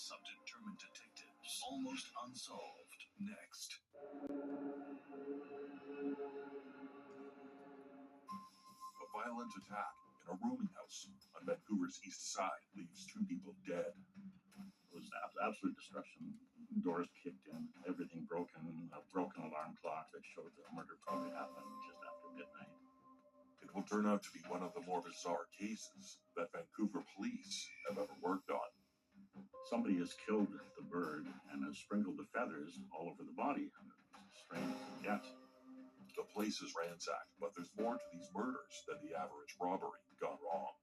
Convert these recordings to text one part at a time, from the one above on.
of determined detectives. Almost unsolved. Next. A violent attack in a rooming house on Vancouver's east side leaves 2 people dead. It was absolute destruction. Doors kicked in, everything broken, a broken alarm clock that showed the murder probably happened just after midnight. It will turn out to be one of the more bizarre cases that Vancouver police have ever worked on. Somebody has killed the bird and has sprinkled the feathers all over the body. It's strange to get. The place is ransacked, but there's more to these murders than the average robbery gone wrong.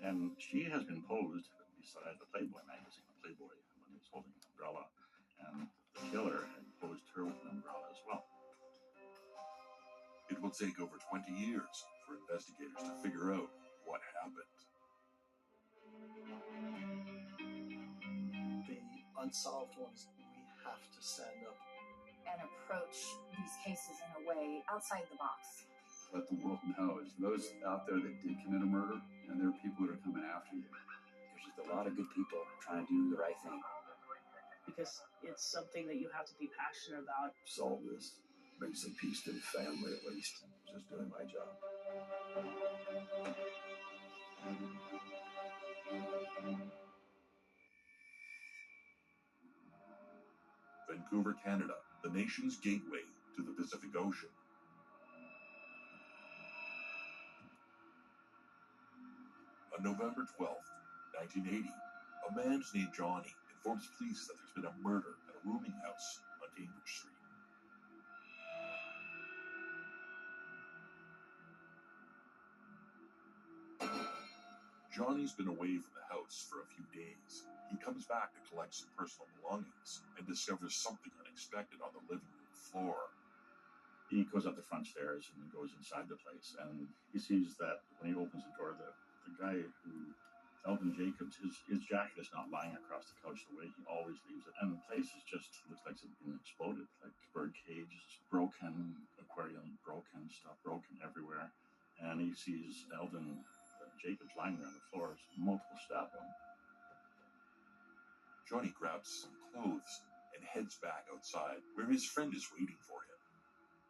And she has been posed beside the Playboy magazine, the Playboy, when he was holding an umbrella, and the killer had posed her with an umbrella as well. It will take over 20 years for investigators to figure out what happened. The unsolved ones, we have to stand up and approach these cases in a way outside the box. Let the world know is those out there that did commit a murder, and there are people that are coming after you. There's just a lot of good people trying to do the right thing. Because it's something that you have to be passionate about. Solve this. Bring some peace to the family at least. Just doing my job. Vancouver, Canada, the nation's gateway to the Pacific Ocean. On November 12th, 1980, a man named Johnny informs police that there's been a murder at a rooming house on Cambridge Street. Johnny's been away from the house for a few days. He comes back to collect some personal belongings and discovers something unexpected on the living room floor. He goes up the front stairs and goes inside the place, and he sees that when he opens the door, the guy who, Eldon Jacobs, his jacket is not lying across the couch the way he always leaves it, and the place is just looks like it's been exploded, like bird cages broken, aquarium broken, stuff broken everywhere, and he sees Eldon Jacobs lying there on the floor, multiple stab wounds. Johnny grabs some clothes and heads back outside where his friend is waiting for him.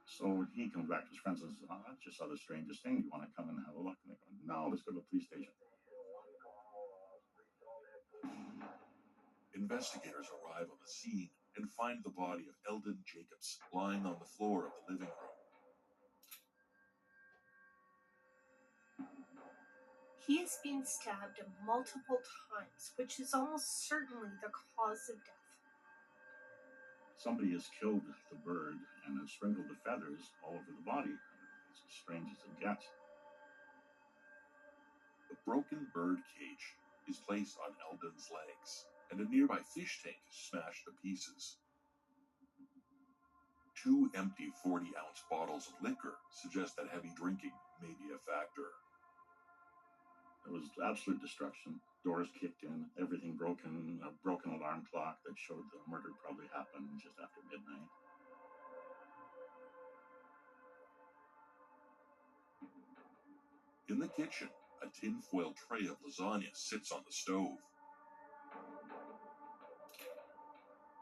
So he comes back to his friends and says, I just saw the strangest thing. Do you want to come and have a look? And they go, no, let's go to the police station. Investigators arrive on the scene and find the body of Eldon Jacobs lying on the floor of the living room. He has been stabbed multiple times, which is almost certainly the cause of death. Somebody has killed the bird and has sprinkled the feathers all over the body. It's as strange as it gets. The broken bird cage is placed on Eldon's legs, and a nearby fish tank is smashed to pieces. 2 empty 40-ounce bottles of liquor suggest that heavy drinking may be a factor. It was absolute destruction. Doors kicked in, everything broken, a broken alarm clock that showed the murder probably happened just after midnight. In the kitchen, a tin-foil tray of lasagna sits on the stove.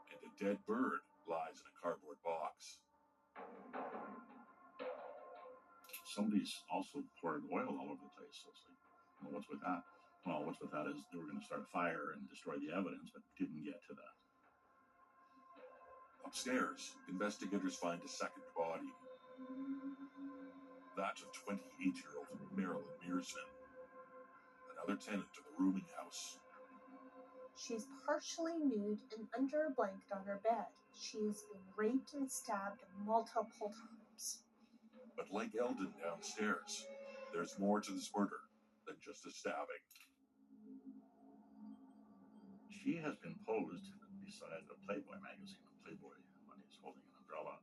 And a dead bird lies in a cardboard box. Somebody's also poured oil all over the place, so it's like, well, what's with that? Well, what's with that is they were going to start a fire and destroy the evidence, but didn't get to that. Upstairs, investigators find a second body. That of 28-year-old Marilyn Mearsman, another tenant of the rooming house. She's partially nude and under a blanket on her bed. She has been raped and stabbed multiple times. But like Eldon downstairs, there's more to this murder than just a stabbing. She has been posed beside the Playboy magazine, the Playboy, when he was holding an umbrella,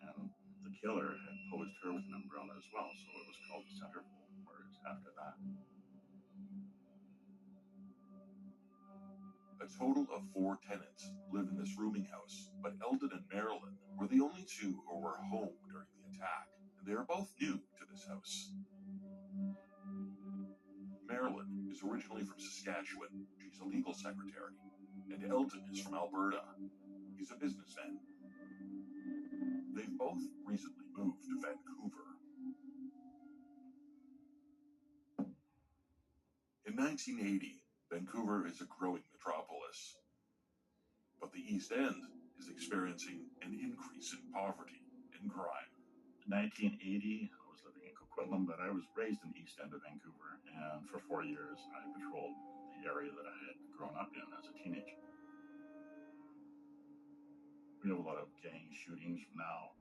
and the killer had posed her with an umbrella as well, so it was called the centerfold murders after that. A total of 4 tenants live in this rooming house, but Eldon and Marilyn were the only 2 who were home during the attack, and they are both new to this house. Marilyn is originally from Saskatchewan. She's a legal secretary. and Eldon is from Alberta. He's a businessman. They've both recently moved to Vancouver. In 1980, Vancouver is a growing metropolis. But the East End is experiencing an increase in poverty and crime. In 1980, I was living in Coquitlam, but I was raised in the East End of Vancouver, and for 4 years I patrolled the area that I had grown up in as a teenager. We have a lot of gang shootings now.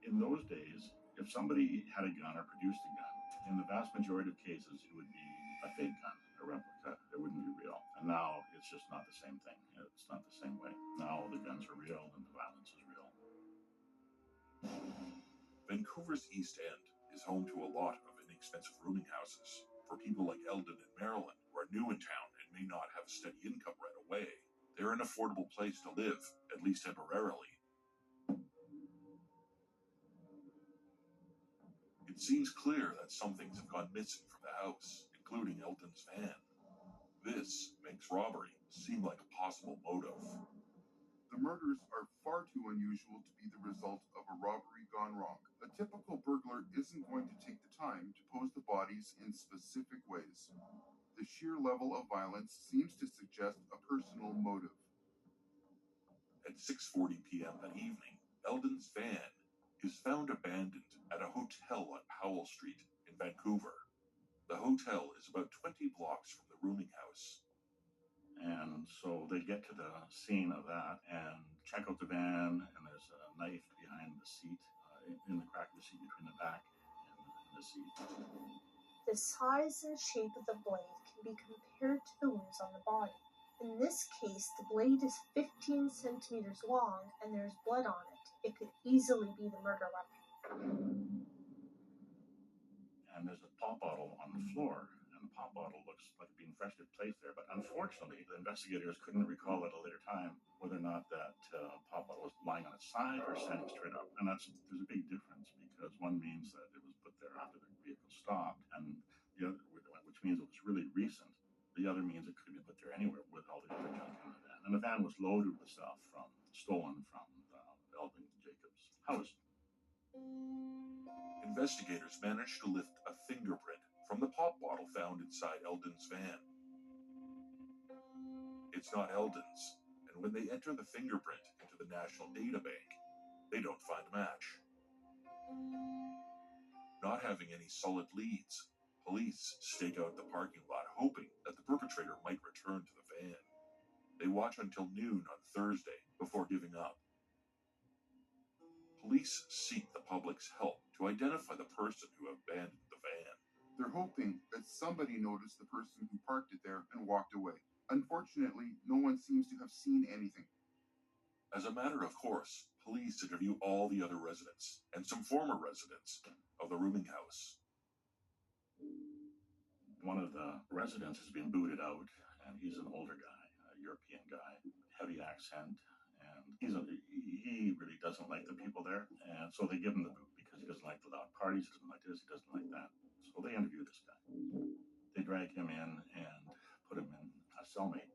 In those days, if somebody had a gun or produced a gun, in the vast majority of cases, it would be a fake gun, a replica. It wouldn't be real. And now it's just not the same thing. It's not the same way. Now the guns are real and the violence is real. Vancouver's East End is home to a lot of inexpensive rooming houses for people like Eldon and Marilyn, who are new in town and may not have a steady income right away. They're an affordable place to live, at least temporarily. It seems clear that some things have gone missing from the house, including Eldon's van. This makes robbery seem like a possible motive. The murders are far too unusual to be the result of a robbery gone wrong. A typical burglar isn't going to take the time to pose the bodies in specific ways. The sheer level of violence seems to suggest a personal motive. At 6:40 p.m. that evening, Eldon's van is found abandoned at a hotel on Powell Street in Vancouver. The hotel is about 20 blocks from the rooming house. And so they get to the scene of that and check out the van, and there's a knife behind the seat, in the crack of the seat between the back and the seat. The size and shape of the blade can be compared to the wounds on the body. In this case, the blade is 15 centimeters long and there's blood on it. It could easily be the murder weapon. And there's a pop bottle on the floor, and the pop bottle looks like being freshly placed there. But unfortunately, the investigators couldn't recall at a later time whether or not that pop bottle was lying on its side or standing straight up. And there's a big difference, because one means that it was put there after the vehicle stopped, and the other, which means it was really recent. The other means it could have been put there anywhere with all the other junk in the van. And the van was loaded with stuff stolen from Eldon Jacobs' house. Investigators managed to lift a fingerprint from the pop bottle found inside Eldon's van. It's not Eldon's, and when they enter the fingerprint into the National Data Bank, they don't find a match. Not having any solid leads, police stake out the parking lot, hoping that the perpetrator might return to the van. They watch until noon on Thursday before giving up. Police seek the public's help to identify the person who abandoned the van. They're hoping that somebody noticed the person who parked it there and walked away. Unfortunately, no one seems to have seen anything. As a matter of course, police interview all the other residents and some former residents of the rooming house. One of the residents has been booted out, and he's an older guy, a European guy, heavy accent, and he really doesn't like the people there, and so they give him the boot because he doesn't like the loud parties, he doesn't like this, he doesn't like that. So they interview this guy. They drag him in and put him in a cellmate,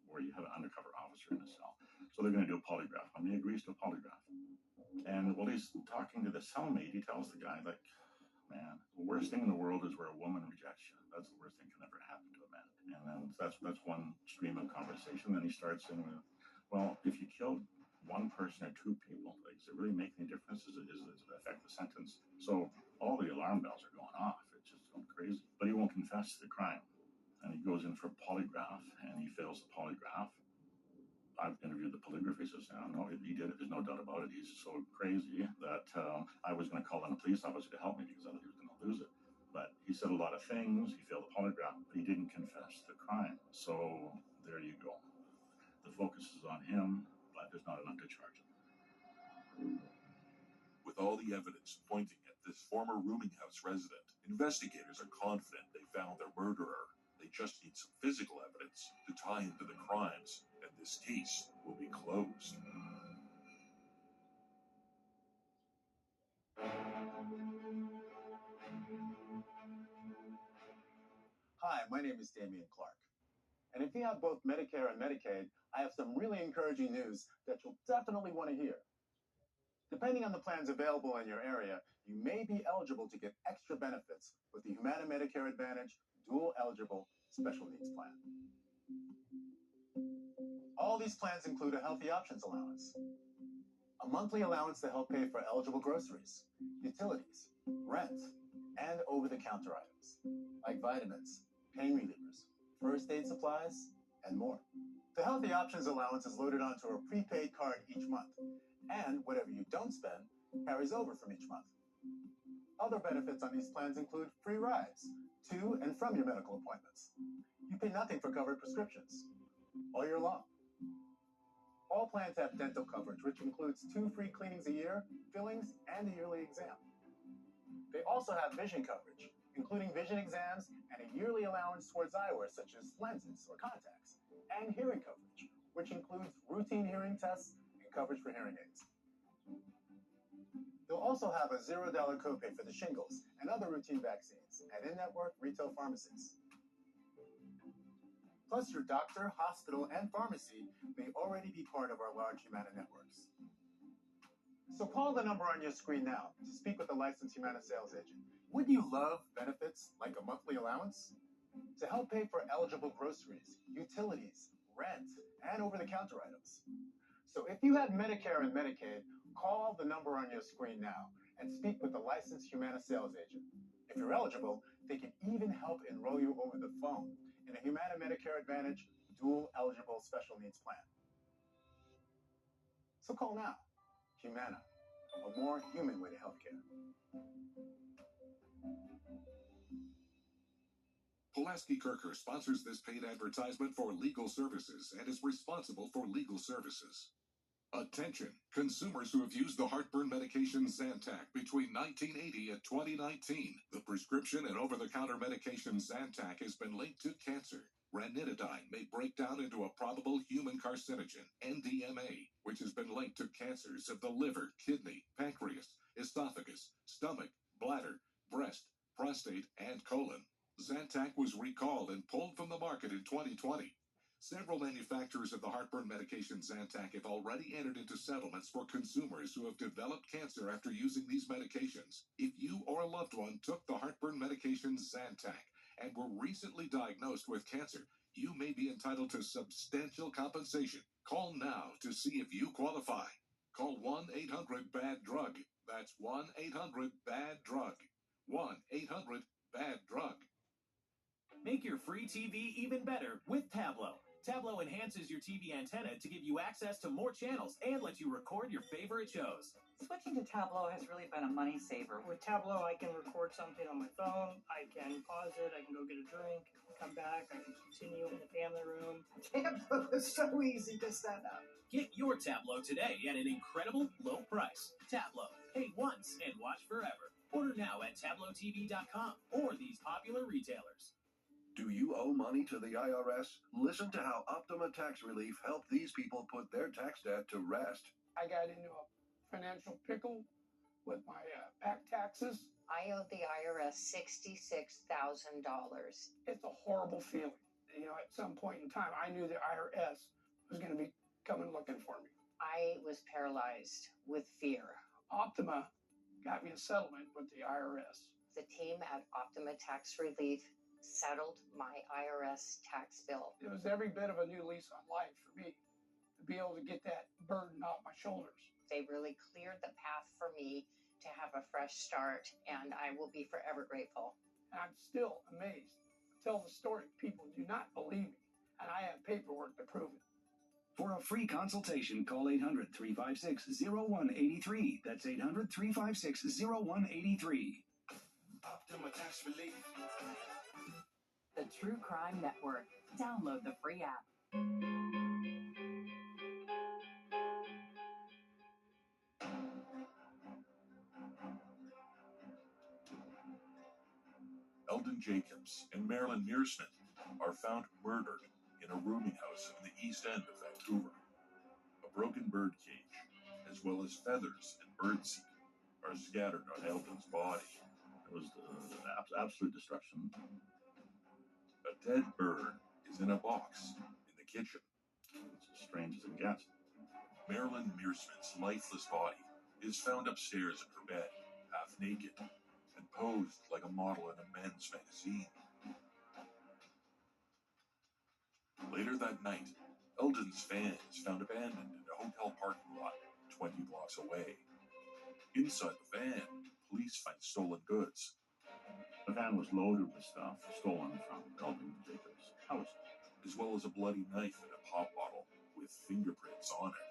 where you have an undercover officer in a cell. So they're going to do a polygraph on him. He agrees to a polygraph. And while he's talking to the cellmate, he tells the guy, like, man, the worst thing in the world is where a woman rejects you. That's the worst thing can ever happen to a man. And then that's one stream of conversation. Then he starts in with, well, if you killed one person or two people, like, does it really make any difference? Does it affect the sentence? So all the alarm bells are going off. It's just going crazy. But he won't confess to the crime. And he goes in for a polygraph, and he fails the polygraph. I've interviewed the polygraphist. He says, no, he did it. There's no doubt about it. He's so crazy that I was going to call in a police officer to help me because I thought he was going to lose it. But he said a lot of things. He failed the polygraph, but he didn't confess the crime. So there you go. The focus is on him, but there's not enough to charge him. With all the evidence pointing at this former rooming house resident, investigators are confident they found their murderer. They just need some physical evidence to tie into the crimes, and this case will be closed. Hi, my name is Damian Clark, And if you have both Medicare and Medicaid, I have some really encouraging news that you'll definitely want to hear. Depending on the plans available in your area, you may be eligible to get extra benefits with the Humana Medicare Advantage Dual Eligible Special Needs Plan. All these plans include a Healthy Options allowance, a monthly allowance to help pay for eligible groceries, utilities, rent, and over-the-counter items, like vitamins, pain relievers, first aid supplies, and more. The Healthy Options allowance is loaded onto a prepaid card each month, and whatever you don't spend carries over from each month. Other benefits on these plans include free rides to and from your medical appointments. You pay nothing for covered prescriptions all year long. All plans have dental coverage, which includes 2 free cleanings a year, fillings, and a yearly exam. They also have vision coverage, including vision exams and a yearly allowance towards eyewear, such as lenses or contacts, and hearing coverage, which includes routine hearing tests and coverage for hearing aids. You'll also have a $0 copay for the shingles and other routine vaccines at in-network retail pharmacies. Plus, your doctor, hospital, and pharmacy may already be part of our large Humana networks. So call the number on your screen now to speak with a licensed Humana sales agent. Wouldn't you love benefits like a monthly allowance? To help pay for eligible groceries, utilities, rent, and over-the-counter items. So if you have Medicare and Medicaid, call the number on your screen now and speak with a licensed Humana sales agent. If you're eligible, they can even help enroll you over the phone in a Humana Medicare Advantage Dual Eligible Special Needs Plan. So call now. Humana, a more human way to healthcare. Pulaski Kirker sponsors this paid advertisement for legal services and is responsible for legal services. Attention, consumers who have used the heartburn medication Zantac between 1980 and 2019. The prescription and over-the-counter medication Zantac has been linked to cancer. Ranitidine may break down into a probable human carcinogen, NDMA, which has been linked to cancers of the liver, kidney, pancreas, esophagus, stomach, bladder, breast, prostate, and colon. Zantac was recalled and pulled from the market in 2020. Several manufacturers of the heartburn medication Zantac have already entered into settlements for consumers who have developed cancer after using these medications. If you or a loved one took the heartburn medication Zantac and were recently diagnosed with cancer, you may be entitled to substantial compensation. Call now to see if you qualify. Call 1-800-BAD-DRUG. That's 1-800-BAD-DRUG. 1-800-BAD-DRUG. Make your free TV even better with Tablo. Tablo enhances your TV antenna to give you access to more channels and lets you record your favorite shows. Switching to Tablo has really been a money saver. With Tablo, I can record something on my phone, I can pause it, I can go get a drink, come back, I can continue in the family room. Tablo is so easy to set up. Get your Tablo today at an incredible low price. Tablo. Pay once and watch forever. Order now at tablotv.com or these popular retailers. Do you owe money to the IRS? Listen to how Optima Tax Relief helped these people put their tax debt to rest. I got into a financial pickle with my back taxes. I owe the IRS $66,000. It's a horrible feeling. You know, at some point in time, I knew the IRS was going to be coming looking for me. I was paralyzed with fear. Optima got me a settlement with the IRS. The team at Optima Tax Relief settled my IRS tax bill. It was every bit of a new lease on life for me to be able to get that burden off my shoulders. They really cleared the path for me to have a fresh start, and I will be forever grateful. And I'm still amazed. I tell the story, people do not believe me, and I have paperwork to prove it. For a free consultation, call 800-356-0183. That's 800-356-0183. Optima Tax Relief. The True Crime Network. Download the free app. Eldon Jacobs and Marilyn Mearsmith are found murdered in a rooming house in the East End of Vancouver. A broken bird cage, as well as feathers and birdseed, are scattered on Eldon's body. It was absolute destruction. A dead bird is in a box in the kitchen. It's as strange as it gets. Marilyn Mearsman's lifeless body is found upstairs in her bed, half naked, and posed like a model in a men's magazine. Later that night, Eldon's van is found abandoned in a hotel parking lot 20 blocks away. Inside the van, police find stolen goods. The van was loaded with stuff stolen from Eldon Jacobs' house, as well as a bloody knife and a pop bottle with fingerprints on it.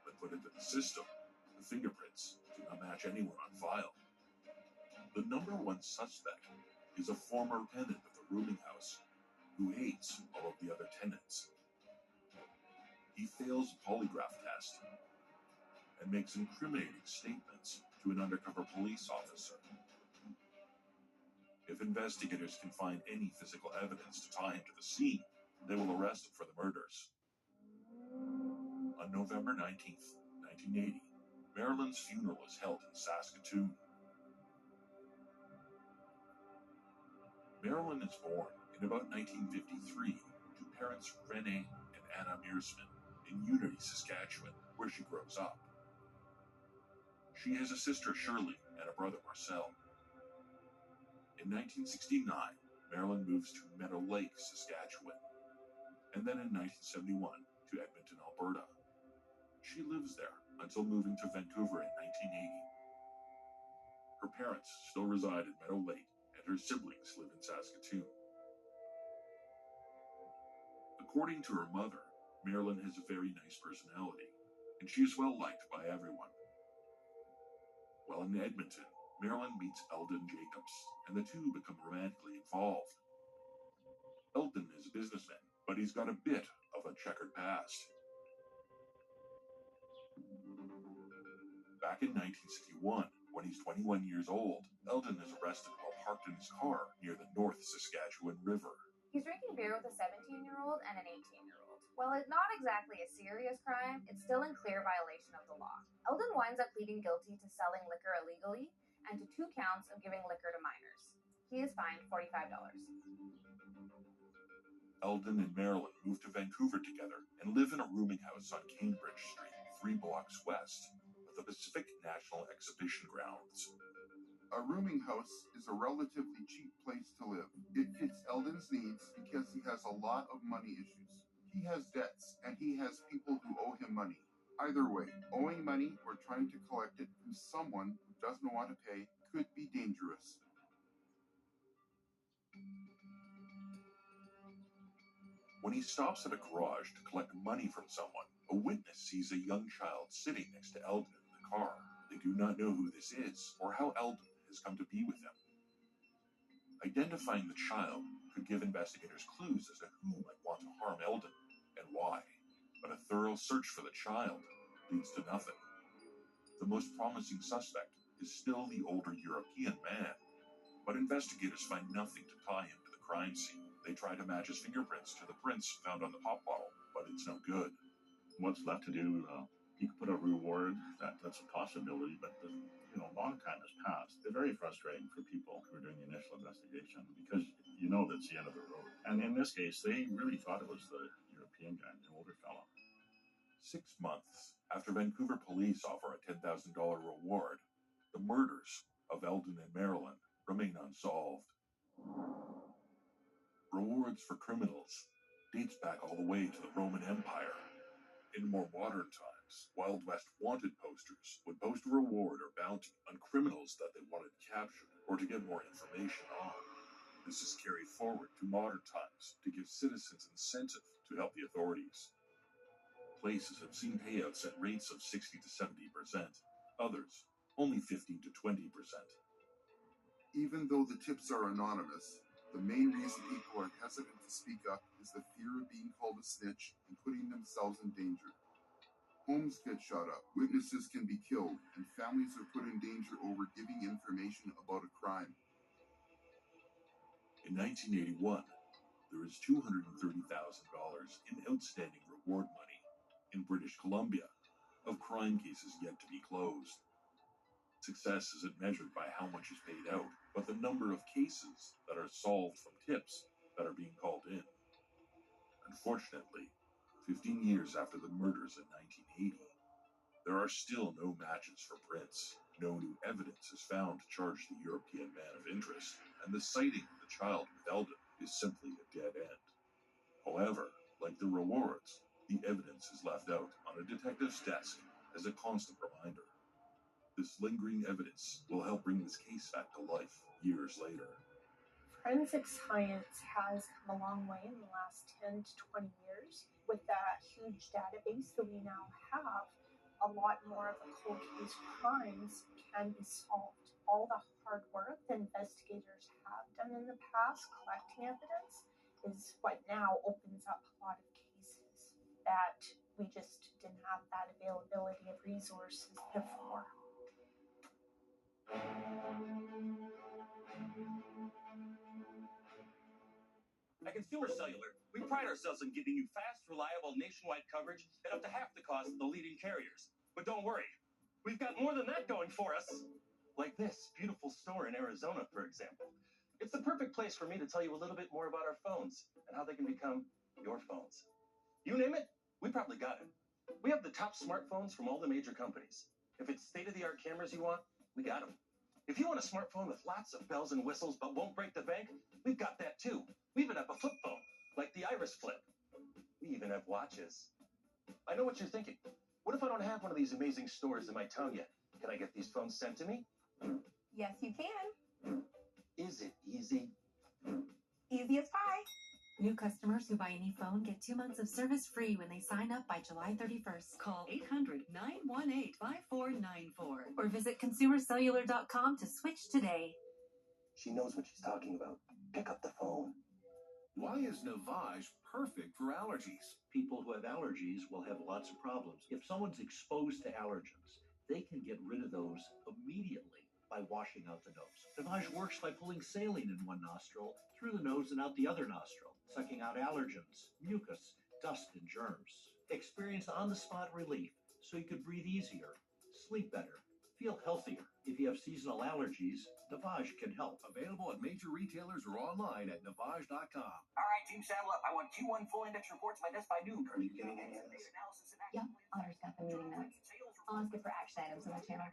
When put into the system, the fingerprints do not match anyone on file. The number one suspect is a former tenant of the rooming house who hates all of the other tenants. He fails a polygraph test and makes incriminating statements to an undercover police officer. If investigators can find any physical evidence to tie him to the scene, they will arrest him for the murders. On November 19th, 1980, Marilyn's funeral is held in Saskatoon. Marilyn is born in about 1953 to parents Rene and Anna Mearsman in Unity, Saskatchewan, where she grows up. She has a sister Shirley and a brother Marcel. In 1969, Marilyn moves to Meadow Lake, Saskatchewan, and then in 1971 to Edmonton, Alberta. She lives there until moving to Vancouver in 1980. Her parents still reside in Meadow Lake, and her siblings live in Saskatoon. According to her mother, Marilyn has a very nice personality, and she is well liked by everyone. While in Edmonton, Marilyn meets Eldon Jacobs, and the two become romantically involved. Eldon is a businessman, but he's got a bit of a checkered past. Back in 1961, when he's 21 years old, Eldon is arrested while parked in his car near the North Saskatchewan River. He's drinking beer with a 17-year-old and an 18-year-old. While it's not exactly a serious crime, it's still in clear violation of the law. Eldon winds up pleading guilty to selling liquor illegally and to 2 counts of giving liquor to minors. He is fined $45. Eldon and Marilyn move to Vancouver together and live in a rooming house on Cambridge Street, 3 blocks west of the Pacific National Exhibition Grounds. A rooming house is a relatively cheap place to live. It fits Eldon's needs because he has a lot of money issues. He has debts, and he has people who owe him money. Either way, owing money or trying to collect it from someone who doesn't want to pay could be dangerous. When he stops at a garage to collect money from someone, a witness sees a young child sitting next to Eldon in the car. They do not know who this is or how Eldon has come to be with them. Identifying the child could give investigators clues as to who might want to harm Eldon and why, but a thorough search for the child leads to nothing. The most promising suspect is still the older European man, but investigators find nothing to tie him to the crime scene. They try to match his fingerprints to the prints found on the pop bottle, but it's no good. What's left to do? You could put a reward. That's a possibility, but a long time has passed. It's very frustrating for people who are doing the initial investigation because you know that's the end of the road. And in this case, they really thought it was the European guy, the older fellow. 6 months after Vancouver police offer a $10,000 reward, the murders of Eldon and Marilyn remain unsolved. Rewards for criminals dates back all the way to the Roman Empire. In more modern times, Wild West wanted posters would post a reward or bounty on criminals that they wanted captured or to get more information on. This is carried forward to modern times to give citizens incentive to help the authorities. Places have seen payouts at rates of 60 to 70%, others only 15 to 20%. Even though the tips are anonymous, the main reason people are hesitant to speak up is the fear of being called a snitch and putting themselves in danger. Homes get shot up, witnesses can be killed, and families are put in danger over giving information about a crime. In 1981, there is $230,000 in outstanding reward money in British Columbia of crime cases yet to be closed. Success isn't measured by how much is paid out, but the number of cases that are solved from tips that are being called in. Unfortunately, 15 years after the murders in 1980, there are still no matches for prints. No new evidence is found to charge the European man of interest, and the sighting of the child with Eldon is simply a dead end. However, like the rewards, the evidence is left out on a detective's desk as a constant reminder. This lingering evidence will help bring this case back to life years later. Forensic science has come a long way in the last 10 to 20 years. With that huge database that we now have, a lot more of the cold case crimes can be solved. All the hard work that investigators have done in the past collecting evidence is what now opens up a lot of cases that we just didn't have that availability of resources before. At Consumer Cellular, we pride ourselves on giving you fast, reliable, nationwide coverage at up to half the cost of the leading carriers. But don't worry, we've got more than that going for us. Like this beautiful store in Arizona, for example. It's the perfect place for me to tell you a little bit more about our phones and how they can become your phones. You name it, we probably got it. We have the top smartphones from all the major companies. If it's state-of-the-art cameras you want, we got them. If you want a smartphone with lots of bells and whistles but won't break the bank, we've got that too. We even have a flip phone, like the Iris Flip. We even have watches. I know what you're thinking. What if I don't have one of these amazing stores in my town yet? Can I get these phones sent to me? Yes, you can. Is it easy? Easy as pie. New customers who buy any phone get 2 months of service free when they sign up by July 31st. Call 800-918-5494 Or visit consumercellular.com to switch today. She knows what she's talking about. Pick up the phone. Why is Navage perfect for allergies? People who have allergies will have lots of problems. If someone's exposed to allergens, they can get rid of those immediately by washing out the nose. Navage works by pulling saline in one nostril, through the nose and out the other nostril, sucking out allergens, mucus, dust, and germs. Experience on-the-spot relief so you could breathe easier, sleep better, feel healthier. If you have seasonal allergies, Navage can help. Available at major retailers or online at Navage.com. All right, team, saddle up. I want Q1 full index reports by desk by noon. Are you getting any of this? Yep, Otter's got the meeting notes. I'll ask it for action items on the channel.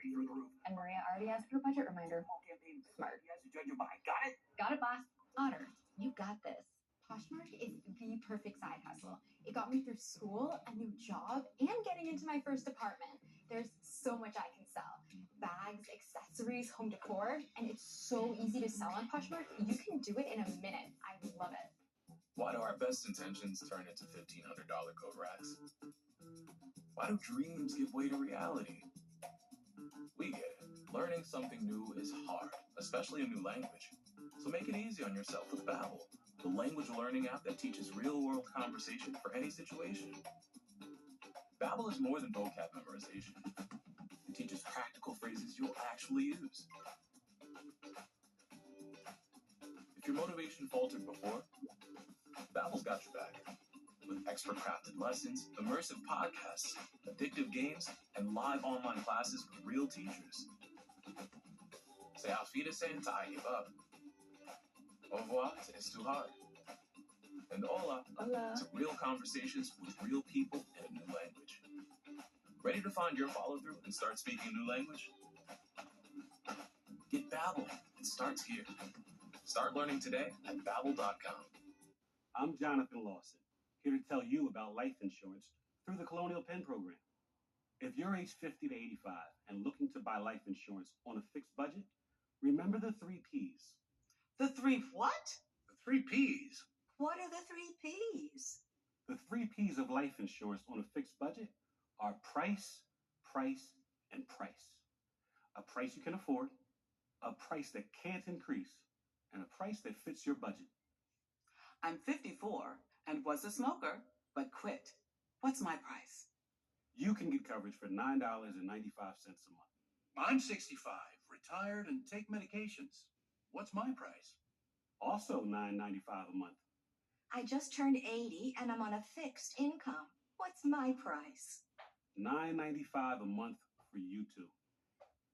And Maria already asked for a budget reminder. Smart. Got it? Got it, boss. Otter, you got this. Poshmark is the perfect side hustle. It got me through school, a new job, and getting into my first apartment. There's so much I can sell. Bags, accessories, home decor, and it's so easy to sell on Poshmark. You can do it in a minute. I love it. Why do our best intentions turn into $1,500 coat racks? Why do dreams give way to reality? We get it. Learning something new is hard, especially a new language. So make it easy on yourself with Babbel, the language learning app that teaches real-world conversation for any situation. Babbel is more than vocab memorization. It teaches practical phrases you'll actually use. If your motivation faltered before, Babbel's got your back. With expert-crafted lessons, immersive podcasts, addictive games, and live online classes with real teachers. Say auf Wiedersehen to I give up. Au revoir to it's too hard. And hola to real conversations with real people in a new language. Ready to find your follow-through and start speaking a new language? Get Babbel. It starts here. Start learning today at Babbel.com. I'm Jonathan Lawson, here to tell you about life insurance through the Colonial Penn program. If you're age 50 to 85 and looking to buy life insurance on a fixed budget, remember the 3 Ps. The 3 what? The 3 Ps. What are the 3 Ps? The 3 Ps of life insurance on a fixed budget are price, price, and price. A price you can afford, a price that can't increase, and a price that fits your budget. I'm 54 and was a smoker, but quit. What's my price? You can get coverage for $9.95 a month. I'm 65, retired, and take medications. What's my price? Also $9.95 a month. I just turned 80 and I'm on a fixed income. What's my price? $9.95 a month for you too.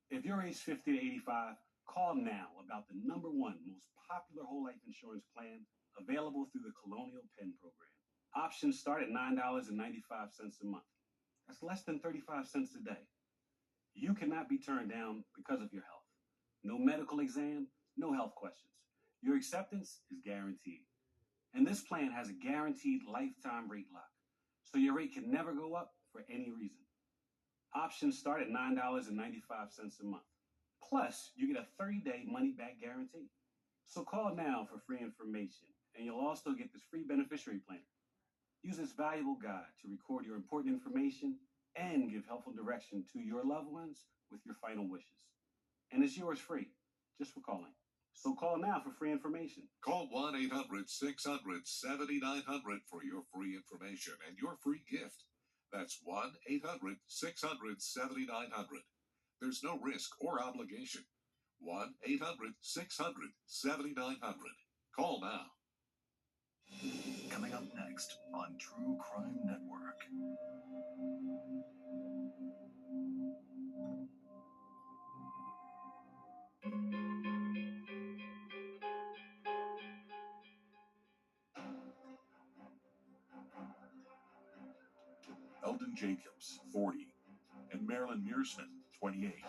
If you're age 50 to 85, call now about the #1 most popular whole life insurance plan available through the Colonial Penn program. Options start at $9.95 a month. That's less than 35 cents a day. You cannot be turned down because of your health. No medical exam, no health questions. Your acceptance is guaranteed. And this plan has a guaranteed lifetime rate lock, so your rate can never go up for any reason. Options start at $9.95 a month. Plus, you get a 30-day money-back guarantee. So call now for free information, and you'll also get this free beneficiary planner. Use this valuable guide to record your important information and give helpful direction to your loved ones with your final wishes. And it's yours free, just for calling. So call now for free information. Call 1-800-600-7900 for your free information and your free gift. That's 1-800-600-7900. There's no risk or obligation. 1-800-600-7900. Call now. Coming up next on True Crime Network. Eldon Jacobs, 40, and Marilyn Mearsmith, 28,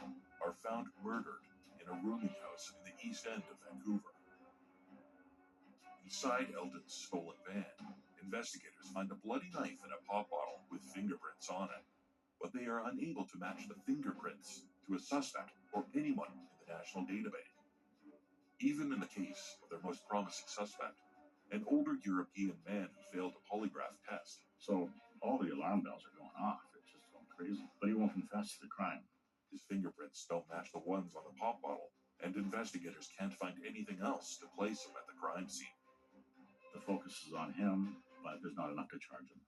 are found murdered in a rooming house in the East End of Vancouver. Inside Eldon's stolen van, investigators find a bloody knife and a pop bottle with fingerprints on it, but they are unable to match the fingerprints to a suspect or anyone in the national database. Even in the case of their most promising suspect, an older European man who failed a polygraph test. So all the alarm bells are going off. It's just going crazy. But he won't confess to the crime. His fingerprints don't match the ones on the pop bottle, and investigators can't find anything else to place him at the crime scene. The focus is on him, but there's not enough to charge him.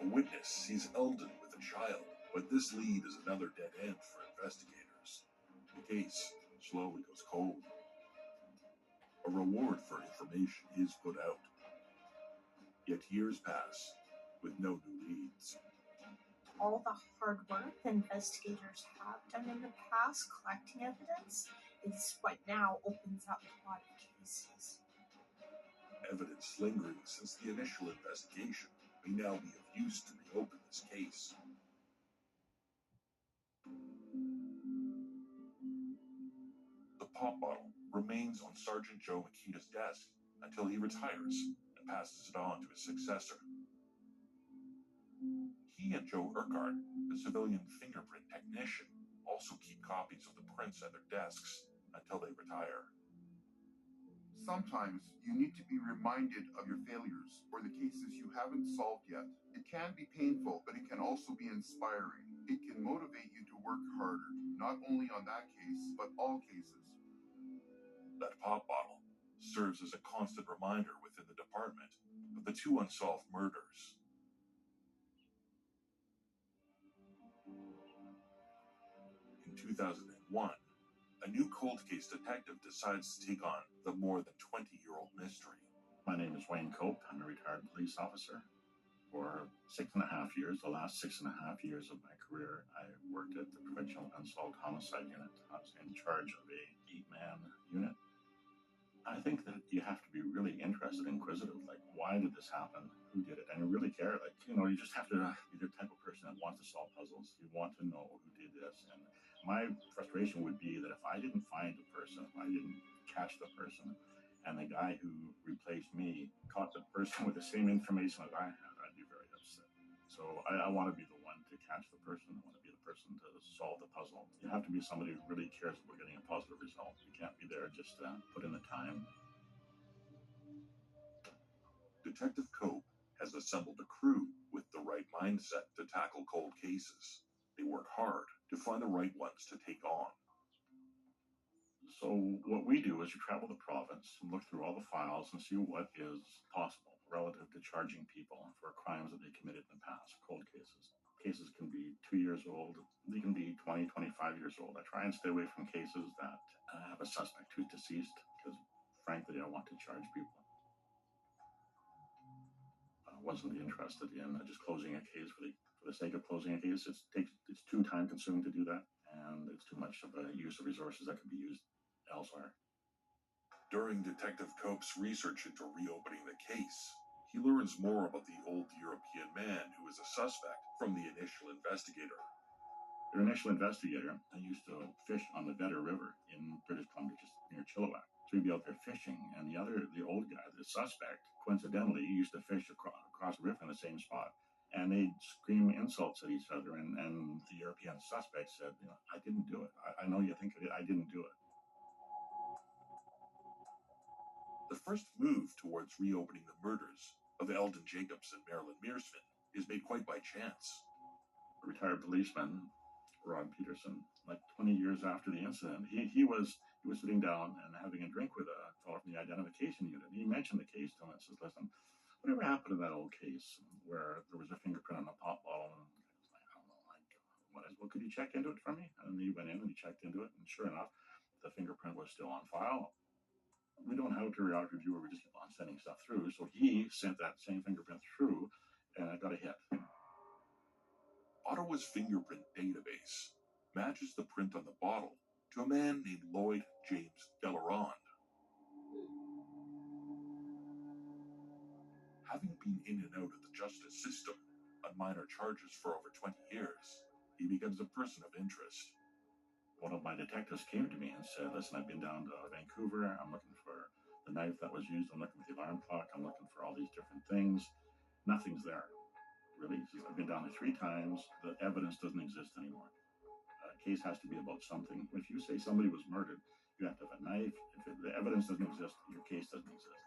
A witness sees Eldon with a child, but this lead is another dead end for investigators. The case slowly goes cold. A reward for information is put out. Yet years pass with no new leads. All the hard work investigators have done in the past collecting evidence is what now opens up a lot of cases. Evidence lingering since the initial investigation may now be of use to reopen this case. The pop bottle remains on Sergeant Joe Makita's desk until he retires and passes it on to his successor. He and Joe Urquhart, the civilian fingerprint technician, also keep copies of the prints at their desks until they retire. Sometimes you need to be reminded of your failures or the cases you haven't solved yet. It can be painful, but it can also be inspiring. It can motivate you to work harder, not only on that case, but all cases. That pop bottle serves as a constant reminder within the department of the 2 unsolved murders. In 2001, a new cold case detective decides to take on the more than 20-year-old mystery. My name is Wayne Cope. I'm a retired police officer. For 6.5 years, the last 6.5 years of my career, I worked at the Provincial Unsolved Homicide Unit. I was in charge of a 8-man unit. I think that you have to be really interested, inquisitive, like, why did this happen? Who did it? And you really care. Like, you know, you just have to be the type of person that wants to solve puzzles. You want to know who did this. And my frustration would be that if I didn't find the person, if I didn't catch the person, and the guy who replaced me caught the person with the same information that I had, I'd be very upset. So I want to be the one to catch the person. I want to be the person to solve the puzzle. You have to be somebody who really cares about getting a positive result. You can't be there just to put in the time. Detective Cope has assembled a crew with the right mindset to tackle cold cases. They work hard to find the right ones to take on. So what we do is we travel the province and look through all the files and see what is possible relative to charging people for crimes that they committed in the past, cold cases. Cases can be 2 years old. They can be 20, 25 years old. I try and stay away from cases that have a suspect who's deceased because, frankly, I want to charge people. I wasn't interested in just closing a case for the sake of closing a case. It's too time consuming to do that. and it's too much of a use of resources that could be used elsewhere. During Detective Cope's research into reopening the case, he learns more about the old European man who is a suspect from the initial investigator. The initial investigator used to fish on the Vedder River in British Columbia, just near Chilliwack. So he'd be out there fishing, and the old guy, the suspect, coincidentally, used to fish across the river in the same spot. And they'd scream insults at each other, and the European suspect said, I didn't do it. I know you think I did. I didn't do it. The first move towards reopening the murders of Eldon Jacobs and Marilyn Mearsman is made quite by chance. A retired policeman, Rod Peterson, like 20 years after the incident, he was sitting down and having a drink with a fellow from the identification unit. He mentioned the case to him and says, listen, whatever happened to that old case where there was a fingerprint on a pop bottle? And I was like, I don't know, well, could you check into it for me? And he went in and he checked into it, and sure enough, the fingerprint was still on file. We don't have a periodic review where we just keep on sending stuff through, so he sent that same fingerprint through, and I got a hit. Ottawa's fingerprint database matches the print on the bottle to a man named Lloyd James Delarond. Having been in and out of the justice system on minor charges for over 20 years, he becomes a person of interest. One of my detectives came to me and said, listen, I've been down to Vancouver. I'm looking for the knife that was used. I'm looking for the alarm clock. I'm looking for all these different things. Nothing's there. Really, he says, I've been down there 3 times. The evidence doesn't exist anymore. A case has to be about something. If you say somebody was murdered, you have to have a knife. If the evidence doesn't exist, your case doesn't exist.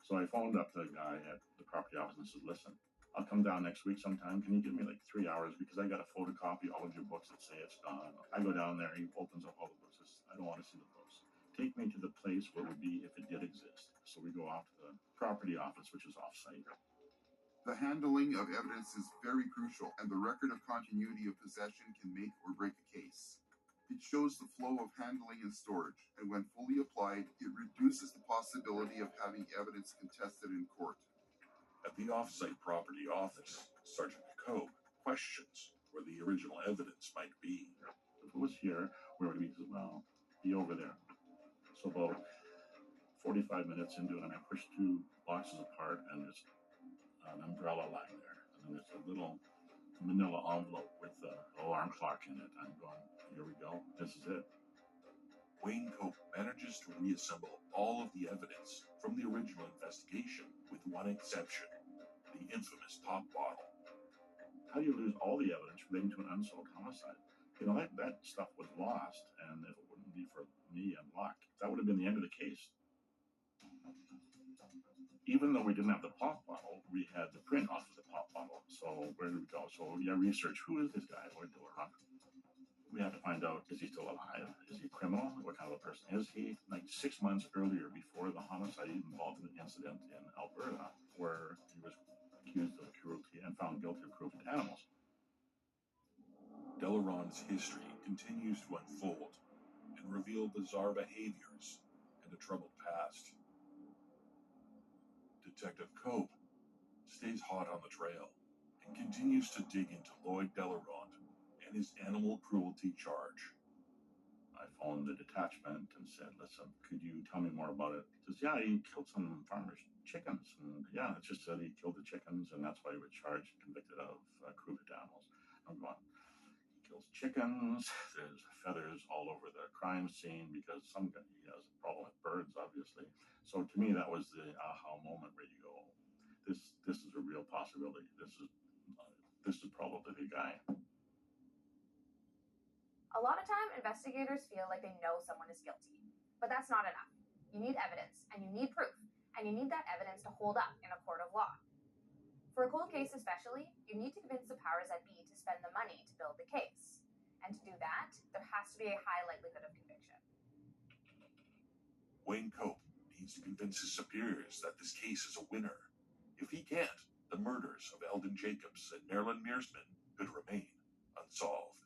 So I phoned up the guy at the property office and said, listen, I'll come down next week sometime. Can you give me like 3 hours? Because I got to photocopy all of your books that say it's gone. I go down there, he opens up all the books. Says, I don't want to see the books. Take me to the place where it would be if it did exist. So we go off to the property office, which is off-site. The handling of evidence is very crucial, and the record of continuity of possession can make or break a case. It shows the flow of handling and storage, and when fully applied, it reduces the possibility of having evidence contested in court. At the off-site property office, Sergeant Cope questions where the original evidence might be. If it was here, where would it be? Well, be over there. So about 45 minutes into it, and I push 2 boxes apart, and there's an umbrella lying there. And then there's a little manila envelope with an alarm clock in it. I'm going, here we go. This is it. Wayne Cope manages to reassemble all of the evidence from the original investigation, with one exception, the infamous pop bottle. How do you lose all the evidence relating to an unsolved homicide? You know, that stuff was lost, and if it wouldn't be for me and luck, that would have been the end of the case. Even though we didn't have the pop bottle, we had the print off of the pop bottle. So where did we go? So research, who is this guy, Lloyd Delarond? We had to find out, is he still alive? Is he a criminal? What kind of a person is he? Like 6 months earlier, before the homicide, he involved in an incident in Alberta where he was accused of cruelty and found guilty of cruelty to animals. Delarond's history continues to unfold and reveal bizarre behaviors and a troubled past. Detective Cope stays hot on the trail and continues to dig into Lloyd Delarond and his animal cruelty charge. I phoned the detachment and said, listen, could you tell me more about it? He says, yeah, he killed some farmers' chickens. And yeah, it's just that he killed the chickens, and that's why he was charged and convicted of cruelty to animals. I'm going, he kills chickens, there's feathers all over the crime scene because he has a problem with birds, obviously. So to me, that was the aha moment where you go, this is a real possibility. This is probably the guy. A lot of time, investigators feel like they know someone is guilty, but that's not enough. You need evidence, and you need proof, and you need that evidence to hold up in a court of law. For a cold case especially, you need to convince the powers that be to spend the money to build the case. And to do that, there has to be a high likelihood of conviction. Wayne Cope needs to convince his superiors that this case is a winner. If he can't, the murders of Eldon Jacobs and Marilyn Mearsman could remain unsolved.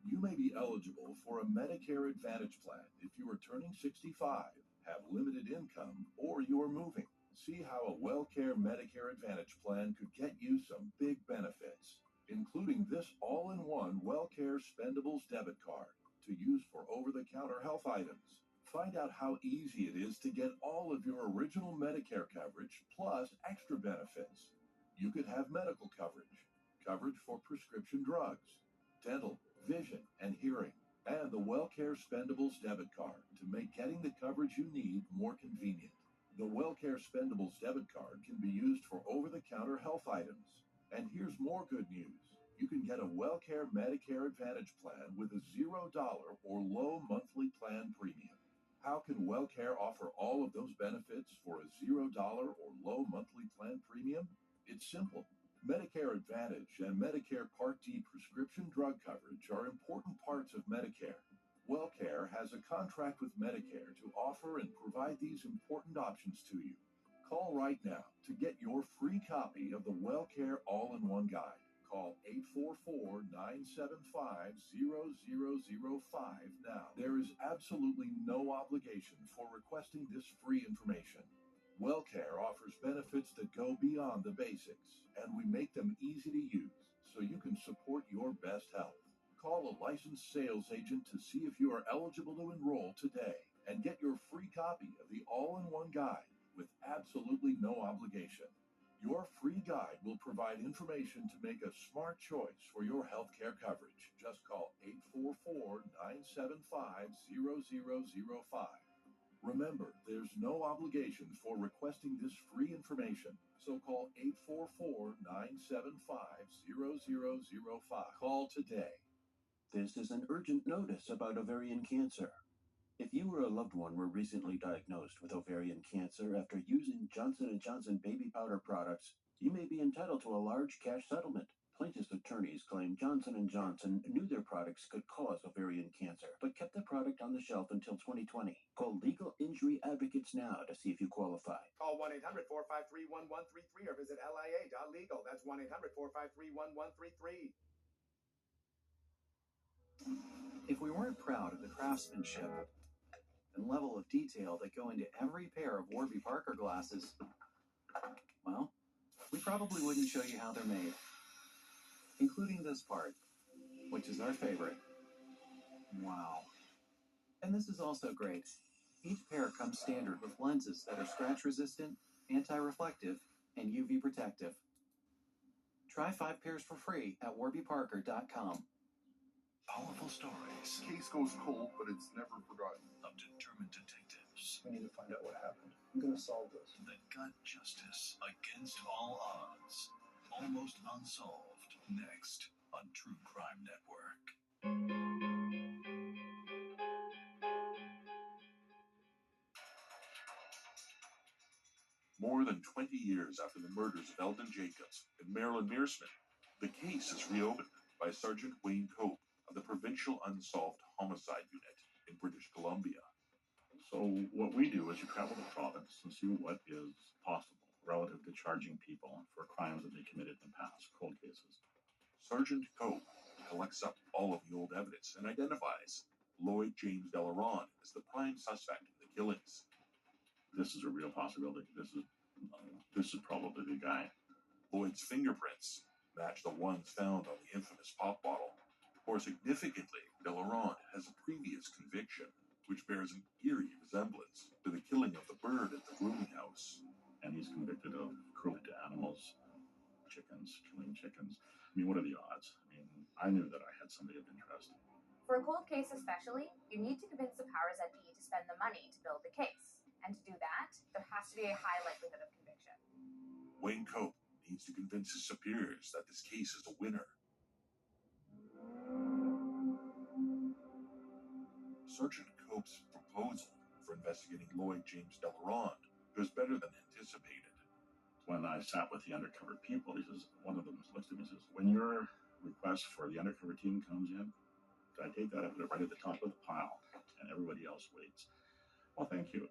You may be eligible for a Medicare Advantage plan if you are turning 65, have limited income, or you are moving. See how a WellCare Medicare Advantage plan could get you some big benefits, including this all-in-one WellCare Spendables debit card to use for over-the-counter health items. Find out how easy it is to get all of your original Medicare coverage plus extra benefits. You could have medical coverage, coverage for prescription drugs, dental, vision, and hearing, and the WellCare Spendables debit card to make getting the coverage you need more convenient. The WellCare Spendables debit card can be used for over-the-counter health items. And here's more good news. You can get a WellCare Medicare Advantage plan with a $0 or low monthly plan premium. How can WellCare offer all of those benefits for a $0 or low monthly plan premium? It's simple. Medicare Advantage and Medicare Part D prescription drug coverage are important parts of Medicare. WellCare has a contract with Medicare to offer and provide these important options to you. Call right now to get your free copy of the WellCare All-in-One Guide. Call 844-975-0005 now. There is absolutely no obligation for requesting this free information. WellCare offers benefits that go beyond the basics, and we make them easy to use so you can support your best health. Call a licensed sales agent to see if you are eligible to enroll today and get your free copy of the All-in-One Guide with absolutely no obligation. Your free guide will provide information to make a smart choice for your health care coverage. Just call 844-975-0005. Remember, there's no obligation for requesting this free information, so call 844-975-0005. Call today. This is an urgent notice about ovarian cancer. If you or a loved one were recently diagnosed with ovarian cancer after using Johnson & Johnson baby powder products, you may be entitled to a large cash settlement. Plaintiffs' attorneys claim Johnson & Johnson knew their products could cause ovarian cancer, but kept the product on the shelf until 2020. Call Legal Injury Advocates now to see if you qualify. Call 1-800-453-1133 or visit lia.legal. That's 1-800-453-1133. If we weren't proud of the craftsmanship and level of detail that go into every pair of Warby Parker glasses, well, we probably wouldn't show you how they're made, including this part, which is our favorite. Wow. And this is also great. Each pair comes standard with lenses that are scratch-resistant, anti-reflective, and UV protective. Try 5 pairs for free at warbyparker.com. Powerful stories. Case goes cold, but it's never forgotten. Of determined detectives. We need to find out what happened. I'm going to solve this. That got justice against all odds. Almost Unsolved. Next on True Crime Network. More than 20 years after the murders of Eldon Jacobs and Marilyn Mearsman, the case is reopened by Sergeant Wayne Cope of the Provincial Unsolved Homicide Unit in British Columbia. So what we do is you travel the province and see what is possible relative to charging people for crimes that they committed in the past, cold cases. Sergeant Cope collects up all of the old evidence and identifies Lloyd James Delaron as the prime suspect in the killings. This is a real possibility. This is probably the guy. Lloyd's fingerprints match the ones found on the infamous pop bottle. More significantly, Delaron has a previous conviction, which bears an eerie resemblance to the killing of the bird at the rooming house. And he's convicted of cruelty to animals, chickens, killing chickens. I mean, what are the odds? I mean, I knew that I had somebody of interest. For a cold case especially, you need to convince the powers that be to spend the money to build the case. And to do that, there has to be a high likelihood of conviction. Wayne Cope needs to convince his superiors that this case is a winner. Sergeant Cope's proposal for investigating Lloyd James Delaron goes better than anticipated. When I sat with the undercover people, he says, one of them looks at me and says, when your request for the undercover team comes in, I take that and put it right at the top of the pile, and everybody else waits. Well, thank you.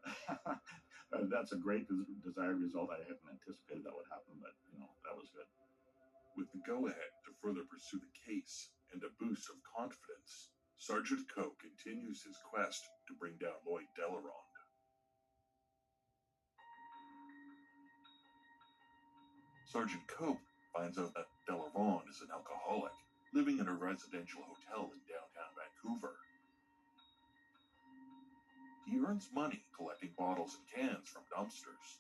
That's a great desired result. I hadn't anticipated that would happen, but, that was good. With the go-ahead to further pursue the case and a boost of confidence, Sergeant Cope continues his quest to bring down Lloyd Delaron. Sergeant Cope finds out that Delavon is an alcoholic, living in a residential hotel in downtown Vancouver. He earns money collecting bottles and cans from dumpsters.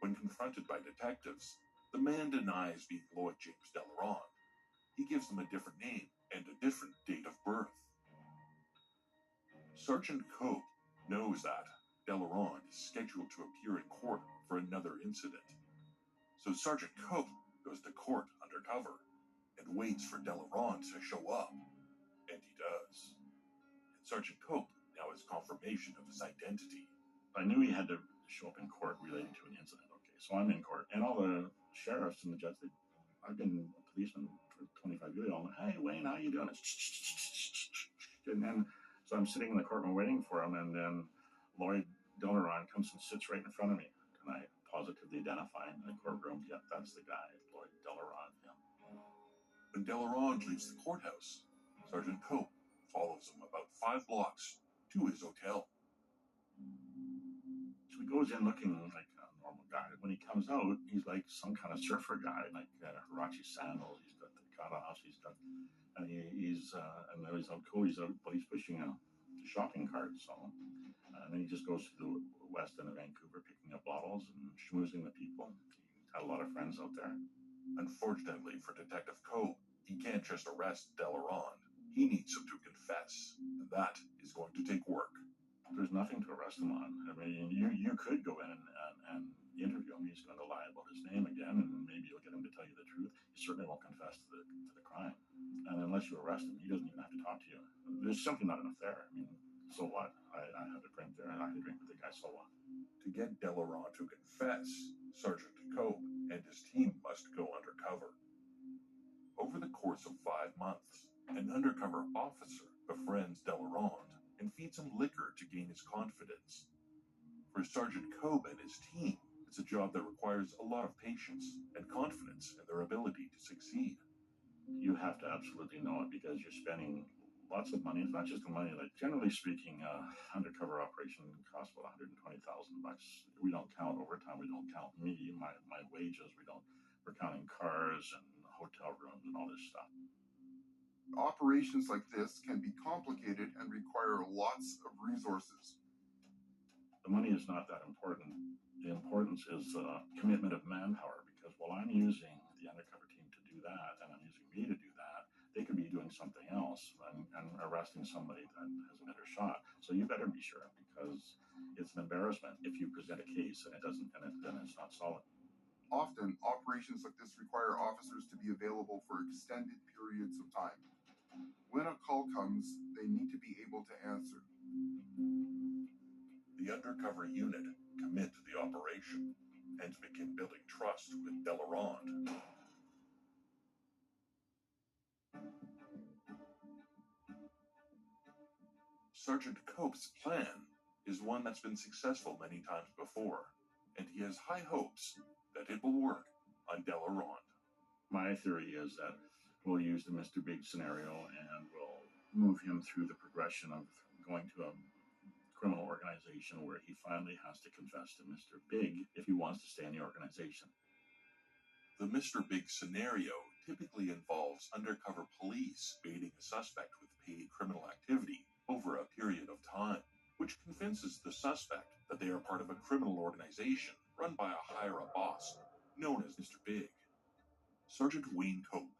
When confronted by detectives, the man denies being Lloyd James Delaron. He gives them a different name and a different date of birth. Sergeant Cope knows that Delaron is scheduled to appear in court for another incident. So Sergeant Cope goes to court undercover and waits for Delaron to show up. And he does. And Sergeant Cope now has confirmation of his identity. I knew he had to show up in court relating to an incident. Okay, so I'm in court, and all the sheriffs and the judge, I've been a policeman for 25 years. I'm like, hey, Wayne, how you doing? And then, so I'm sitting in the courtroom waiting for him, and then Lloyd Delaron comes and sits right in front of me. And I positively identify in the courtroom, yep, that's the guy, Lloyd Delaron. Yeah. When Delaron leaves the courthouse, Sergeant Cope follows him about 5 blocks to his hotel. So he goes in looking like a normal guy. When he comes out, he's like some kind of surfer guy, like Huarache sandals. He's got the cutoffs. He's got, and he's out cool. He's out, but he's pushing a shopping cart. So, and then he just goes to the west end of Vancouver, picking up bottles and schmoozing the people. He had a lot of friends out there. Unfortunately for Detective Cope, he can't just arrest Delaron. He needs him to confess, and that is going to take work. There's nothing to arrest him on. I mean, you could go in and interview him. He's going to lie about his name again, and maybe you'll get him to tell you the truth. He certainly won't confess to the crime. And unless you arrest him, he doesn't even have to talk to you. There's simply not enough there. I mean, so what? I had to drink there, and I had to drink with the guy, so what? To get Delaron to confess, Sergeant Cope and his team must go undercover. Over the course of 5 months, an undercover officer befriends Delaron and feeds him liquor to gain his confidence. For Sergeant Cope and his team, it's a job that requires a lot of patience and confidence in their ability to succeed. You have to absolutely know it because you're spending lots of money. It's not just the money. Like generally speaking, undercover operation costs about $120,000. We don't count overtime. We don't count me, my wages. We're counting cars and hotel rooms and all this stuff. Operations like this can be complicated and require lots of resources. The money is not that important. The importance is the commitment of manpower, because while I'm using the undercover team to do that, and I'm using me to do that, they could be doing something else and arresting somebody that has a better shot. So you better be sure, because it's an embarrassment if you present a case and then it's not solid. Often, operations like this require officers to be available for extended periods of time. When a call comes, they need to be able to answer. The undercover unit commit to the operation and begin building trust with Delaron. Sergeant Cope's plan is one that's been successful many times before, and he has high hopes that it will work on Delaron. My theory is that we'll use the Mr. Big scenario and we'll move him through the progression of going to a criminal organization where he finally has to confess to Mr. Big if he wants to stay in the organization. The Mr. Big scenario typically involves undercover police baiting a suspect with paid criminal activity over a period of time, which convinces the suspect that they are part of a criminal organization run by a higher-up boss known as Mr. Big. Sergeant Wayne Cope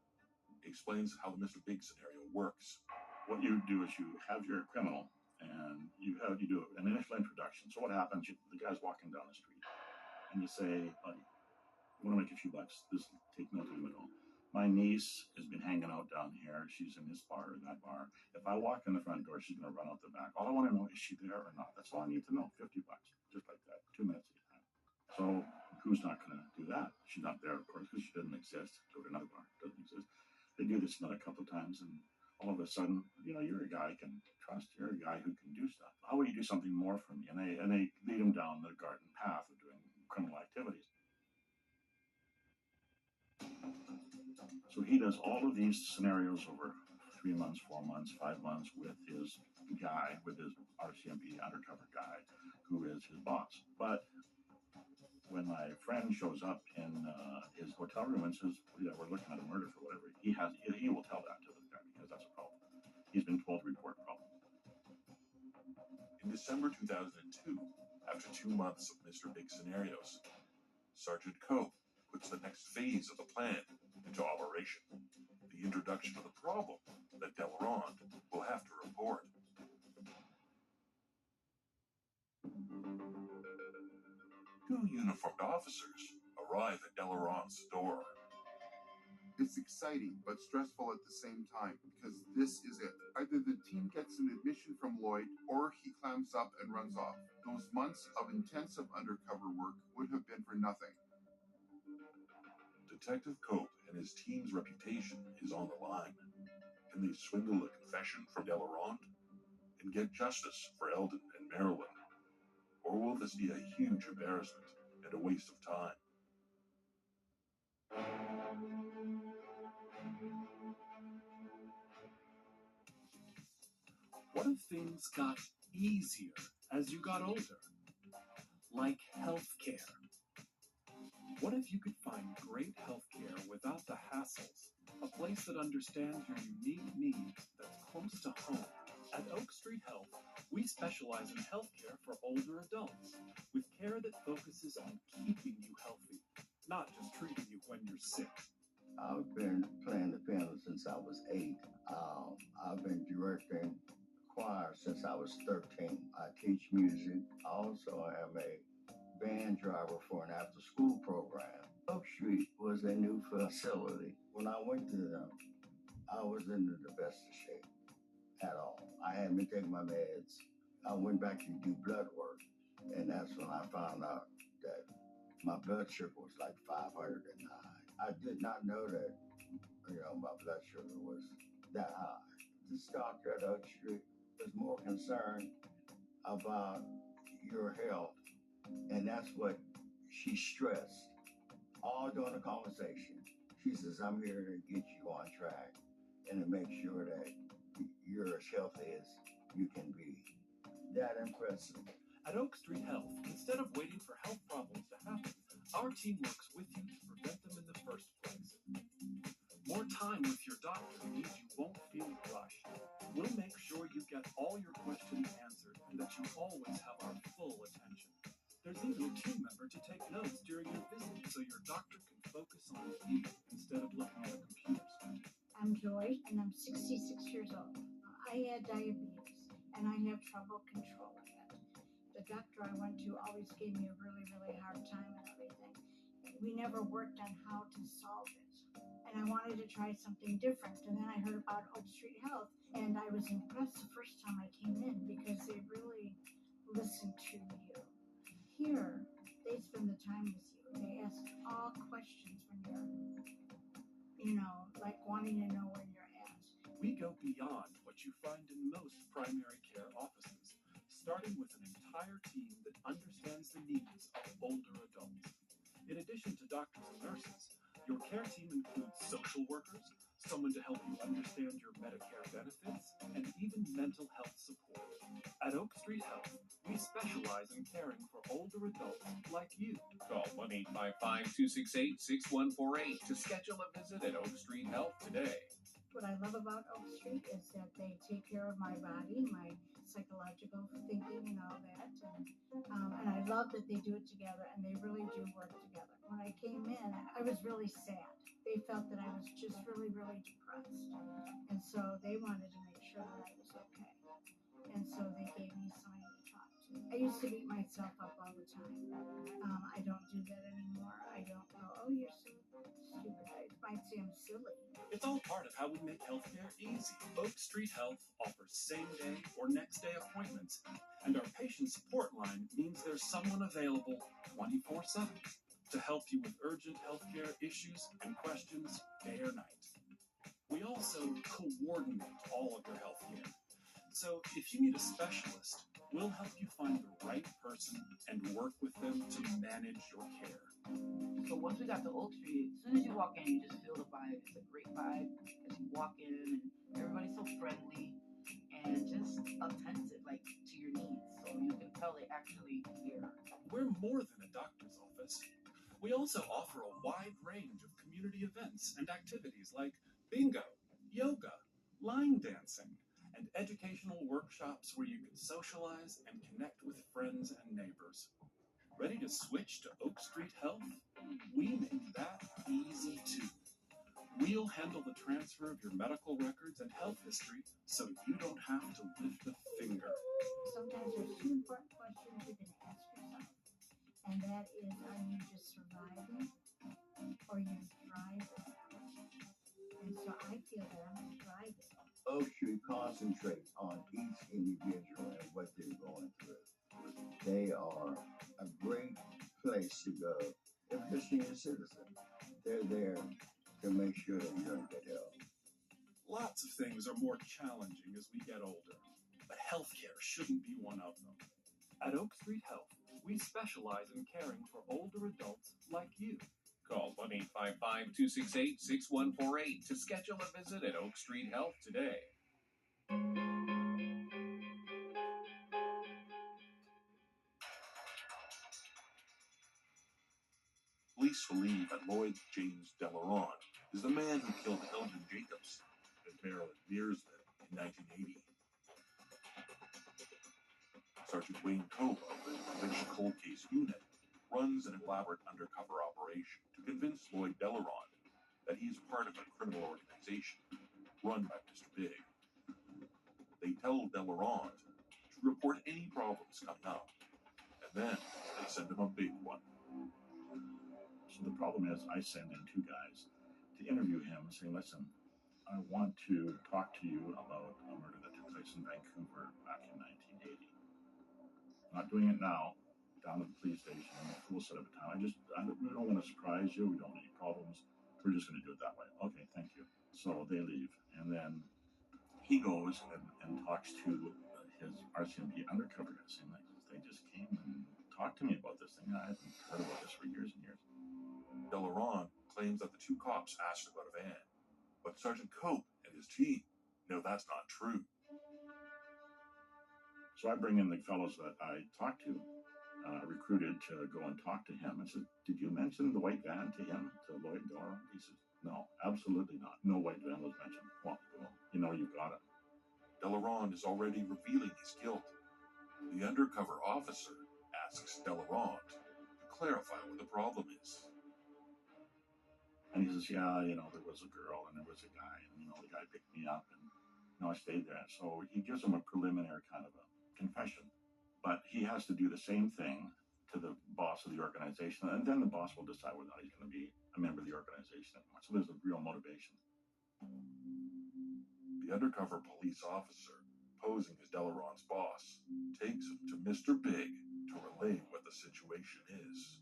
explains how the Mr. Big scenario works. What you do is you have your criminal, and you do an initial introduction. So what happens? The guy's walking down the street, and you say, buddy, you want to make a few bucks? Take no time at all. My niece has been hanging out down here. She's in this bar or that bar. If I walk in the front door, she's going to run out the back. All I want to know is she there or not. That's all I need to know. $50, just like that. 2 minutes at a time. So who's not going to do that? She's not there, of course, because she doesn't exist. Go to another bar. Doesn't exist. They do this another couple of times, and all of a sudden, you're a guy I can trust. You're a guy who can do stuff. How will you do something more for me? And they lead him down the garden path of doing criminal activities. So he does all of these scenarios over 3 months, 4 months, 5 months with his guy, with his RCMP undercover guy, who is his boss. But when my friend shows up in his hotel room and says, "Yeah, we're looking at a murder for whatever," he will tell that to the guy because that's a problem. He's been told to report problems. In December 2002, after 2 months of Mr. Big Scenarios, Sergeant Cope puts the next phase of the plan into operation. The introduction of the problem that Delorand will have to report. Two uniformed officers arrive at Delorand's door. It's exciting but stressful at the same time because this is it. Either the team gets an admission from Lloyd or he clams up and runs off. Those months of intensive undercover work would have been for nothing. Detective Cope and his team's reputation is on the line. Can they swindle a confession from Delorand and get justice for Eldon and Marilyn? Or will this be a huge embarrassment and a waste of time? What if things got easier as you got older? Like healthcare. What if you could find great healthcare without the hassles? A place that understands your unique needs that's close to home. At Oak Street Health, we specialize in healthcare for older adults with care that focuses on keeping you healthy, not just treating you when you're sick. I've been playing the piano since I was 8. I've been directing choir since I was 13. I teach music. Also, I am a van driver for an after-school program. Oak Street was a new facility. When I went to them, I was in the best of shape at all. I hadn't been taking my meds. I went back to do blood work, and that's when I found out that my blood sugar was like 509. I did not know that, my blood sugar was that high. This doctor at Oak Street was more concerned about your health, and that's what she stressed all during the conversation. She says, "I'm here to get you on track and to make sure that you're as healthy as you can be." That impressive. At Oak Street Health, instead of waiting for health problems to happen, our team works with you to prevent them in the first place. More time with your doctor means you won't feel rushed. We'll make sure you get all your questions answered and that you always have our full attention. There's even a team member to take notes during your visit so your doctor can focus on you instead of looking at a computer screen. I'm Joy, and I'm 66 years old. I had diabetes, and I have trouble controlling it. The doctor I went to always gave me a really, really hard time and everything. We never worked on how to solve it. And I wanted to try something different. And then I heard about Oak Street Health, and I was impressed the first time I came in because they really listen to you. Here, they spend the time with you. They ask all questions when you're, like wanting to know where you're at. We go beyond what you find in most primary care offices, starting with an entire team that understands the needs of older adults. In addition to doctors and nurses, your care team includes social workers, someone to help you understand your Medicare benefits, and even mental health support. At Oak Street Health, we specialize in caring for older adults like you. Call 1-855-268-6148 to schedule a visit at Oak Street Health today. What I love about Oak Street is that they take care of my body, my psychological thinking and all that. And I love that they do it together, and they really do work together. When I came in, I was really sad. They felt that I was just really, really depressed. And so they wanted to make sure that I was okay. And so they gave me somebody to talk to. I used to beat myself up all the time. I don't do that anymore. I don't go, "Oh, you're so stupid." I might say I'm silly. It's all part of how we make healthcare easy. Oak Street Health offers same-day or next-day appointments, and our patient support line means there's someone available 24/7 to help you with urgent healthcare issues and questions day or night. We also coordinate all of your healthcare. So if you need a specialist, we'll help you find the right person and work with them to manage your care. So once we got to Oak Street, as soon as you walk in, you just feel the vibe. It's a great vibe as you walk in, and everybody's so friendly and just attentive, like to your needs. So you can tell they actually care. We're more than a doctor's office. We also offer a wide range of community events and activities like bingo, yoga, line dancing, and educational workshops where you can socialize and connect with friends and neighbors. Ready to switch to Oak Street Health? We make that easy too. We'll handle the transfer of your medical records and health history so you don't have to lift a finger. Sometimes there's two important questions you're going to ask yourself, and that is, are you just surviving or you're thriving? And so I feel that I'm thriving. Oak Street concentrates on each individual and what they're going through. They are a great place to go if you're a senior citizen. They're there to make sure that you're in good health. Lots of things are more challenging as we get older, but healthcare shouldn't be one of them. At Oak Street Health, we specialize in caring for older adults like you. Call 1-855-268-6148 to schedule a visit at Oak Street Health today. Police believe that Lloyd James Delarond is the man who killed Eldon Jacobs and Marilyn Mearsman in 1980. Sergeant Wayne Cope of the Provincial Cold Case Unit runs an elaborate undercover operation to convince Lloyd Delarond that he is part of a criminal organization run by Mr. Big. They tell Delarond to report any problems coming up, and then they send him a big one. So the problem is, I send in two guys to interview him and say, listen, I want to talk to you about a murder that took place in Vancouver back in 1980. I'm not doing it now, down at the police station, and we'll set up a time. We don't want to surprise you, we don't want any problems, we're just going to do it that way. Okay, thank you. So they leave, and then he goes and talks to his RCMP undercover guy, saying, like, they just came and talked to me about this thing. I hadn't heard about this for years and years. Delarond claims that the two cops asked about a van, but Sergeant Cope and his team know that's not true. So I bring in the fellows that I talked to, recruited to go and talk to him, and said, did you mention the white van to him, to Lloyd Delarond? He says, no, absolutely not. No white van was mentioned. Well, you know you've got it. Delarond is already revealing his guilt. The undercover officer asks Delarond to clarify what the problem is. And he says, yeah, there was a girl and there was a guy, and, the guy picked me up, and, I stayed there. So he gives him a preliminary kind of a confession. But he has to do the same thing to the boss of the organization, and then the boss will decide whether or not he's going to be a member of the organization anymore. So there's a real motivation. The undercover police officer, posing as Delarond's boss, takes him to Mr. Big to relay what the situation is.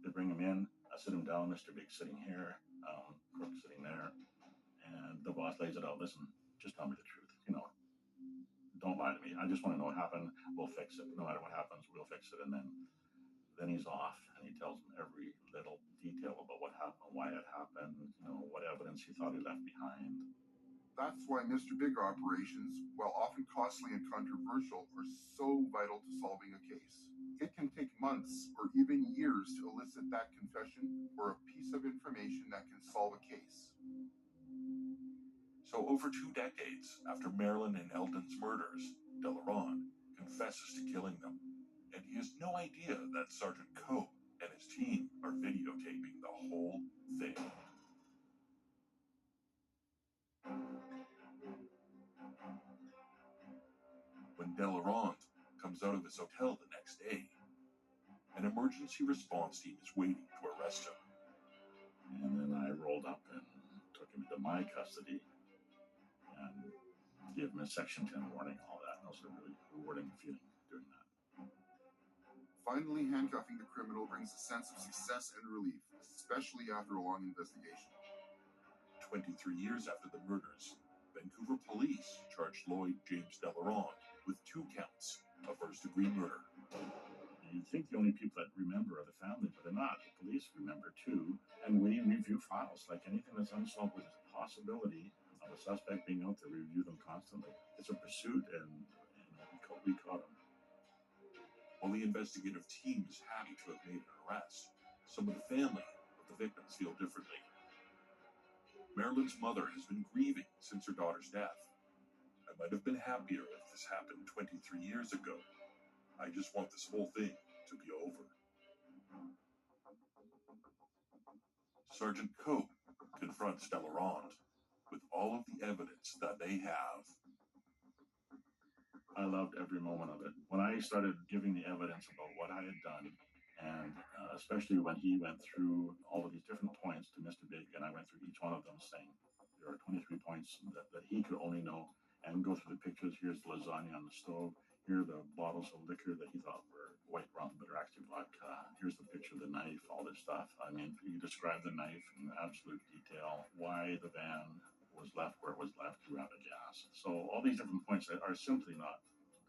They bring him in. I sit him down, Mr. Big sitting here, Crook sitting there, and the boss lays it out. Listen, just tell me the truth. Don't lie to me. I just want to know what happened. We'll fix it. No matter what happens, we'll fix it. And then he's off, and he tells them every little detail about what happened, why it happened, what evidence he thought he left behind. That's why Mr. Big operations, while often costly and controversial, are so vital to solving a case. It can take months or even years to elicit that confession or a piece of information that can solve a case. So over 2 decades after Marilyn and Eldon's murders, Delarond confesses to killing them, and he has no idea that Sergeant Cope and his team are videotaping the whole thing. When Delarond comes out of his hotel the next day, an emergency response team is waiting to arrest him. And then I rolled up and took him into my custody and gave him a Section 10 warning, all that. And it was a really rewarding feeling doing that. Finally, handcuffing the criminal brings a sense of success and relief, especially after a long investigation. 23 years after the murders, Vancouver police charged Lloyd James Delarond with 2 counts of first-degree murder. You think the only people that remember are the family, but they're not. The police remember too, and we review files like anything that's unsolved with a possibility of a suspect being out there. We review them constantly. It's a pursuit, and we caught him. While the investigative team is happy to have made an arrest, Some of the family of the victims feel differently. Marilyn's mother has been grieving since her daughter's death. I might have been happier if this happened 23 years ago. I just want this whole thing to be over. Sergeant KOHM confronts Delarond with all of the evidence that they have. I loved every moment of it. When I started giving the evidence about what I had done, and especially when he went through all of these different points to Mr. Big, and I went through each one of them saying, there are 23 points that he could only know, and go through the pictures. Here's the lasagna on the stove. Here are the bottles of liquor that he thought were white rum, but are actually vodka. Here's the picture of the knife, all this stuff. I mean, he described the knife in absolute detail, why the van was left where it was left, threw out of gas. So all these different points are simply not,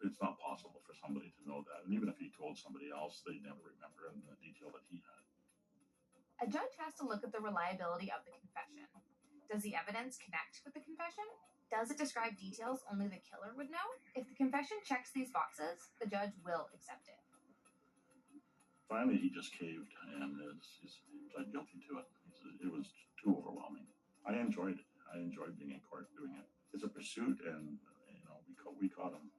it's not possible for somebody to know that. And even if he told somebody else, they'd never remember in the detail that he had. A judge has to look at the reliability of the confession. Does the evidence connect with the confession? Does it describe details only the killer would know? If the confession checks these boxes, the judge will accept it. Finally, he just caved and pled guilty to it. It was too overwhelming. I enjoyed it. I enjoyed being in court doing it. It's a pursuit, and we caught him.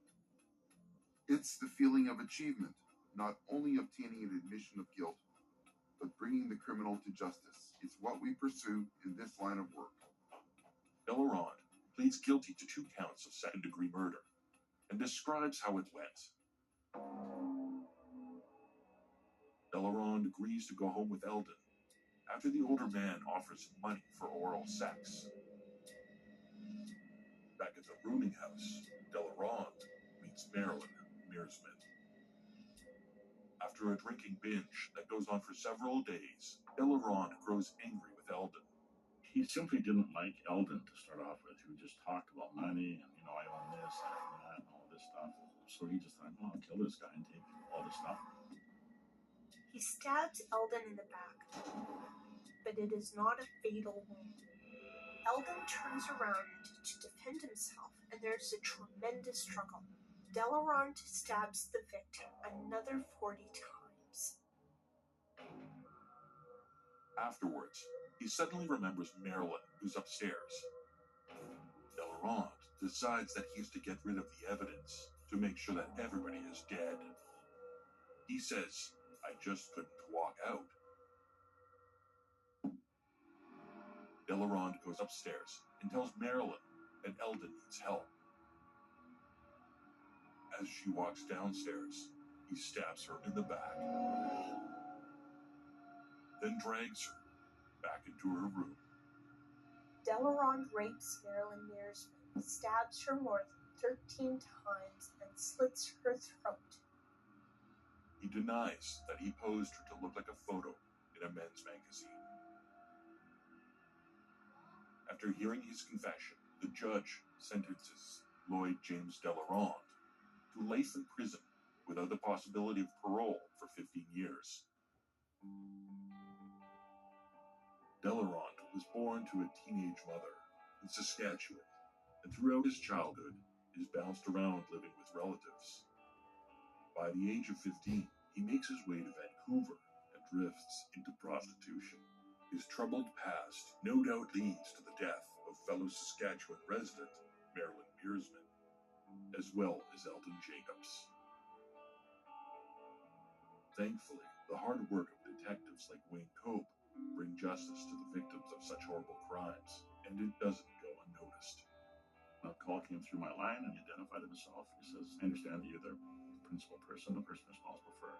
It's the feeling of achievement, not only obtaining an admission of guilt, but bringing the criminal to justice. It's what we pursue in this line of work. Delarond pleads guilty to 2 counts of second-degree murder and describes how it went. Delarond agrees to go home with Eldon after the older man offers him money for oral sex. Back at the rooming house, Delarond meets Marilyn Mearsman. After a drinking binge that goes on for several days, Delarond grows angry with Eldon. He simply didn't like Eldon to start off with, who just talked about money and, I own this, I own that, and all this stuff. So he just thought, I'll kill this guy and take all this stuff. He stabs Eldon in the back, but it is not a fatal wound. Eldon turns around to defend himself, and there's a tremendous struggle. Delarond stabs the victim another 40 times. Afterwards, he suddenly remembers Marilyn, who's upstairs. Delarond decides that he has to get rid of the evidence to make sure that everybody is dead. He says, I just couldn't walk out. Delarond goes upstairs and tells Marilyn that Eldon needs help. As she walks downstairs, he stabs her in the back, then drags her back into her room. Delarond rapes Marilyn Mearsman, stabs her more than 13 times, and slits her throat. He denies that he posed her to look like a photo in a men's magazine. After hearing his confession, the judge sentences Lloyd James Delarond to life in prison without the possibility of parole for 15 years. Delarond was born to a teenage mother in Saskatchewan, and throughout his childhood is bounced around living with relatives. By the age of 15, he makes his way to Vancouver and drifts into prostitution. His troubled past no doubt leads to the death of fellow Saskatchewan resident Marilyn Mearsman, as well as Eldon Jacobs. Thankfully, the hard work of detectives like Wayne Cope bring justice to the victims of such horrible crimes, and it doesn't go unnoticed. A call came through my line, and he identified himself. He says, I understand that you're the principal person, the person responsible for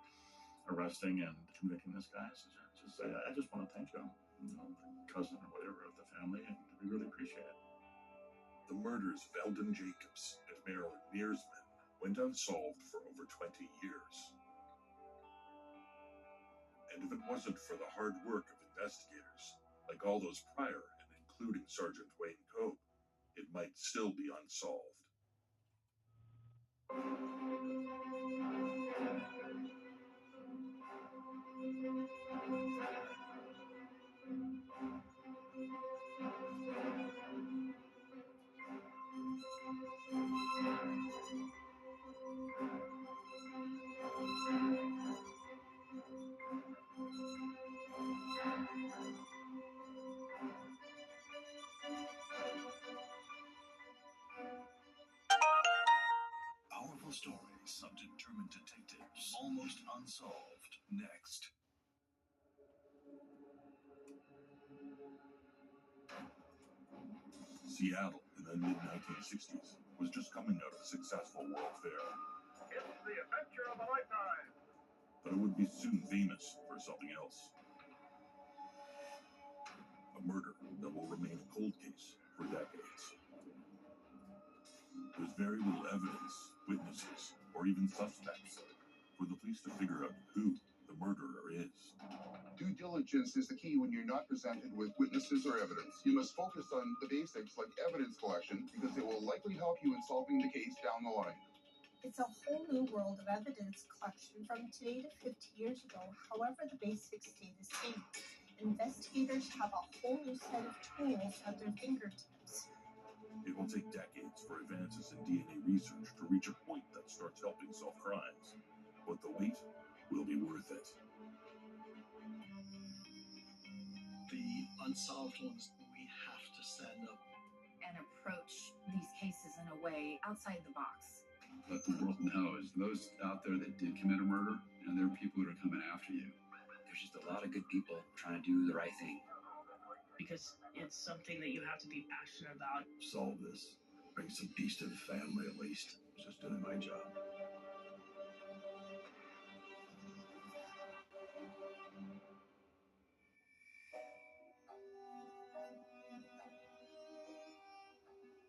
arresting and convicting this guy. So I just want to thank you, cousin or whatever of the family, and we really appreciate it. The murders of Eldon Jacobs and Marilyn Mearsman went unsolved for over 20 years. And if it wasn't for the hard work of investigators, like all those prior and including Sergeant Wayne Cope, it might still be unsolved. Powerful stories of determined detectives, almost unsolved. Next. Seattle in the mid-1960s was just coming out of a successful World Fair. It's the adventure of a lifetime. But it would be soon famous for something else. A murder that will remain a cold case for decades. There's very little evidence, witnesses, or even suspects for the police to figure out who the murderer is. Due diligence is the key when you're not presented with witnesses or evidence. You must focus on the basics like evidence collection because it will likely help you in solving the case down the line. It's a whole new world of evidence collection from today to 50 years ago. However, the basics stay the same. Investigators have a whole new set of tools at their fingertips. It will take decades for advances in DNA research to reach a point that starts helping solve crimes. But the wait will be worth it. The unsolved ones, we have to stand up and approach these cases in a way outside the box. Let the world know is those out there that did commit a murder, and there are people that are coming after you. There's just a lot of good people trying to do the right thing. Because it's something that you have to be passionate about. Solve this. Bring some peace to the family at least. Just doing my job.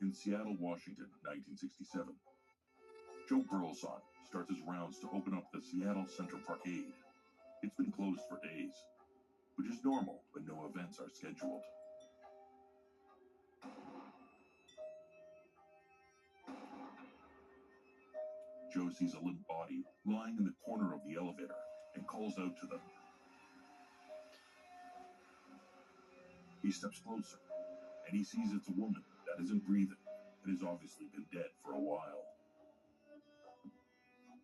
In Seattle, Washington, 1967, Joe Burleson starts his rounds to open up the Seattle Central Parkade. It's been closed for days, which is normal when no events are scheduled. Joe sees a limp body lying in the corner of the elevator and calls out to them. He steps closer, and he sees it's a woman that isn't breathing and has obviously been dead for a while.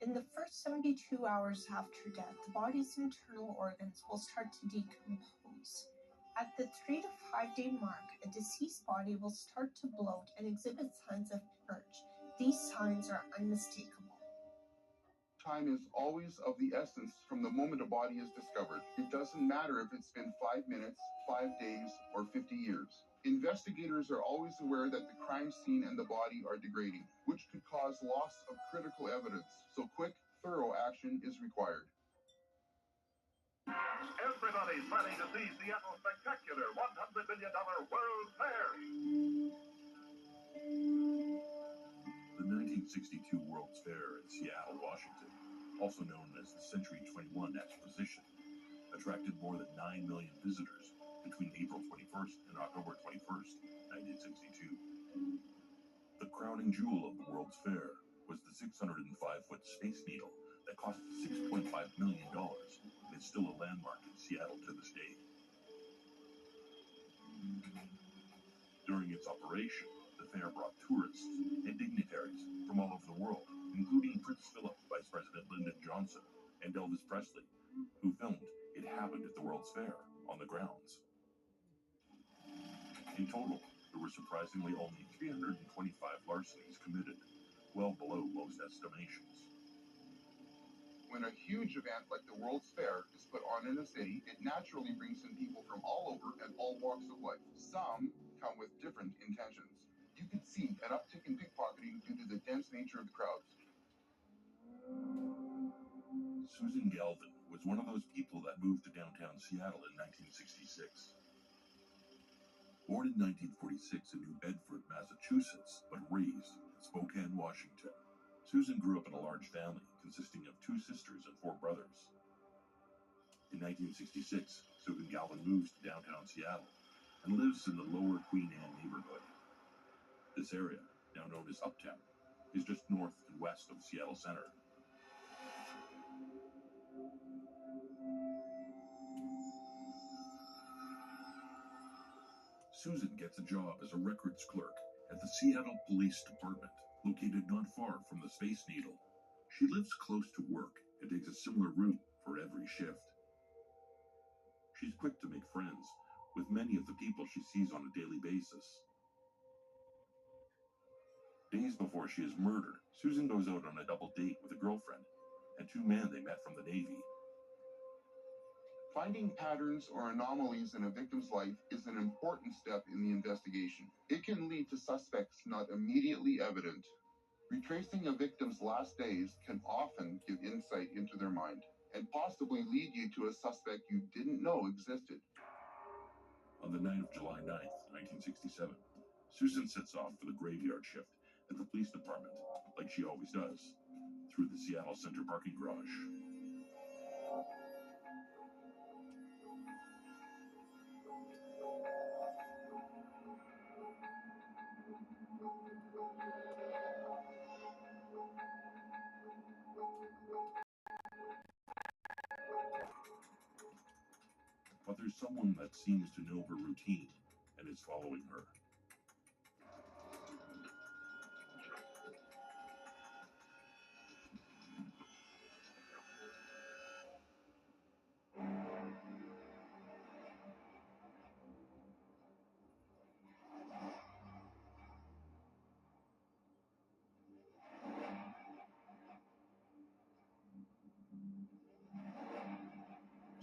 In the first 72 hours after death, the body's internal organs will start to decompose. At the 3 to 5 day mark, a deceased body will start to bloat and exhibit signs of purge. These signs are unmistakable. Time is always of the essence from the moment a body is discovered. It doesn't matter if it's been 5 minutes, 5 days, or 50 years. Investigators are always aware that the crime scene and the body are degrading, which could cause loss of critical evidence. So quick, thorough action is required. Everybody's planning to see Seattle's spectacular $100 million World Fair. The 1962 World's Fair in Seattle, Washington, also known as the Century 21 Exposition, attracted more than 9 million visitors between April 21st and October 21st, 1962. The crowning jewel of the World's Fair was the 605-foot Space Needle that cost $6.5 million and is still a landmark in Seattle to this day. During its operation, the fair brought tourists and dignitaries from all over the world, including Prince Philip, Vice President Lyndon Johnson, and Elvis Presley, who filmed It Happened at the World's Fair on the grounds. In total, there were surprisingly only 325 larcenies committed, well below most estimations. When a huge event like the World's Fair is put on in a city, it naturally brings in people from all over and all walks of life. Some come with different intentions. You could see an uptick in pickpocketing due to the dense nature of the crowds. Susan Galvin was one of those people that moved to downtown Seattle in 1966. Born in 1946 in New Bedford, Massachusetts, but raised in Spokane, Washington, Susan grew up in a large family consisting of 2 sisters and 4 brothers. In 1966, Susan Galvin moves to downtown Seattle and lives in the Lower Queen Anne neighborhood. This area, now known as Uptown, is just north and west of Seattle Center. Susan gets a job as a records clerk at the Seattle Police Department, located not far from the Space Needle. She lives close to work and takes a similar route for every shift. She's quick to make friends with many of the people she sees on a daily basis. Days before she is murdered, Susan goes out on a double date with a girlfriend and two men they met from the Navy. Finding patterns or anomalies in a victim's life is an important step in the investigation. It can lead to suspects not immediately evident. Retracing a victim's last days can often give insight into their mind and possibly lead you to a suspect you didn't know existed. On the night of July 9th, 1967, Susan sets off for the graveyard shift at the police department, like she always does, through the Seattle Center parking garage. But there's someone that seems to know her routine and is following her.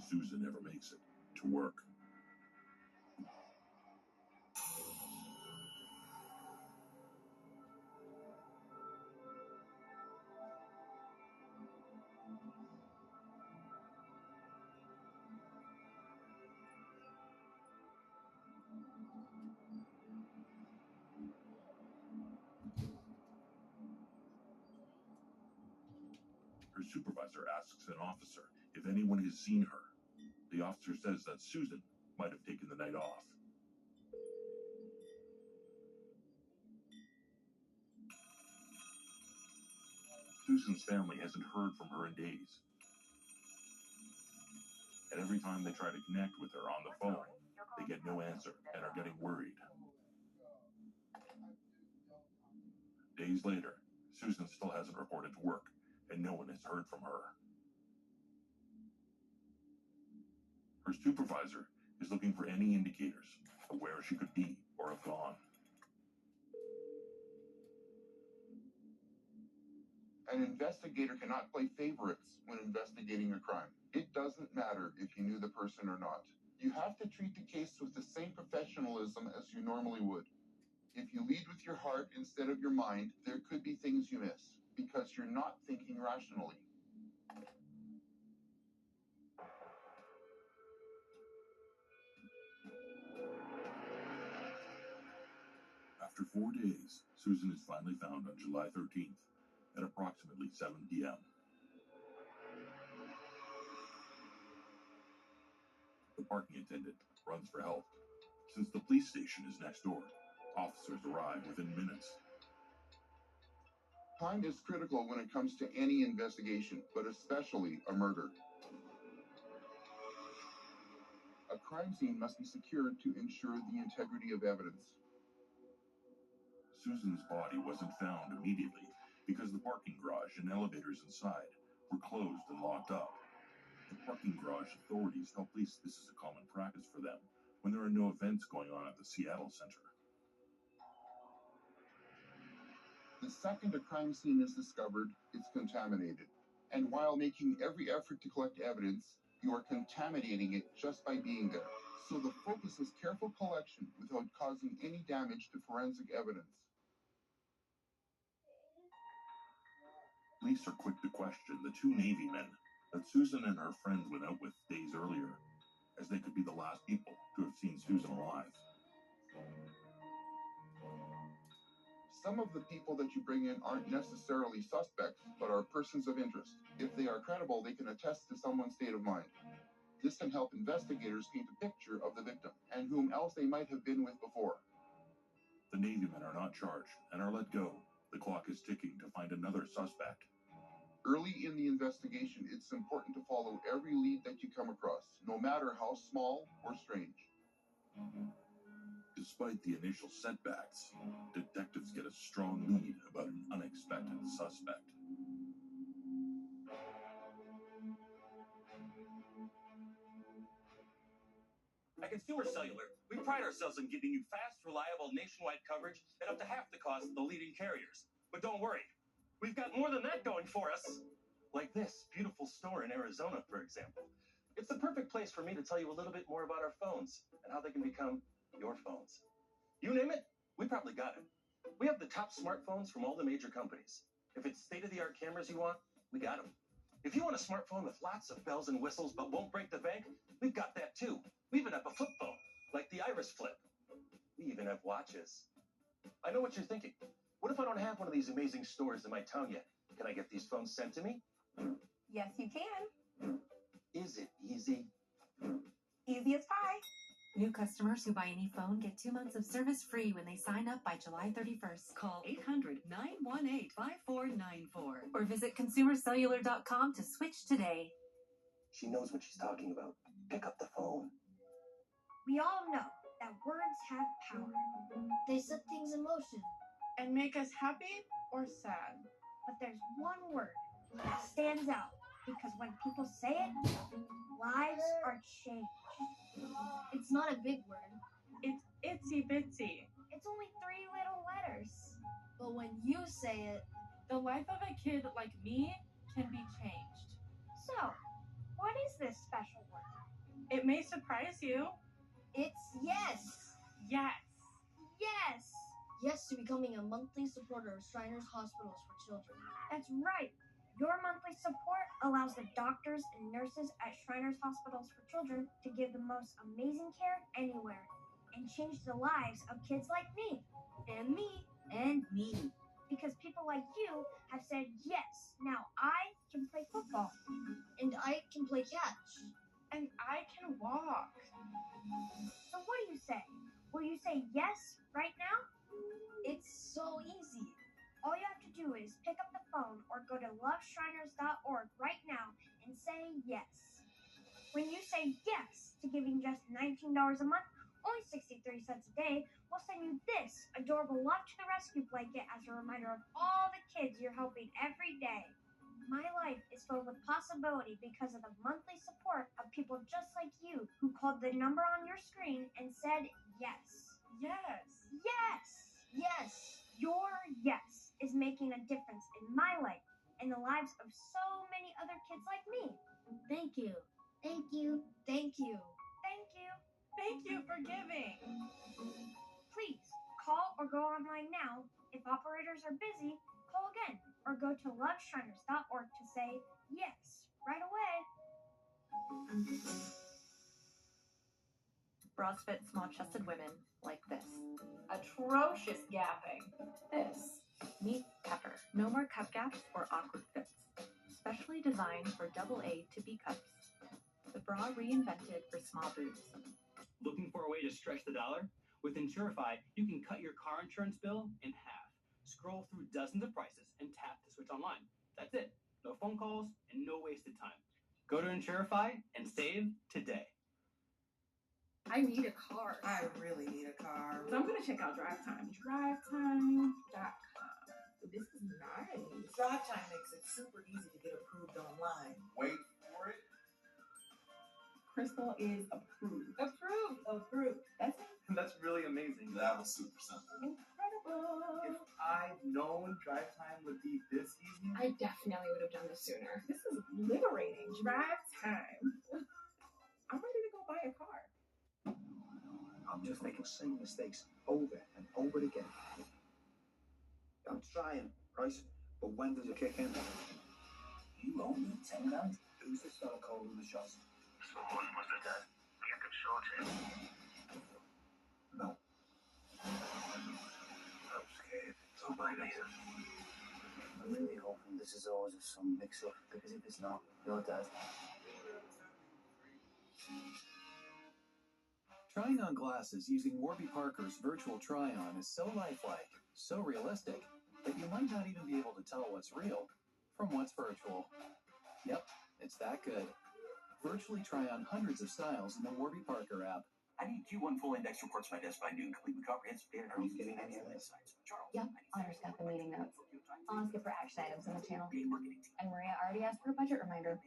Susan never makes it to work. Her supervisor asks an officer if anyone has seen her. The officer says that Susan might have taken the night off. Susan's family hasn't heard from her in days. And every time they try to connect with her on the phone, they get no answer and are getting worried. Days later, Susan still hasn't reported to work, and no one has heard from her. Her supervisor is looking for any indicators of where she could be or have gone. An investigator cannot play favorites when investigating a crime. It doesn't matter if you knew the person or not. You have to treat the case with the same professionalism as you normally would. If you lead with your heart instead of your mind, there could be things you miss because you're not thinking rationally. After 4 days, Susan is finally found on July 13th at approximately 7 p.m. The parking attendant runs for help. Since the police station is next door, officers arrive within minutes. Time is critical when it comes to any investigation, but especially a murder. A crime scene must be secured to ensure the integrity of evidence. Susan's body wasn't found immediately because the parking garage and elevators inside were closed and locked up. The parking garage authorities tell police this is a common practice for them when there are no events going on at the Seattle Center. The second a crime scene is discovered, it's contaminated. And while making every effort to collect evidence, you are contaminating it just by being there. So the focus is careful collection without causing any damage to forensic evidence. Police are quick to question the two Navy men that Susan and her friends went out with days earlier, as they could be the last people to have seen Susan alive. Some of the people that you bring in aren't necessarily suspects, but are persons of interest. If they are credible, they can attest to someone's state of mind. This can help investigators paint a picture of the victim and whom else they might have been with before. The Navy men are not charged and are let go. The clock is ticking to find another suspect. Early in the investigation, it's important to follow every lead that you come across, no matter how small or strange. Despite the initial setbacks, detectives get a strong lead about an unexpected suspect. At Consumer Cellular, we pride ourselves on giving you fast, reliable, nationwide coverage at up to half the cost of the leading carriers. But don't worry, we've got more than that going for us. Like this beautiful store in Arizona, for example. It's the perfect place for me to tell you a little bit more about our phones and how they can become your phones. You name it, we probably got it. We have the top smartphones from all the major companies. If it's state-of-the-art cameras you want, we got them. If you want a smartphone with lots of bells and whistles but won't break the bank, we've got that too. We even have a flip phone, like the Iris Flip. We even have watches. I know what you're thinking. What if I don't have one of these amazing stores in my town yet? Can I get these phones sent to me? Yes, you can. Is it easy? Easy as pie. New customers who buy any phone get 2 months of service free when they sign up by July 31st. Call 800-918-5494 or visit consumercellular.com to switch today. She knows what she's talking about. Pick up the phone. We all know that words have power. They set things in motion and make us happy or sad. But there's one word that stands out because when people say it, lives are changed. It's not a big word. It's itsy bitsy. It's only 3 little letters. But when you say it, the life of a kid like me can be changed. So, what is this special word? It may surprise you. It's yes. Yes. Yes. Yes to becoming a monthly supporter of Shriners Hospitals for Children. That's right. Your monthly support allows the doctors and nurses at Shriners Hospitals for Children to give the most amazing care anywhere and change the lives of kids like me and me and me. Because people like you have said yes. Now I can play football. And I can play catch. And I can walk. So what do you say? Will you say yes right now? It's so easy. All you have to do is pick up the phone or go to loveshriners.org right now and say yes. When you say yes to giving just $19 a month, only 63 cents a day, we'll send you this adorable Love to the Rescue blanket as a reminder of all the kids you're helping every day. My life is filled with possibility because of the monthly support of people just like you who called the number on your screen and said yes. Yes. Yes. Yes. Your yes is making a difference in my life and the lives of so many other kids like me. Thank you. Thank you. Thank you. Thank you. Thank you for giving. Please call or go online now. If operators are busy, call again or go to loveshriners.org to say yes right away. Bras fit small-chested women like this. Atrocious gapping. This. Meet Pepper. No more cup gaps or awkward fits. Specially designed for AA to B cups. The bra reinvented for small boobs. Looking for a way to stretch the dollar? With Insurify, you can cut your car insurance bill in half. Scroll through dozens of prices and tap to switch online. That's it. No phone calls and no wasted time. Go to Insurify and save today. I need a car. I really need a car. So I'm going to check out Drive Time. DriveTime.com. This is nice. Drive Time makes it super easy to get approved online. Wait for it. Crystal is approved. Approved. That's really amazing. That was super simple. Incredible. If I'd known drive time would be this easy, I definitely would have done this sooner. This is liberating. Drive Time. I'm ready to go buy a car. I'm just making the same mistakes over and over again. I'm trying, right? But when does it kick in? You owe me 10 grand. Who's this fella called in the shots? Someone must have done. You can sort it. No. I'm scared. So by me. I'm really hoping this is always some mix-up, because if it's not, you're dead. Trying on glasses using Warby Parker's virtual try-on is so lifelike, so realistic, that you might not even be able to tell what's real from what's virtual. Yep, it's that good. Virtually try on hundreds of styles in the Warby Parker app. I need Q1 full index reports by desk by noon, complete with comprehensive data. Are you getting any of this? Yep, Honors got the meeting notes. I'll ask it for action items on the channel. And Maria already asked for a budget reminder.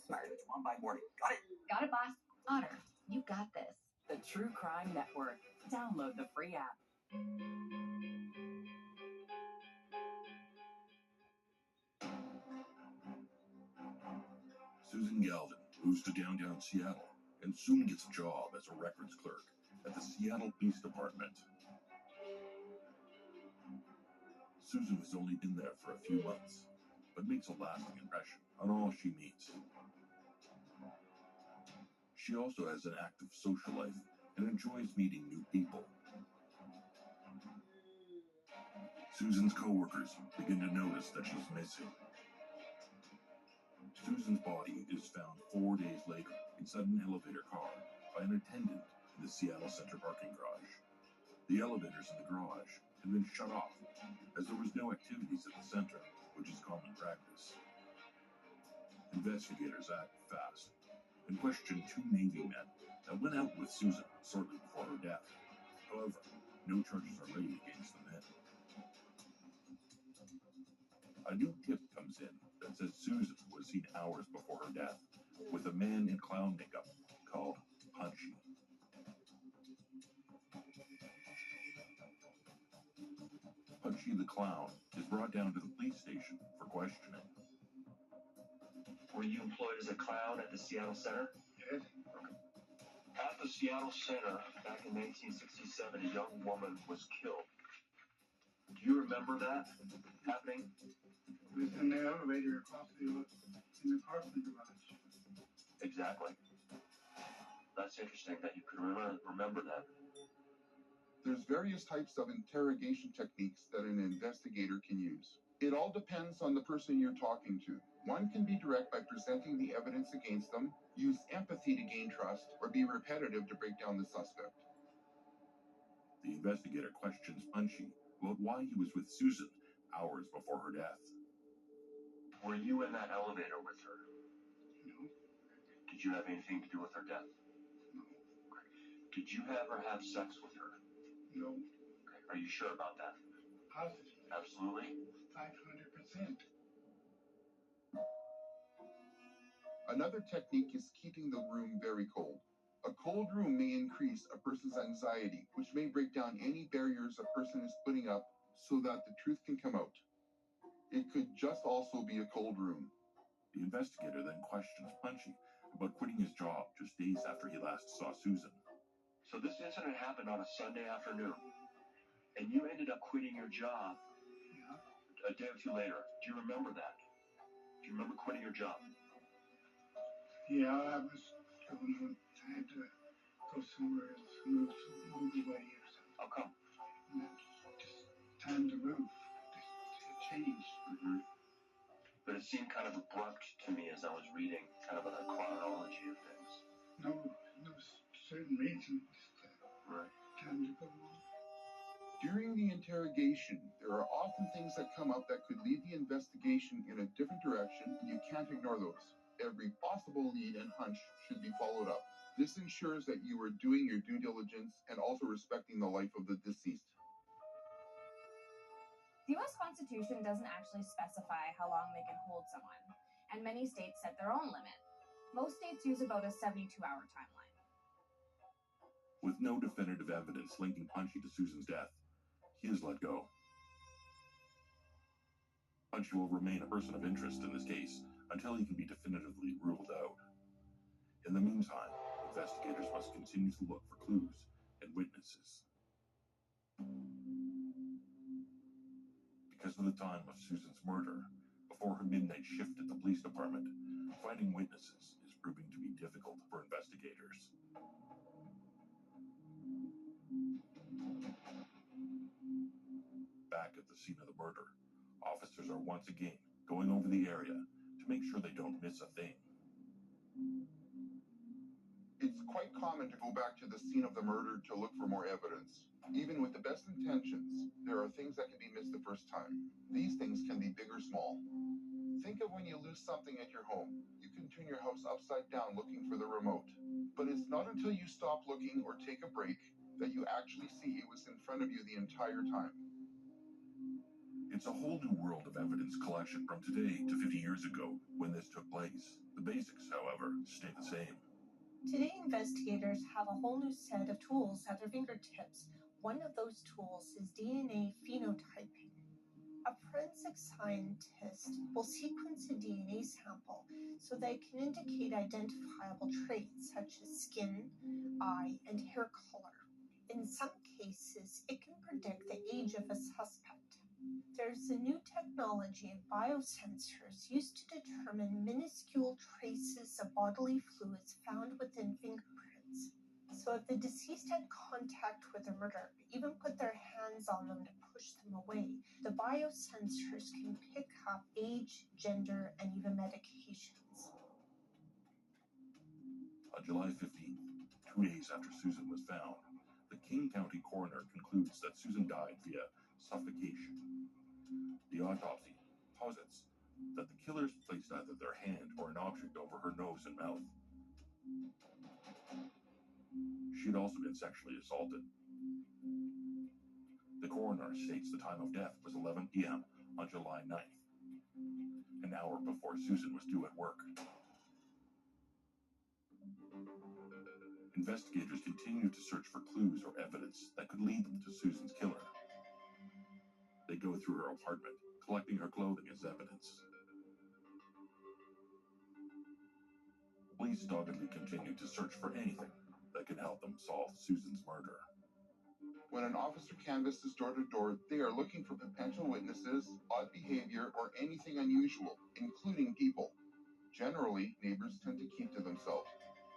Smart. On by morning. Got it. Got it, boss. Honor, you got this. The True Crime Network. Download the free app. Susan Galvin moves to downtown Seattle and soon gets a job as a records clerk at the Seattle Police Department. Susan has only been there for a few months, but makes a lasting impression on all she meets. She also has an active social life and enjoys meeting new people. Susan's co-workers begin to notice that she's missing. Susan's body is found 4 days later inside an elevator car by an attendant in the Seattle Center parking garage. The elevators in the garage had been shut off as there was no activities at the center, which is common practice. Investigators act fast and question 2 Navy men that went out with Susan shortly before her death. However, no charges are laid against the men. A new tip comes in that says Susan was seen hours before her death with a man in clown makeup called Punchy. Punchy the clown is brought down to the police station for questioning. Were you employed as a clown at the Seattle Center? Yes. Okay. At the Seattle Center, back in 1967, a young woman was killed. Do you remember that happening? It was in the elevator across in the parking garage. Exactly. That's interesting that you could remember that. There's various types of interrogation techniques that an investigator can use. It all depends on the person you're talking to. One can be direct by presenting the evidence against them, use empathy to gain trust, or be repetitive to break down the suspect. The investigator questions Punchy about why he was with Susan hours before her death. Were you in that elevator with her? No. Did you have anything to do with her death? No. Did you ever have sex with her? No. Okay. Are you sure about that? Positive. Absolutely? 500%. Another technique is keeping the room very cold. A cold room may increase a person's anxiety, which may break down any barriers a person is putting up so that the truth can come out. It could just also be a cold room. The investigator then questions Punchy about quitting his job just days after he last saw Susan. So this incident happened on a Sunday afternoon, and you ended up quitting your job a day or two later. Do you remember that? Do you remember quitting your job? Yeah, I had to go somewhere else, move away or something. How come? And that's just time to move, to change. Mm-hmm. But it seemed kind of abrupt to me as I was reading kind of a chronology of things. No certain reason. Right. Time to go on. During the interrogation, there are often things that come up that could lead the investigation in a different direction, and you can't ignore those. Every possible lead and hunch should be followed up. This ensures that you are doing your due diligence and also respecting the life of the deceased. The U.S. Constitution doesn't actually specify how long they can hold someone, and many states set their own limit. Most states use about a 72-hour timeline. With no definitive evidence linking Punchy to Susan's death, he is let go. Punchy will remain a person of interest in this case until he can be definitively ruled out. In the meantime, investigators must continue to look for clues and witnesses. Because of the time of Susan's murder, before her midnight shift at the police department, finding witnesses is proving to be difficult for investigators. Back at the scene of the murder, officers are once again going over the area to make sure they don't miss a thing. It's quite common to go back to the scene of the murder to look for more evidence. Even with the best intentions, there are things that can be missed the first time. These things can be big or small. Think of when you lose something at your home. You can turn your house upside down looking for the remote. But it's not until you stop looking or take a break that you actually see it was in front of you the entire time. It's a whole new world of evidence collection from today to 50 years ago when this took place. The basics, however, stay the same. Today, investigators have a whole new set of tools at their fingertips. One of those tools is DNA phenotyping. A forensic scientist will sequence a DNA sample so they can indicate identifiable traits such as skin, eye, and hair color. In some cases, it can predict the age of a suspect. There's a new technology of biosensors used to determine minuscule traces of bodily fluids found within fingerprints. So if the deceased had contact with a murderer, even put their hands on them to push them away, the biosensors can pick up age, gender, and even medications. On July 15th, 2 days after Susan was found, the King County coroner concludes that Susan died via suffocation. The autopsy posits that the killers placed either their hand or an object over her nose and mouth. She had also been sexually assaulted. The coroner states the time of death was 11 p.m. on July 9th, an hour before Susan was due at work. Investigators continue to search for clues or evidence that could lead them to Susan's killer. They go through her apartment, collecting her clothing as evidence. Police doggedly continue to search for anything that can help them solve Susan's murder. When an officer canvasses door to door, they are looking for potential witnesses, odd behavior, or anything unusual, including people. Generally, neighbors tend to keep to themselves.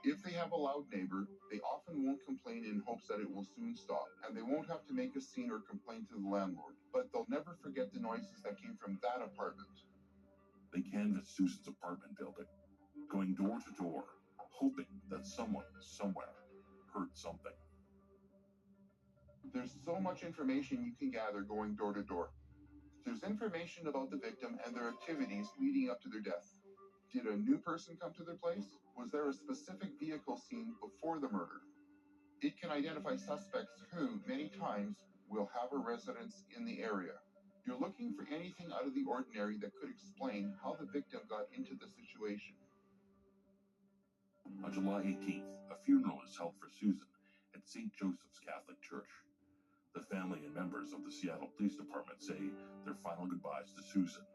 If they have a loud neighbor, they often won't complain in hopes that it will soon stop, and they won't have to make a scene or complain to the landlord, but they'll never forget the noises that came from that apartment. They canvass Susan's apartment building, going door to door, hoping that someone somewhere heard something. There's so much information you can gather going door to door. There's information about the victim and their activities leading up to their death. Did a new person come to their place? Was there a specific vehicle seen before the murder? It can identify suspects who, many times, will have a residence in the area. You're looking for anything out of the ordinary that could explain how the victim got into the situation. On July 18th, a funeral is held for Susan at St. Joseph's Catholic Church. The family and members of the Seattle Police Department say their final goodbyes to Susan.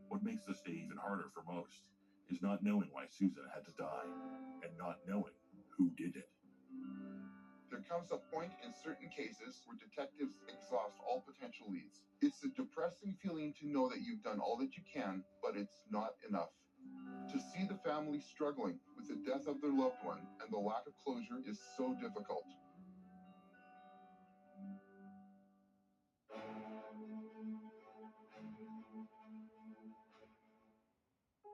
What makes this day even harder for most is not knowing why Susan had to die and not knowing who did it. There comes a point in certain cases where detectives exhaust all potential leads. It's a depressing feeling to know that you've done all that you can, but it's not enough. To see the family struggling with the death of their loved one and the lack of closure is so difficult.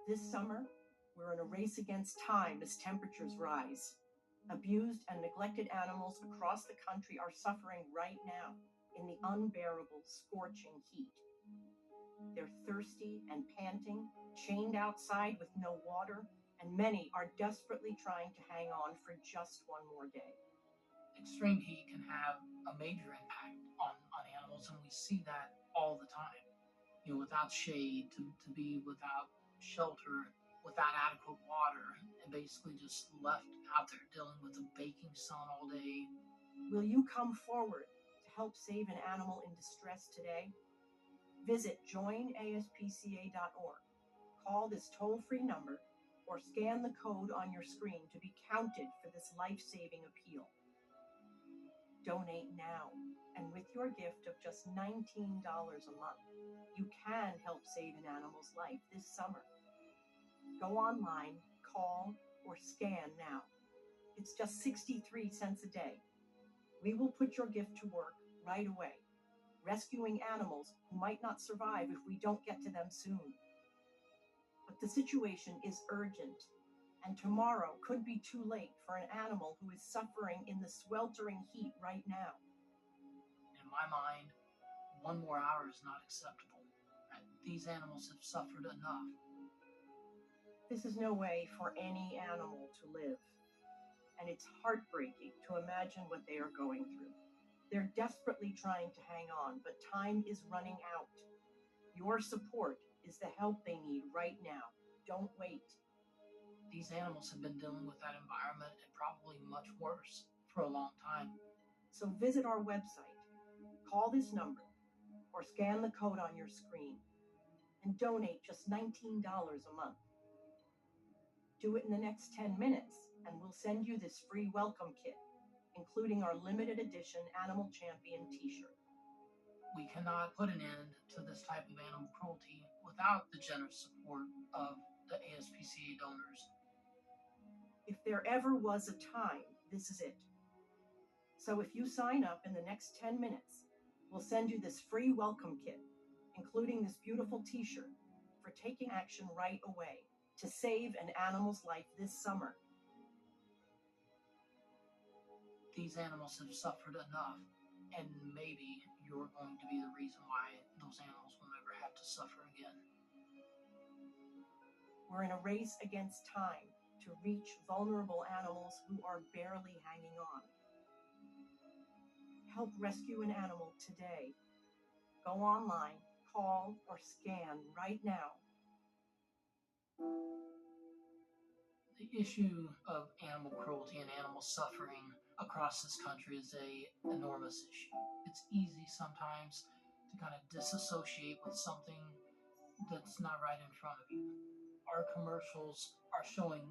This summer, we're in a race against time as temperatures rise. Abused and neglected animals across the country are suffering right now in the unbearable, scorching heat. They're thirsty and panting, chained outside with no water, and many are desperately trying to hang on for just one more day. Extreme heat can have a major impact on animals, and we see that all the time. You know, without shade, to be without shelter, without adequate water, and basically just left out there dealing with the baking sun all day. Will you come forward to help save an animal in distress today? Visit joinaspca.org. Call this toll-free number or scan the code on your screen to be counted for this life-saving appeal. Donate now, and with your gift of just $19 a month, you can help save an animal's life this summer. Go online, call, or scan now. It's just 63 cents a day. We will put your gift to work right away, rescuing animals who might not survive if we don't get to them soon. But the situation is urgent, and tomorrow could be too late for an animal who is suffering in the sweltering heat right now. In my mind, 1 more hour is not acceptable. These animals have suffered enough. This is no way for any animal to live, and it's heartbreaking to imagine what they are going through. They're desperately trying to hang on, but time is running out. Your support is the help they need right now. Don't wait. These animals have been dealing with that environment and probably much worse for a long time. So visit our website, call this number, or scan the code on your screen, and donate just $19 a month. Do it in the next 10 minutes, and we'll send you this free welcome kit, including our limited edition Animal Champion t-shirt. We cannot put an end to this type of animal cruelty without the generous support of the ASPCA donors. If there ever was a time, this is it. So if you sign up in the next 10 minutes, we'll send you this free welcome kit, including this beautiful t-shirt for taking action right away to save an animal's life this summer. These animals have suffered enough, and maybe you're going to be the reason why those animals will never have to suffer again. We're in a race against time to reach vulnerable animals who are barely hanging on. Help rescue an animal today. Go online, call, or scan right now. The issue of animal cruelty and animal suffering across this country is an enormous issue. It's easy sometimes to kind of disassociate with something that's not right in front of you. Our commercials are showing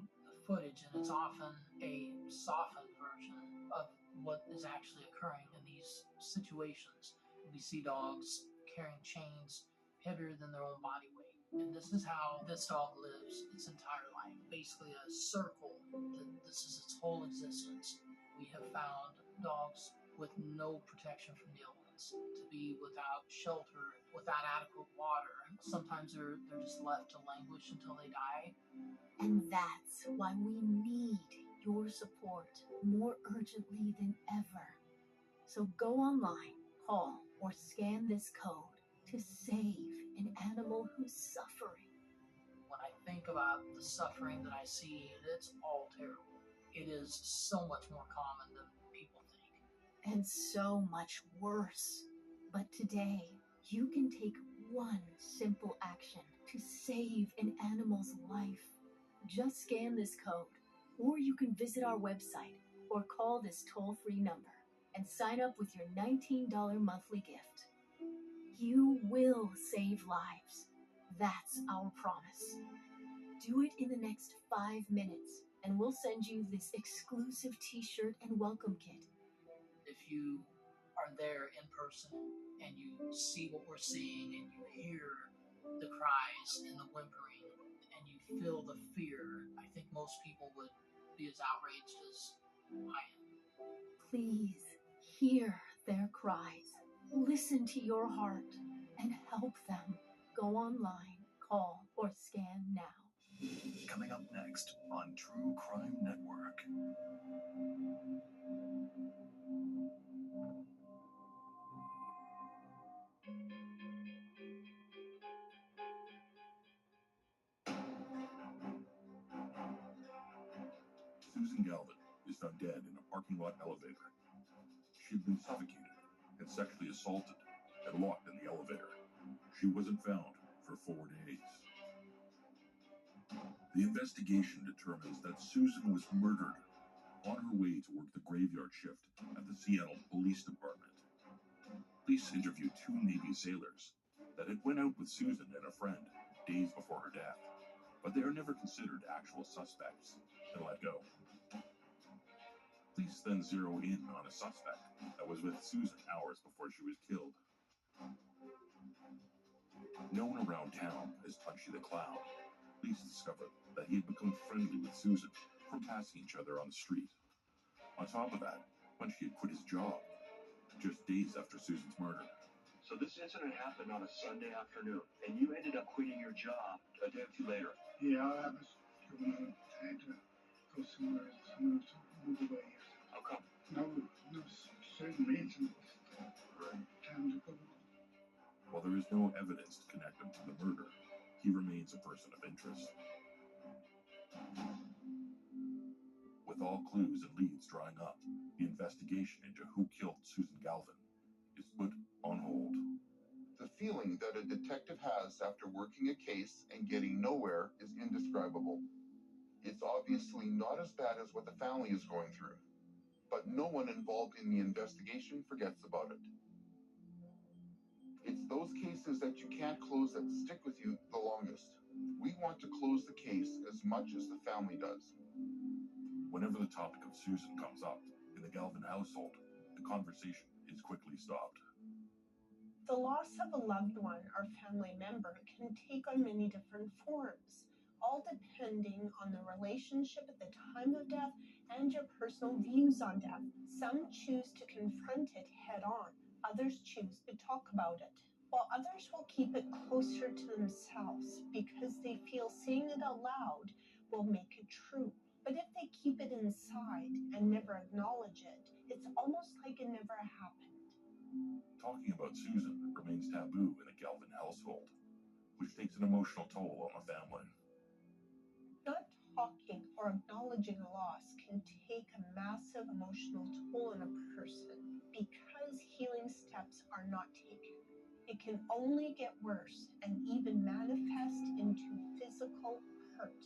footage, and it's often a softened version of what is actually occurring in these situations. We see dogs carrying chains heavier than their own body weight. And this is how this dog lives its entire life. Basically a circle. This is its whole existence. We have found dogs with no protection from the elements, to be without shelter, without adequate water. Sometimes they're just left to languish until they die. And that's why we need your support more urgently than ever. So go online, call, or scan this code to save an animal who's suffering. When I think about the suffering that I see, it's all terrible. It is so much more common than people think. And so much worse. But today, you can take one simple action to save an animal's life. Just scan this code, or you can visit our website or call this toll-free number and sign up with your $19 monthly gift. You will save lives. That's our promise. Do it in the next 5 minutes, and we'll send you this exclusive t-shirt and welcome kit. If you are there in person and you see what we're seeing and you hear the cries and the whimpering and you feel the fear, I think most people would be as outraged as I am. Please hear their cries. Listen to your heart and help them. Go online, call, or scan now. Coming up next on True Crime Network. Susan Galvin is found dead in a parking lot elevator. She'd been suffocated and sexually assaulted and locked in the elevator. She wasn't found for 4 days. The investigation determines that Susan was murdered on her way to work the graveyard shift at the Seattle Police Department. Police interviewed 2 Navy sailors that had went out with Susan and a friend days before her death, but they are never considered actual suspects and let go. Police then zero in on a suspect that was with Susan hours before she was killed. Known around town as Punchy the Clown, police discovered that he had become friendly with Susan from passing each other on the street. On top of that, Punchy had quit his job just days after Susan's murder. So this incident happened on a Sunday afternoon, and you ended up quitting your job a day or two later. Yeah, I was going to had to go somewhere else, move away. How come? No certain reason. Time to go. While there is no evidence to connect him to the murder, he remains a person of interest. With all clues and leads drying up, the investigation into who killed Susan Galvin is put on hold. The feeling that a detective has after working a case and getting nowhere is indescribable. It's obviously not as bad as what the family is going through, but no one involved in the investigation forgets about it. It's those cases that you can't close that stick with you the longest. We want to close the case as much as the family does. Whenever the topic of Susan comes up in the Galvin household, the conversation is quickly stopped. The loss of a loved one or family member can take on many different forms, all depending on the relationship at the time of death and your personal views on death. Some choose to confront it head on, others choose to talk about it, while others will keep it closer to themselves because they feel saying it out loud will make it true. But if they keep it inside and never acknowledge it, it's almost like it never happened. Talking about Susan remains taboo in the Galvin household, which takes an emotional toll on the family. Not talking or acknowledging a loss can take a massive emotional toll on a person because healing steps are not taken. It can only get worse and even manifest into physical hurt.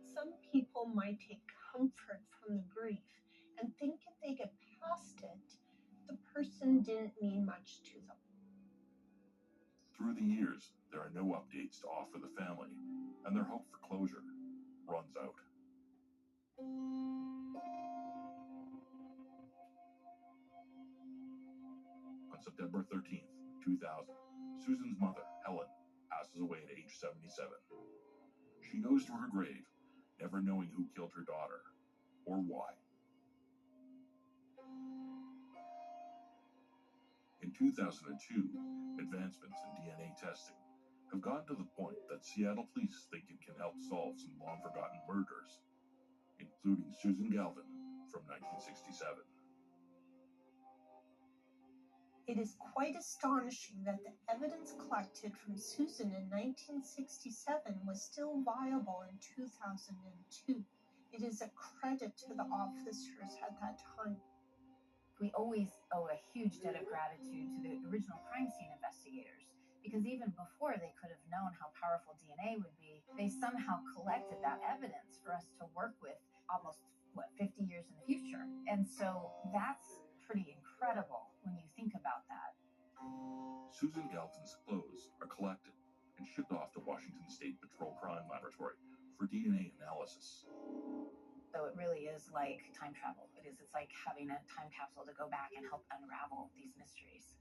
Some people might take comfort from the grief and think if they get past it, the person didn't mean much to them. Through the years, there are no updates to offer the family, and their hope for closure runs out. On September 13th, 2000, Susan's mother, Helen, passes away at age 77. She goes to her grave, never knowing who killed her daughter or why. In 2002, advancements in DNA testing have gotten to the point that Seattle police think it can help solve some long-forgotten murders, including Susan Galvin from 1967. It is quite astonishing that the evidence collected from Susan in 1967 was still viable in 2002. It is a credit to the officers at that time. We always owe a huge debt of gratitude to the original crime scene investigators, because even before they could have known how powerful DNA would be, they somehow collected that evidence for us to work with almost, 50 years in the future. And so that's pretty incredible when you think about that. Susan Galvin's clothes are collected and shipped off to Washington State Patrol Crime Laboratory for DNA analysis. So it really is like time travel. It's like having a time capsule to go back and help unravel these mysteries.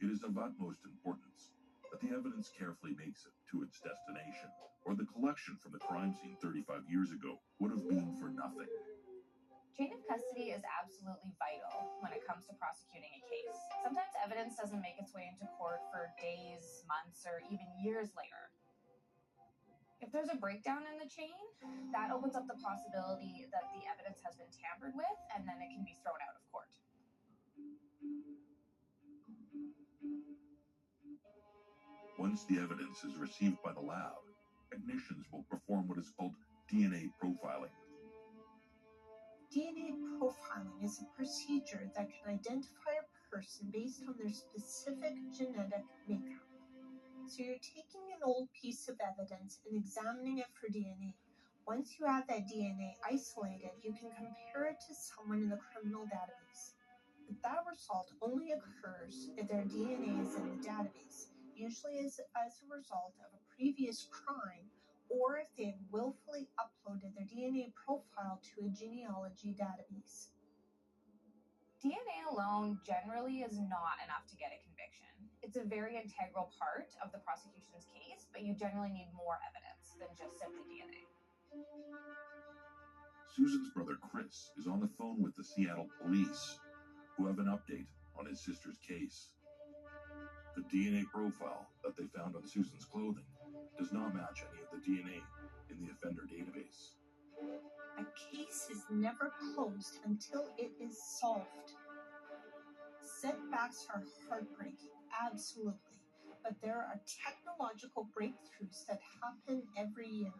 It is of utmost importance that the evidence carefully makes it to its destination, or the collection from the crime scene 35 years ago would have been for nothing. Chain of custody is absolutely vital when it comes to prosecuting a case. Sometimes evidence doesn't make its way into court for days, months, or even years later. If there's a breakdown in the chain, that opens up the possibility that the evidence has been tampered with, and then it can be thrown out of court. Once the evidence is received by the lab, technicians will perform what is called DNA profiling. DNA profiling is a procedure that can identify a person based on their specific genetic makeup. So you're taking an old piece of evidence and examining it for DNA. Once you have that DNA isolated, you can compare it to someone in the criminal database. But that result only occurs if their DNA is in the database, usually as a result of a previous crime, or if they have willfully uploaded their DNA profile to a genealogy database. DNA alone generally is not enough to get a conviction. It's a very integral part of the prosecution's case, but you generally need more evidence than just simply DNA. Susan's brother Chris is on the phone with the Seattle police, who have an update on his sister's case. The DNA profile that they found on Susan's clothing does not match any of the DNA in the offender database. A case is never closed until it is solved. Setbacks are heartbreaking, absolutely, but there are technological breakthroughs that happen every year.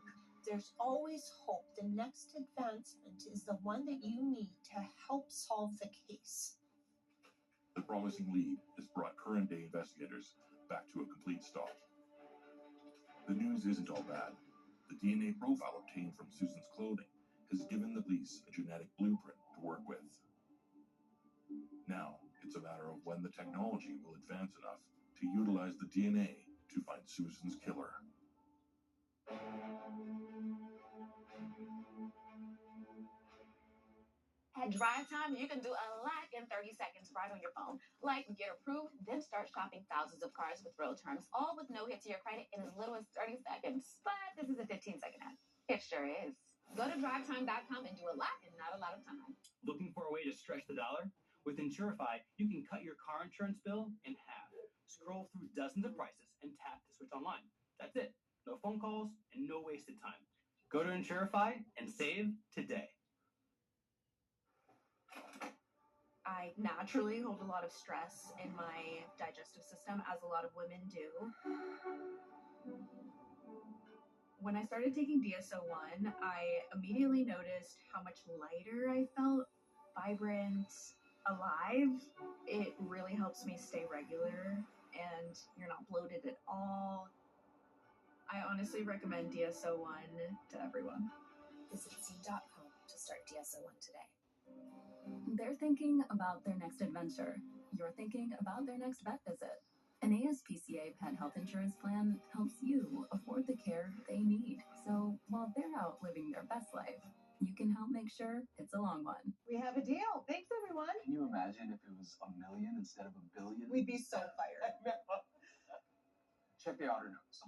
There's always hope. The next advancement is the one that you need to help solve the case. The promising lead has brought current-day investigators back to a complete stop. The news isn't all bad. The DNA profile obtained from Susan's clothing has given the police a genetic blueprint to work with. Now, it's a matter of when the technology will advance enough to utilize the DNA to find Susan's killer. At Drive Time, you can do a lot in 30 seconds right on your phone. Like get approved, then start shopping thousands of cars with real terms, all with no hit to your credit in as little as 30 seconds. But this is a 15-second ad. It sure is. Go to drivetime.com and do a lot in not a lot of time. Looking for a way to stretch the dollar? With Insurify, you can cut your car insurance bill in half. Scroll through dozens of prices and tap to switch online. That's it. No phone calls and no wasted time. Go to Insurify and save today. I naturally hold a lot of stress in my digestive system, as a lot of women do. When I started taking DSO-1, I immediately noticed how much lighter I felt, vibrant, alive. It really helps me stay regular, and you're not bloated at all. I honestly recommend DSO-1 to everyone. Visit Z.com to start DSO-1 today. They're thinking about their next adventure. You're thinking about their next vet visit. An ASPCA pet health insurance plan helps you afford the care they need. So while they're out living their best life, you can help make sure it's a long one. We have a deal. Thanks, everyone. Can you imagine if it was a million instead of a billion? We'd be so fired. Check the outer notes.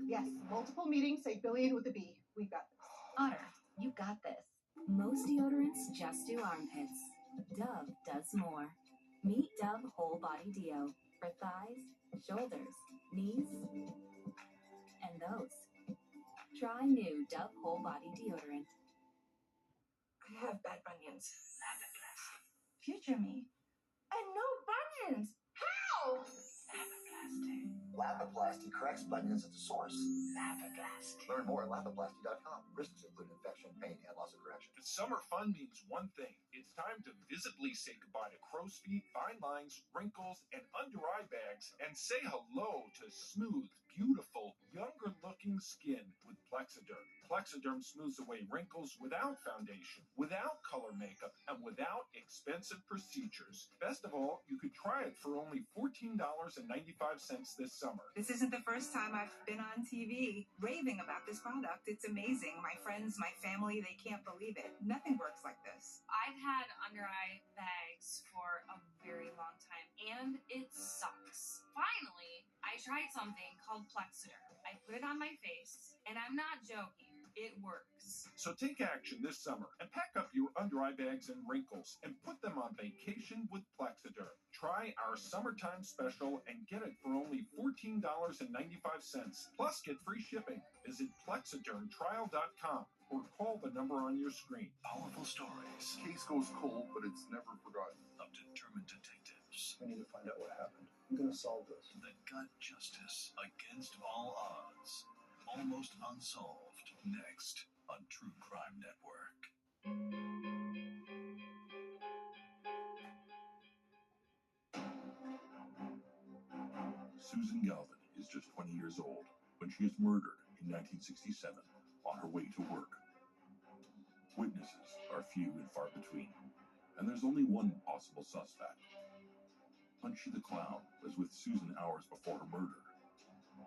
Yes, multiple meetings say billion with a B. We've got this. Otter, you got this. Most deodorants just do armpits. Dove does more. Meet Dove Whole Body Deo for thighs, shoulders, knees, and those. Try new Dove Whole Body Deodorant. I have bad bunions. Future me. And no bunions. How? Lapiplasty corrects bunions at the source. Lapiplasty. Learn more at lapiplasty.com. Risks include infection, pain, and loss of correction. The summer fun means one thing. It's time to visibly say goodbye to crow's feet, fine lines, wrinkles, and under-eye bags, and say hello to smooth, beautiful, younger-looking skin with Plexiderm. Plexiderm smooths away wrinkles without foundation, without color makeup, and without expensive procedures. Best of all, you could try it for only $14.95 this summer. This isn't the first time I've been on TV raving about this product. It's amazing. My friends, my family, they can't believe it. Nothing works like this. I've had under-eye bags for a very long time, and it sucks. Finally, I tried something called Plexiderm. I put it on my face, and I'm not joking. It works. So take action this summer and pack up your under-eye bags and wrinkles and put them on vacation with Plexiderm. Try our summertime special and get it for only $14.95. Plus, get free shipping. Visit plexidermtrial.com or call the number on your screen. Powerful stories. Case goes cold, but it's never forgotten. Of determined detectives. We need to find out what happened. I'm going to solve this. That got justice against all odds. Almost Unsolved. Next on True Crime Network. Susan Galvin is just 20 years old when she is murdered in 1967 on her way to work. Witnesses are few and far between, and there's only one possible suspect. Punchy the Clown was with Susan hours before her murder,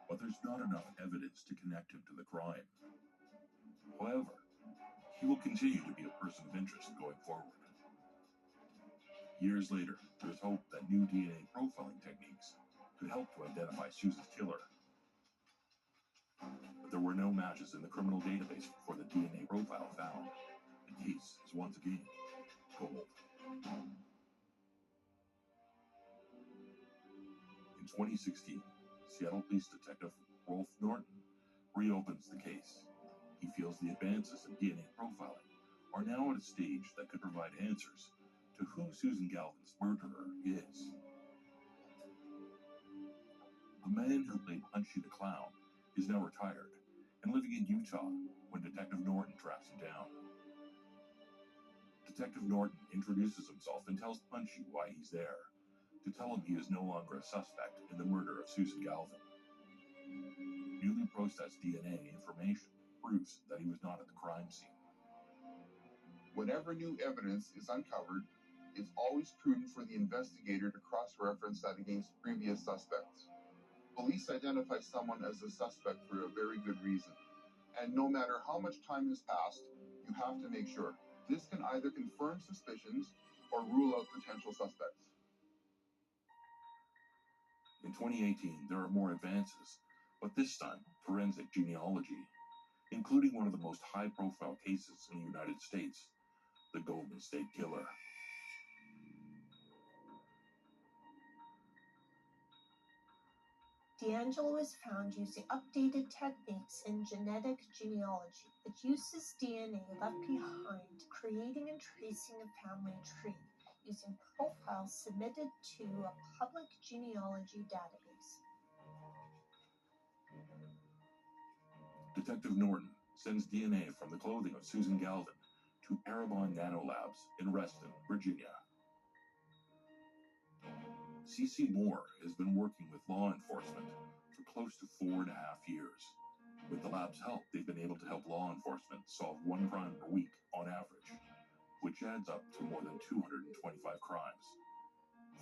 but there's not enough evidence to connect him to the crime. However, he will continue to be a person of interest going forward. Years later, there's hope that new DNA profiling techniques could help to identify Susan's killer. But there were no matches in the criminal database for the DNA profile found. The case is once again cold. In 2016, Seattle Police Detective Rolf Norton reopens the case. He feels the advances in DNA profiling are now at a stage that could provide answers to who Susan Galvin's murderer is. The man who played Punchy the Clown is now retired and living in Utah when Detective Norton tracks him down. Detective Norton introduces himself and tells Punchy why he's there, to tell him he is no longer a suspect in the murder of Susan Galvin. newly processed DNA information proves that he was not at the crime scene. Whenever new evidence is uncovered, it's always prudent for the investigator to cross-reference that against previous suspects. Police identify someone as a suspect for a very good reason, and no matter how much time has passed, you have to make sure. This can either confirm suspicions or rule out potential suspects. In 2018, there are more advances, but this time, forensic genealogy, including one of the most high-profile cases in the United States, the Golden State Killer. D'Angelo was found using updated techniques in genetic genealogy that uses DNA left behind, creating and tracing a family tree using profiles submitted to a public genealogy database. Detective Norton sends DNA from the clothing of Susan Galvin to ARABON Nanolabs in Reston, Virginia. C.C. Moore has been working with law enforcement for close to 4.5 years. With the lab's help, they've been able to help law enforcement solve 1 crime per week on average, which adds up to more than 225 crimes.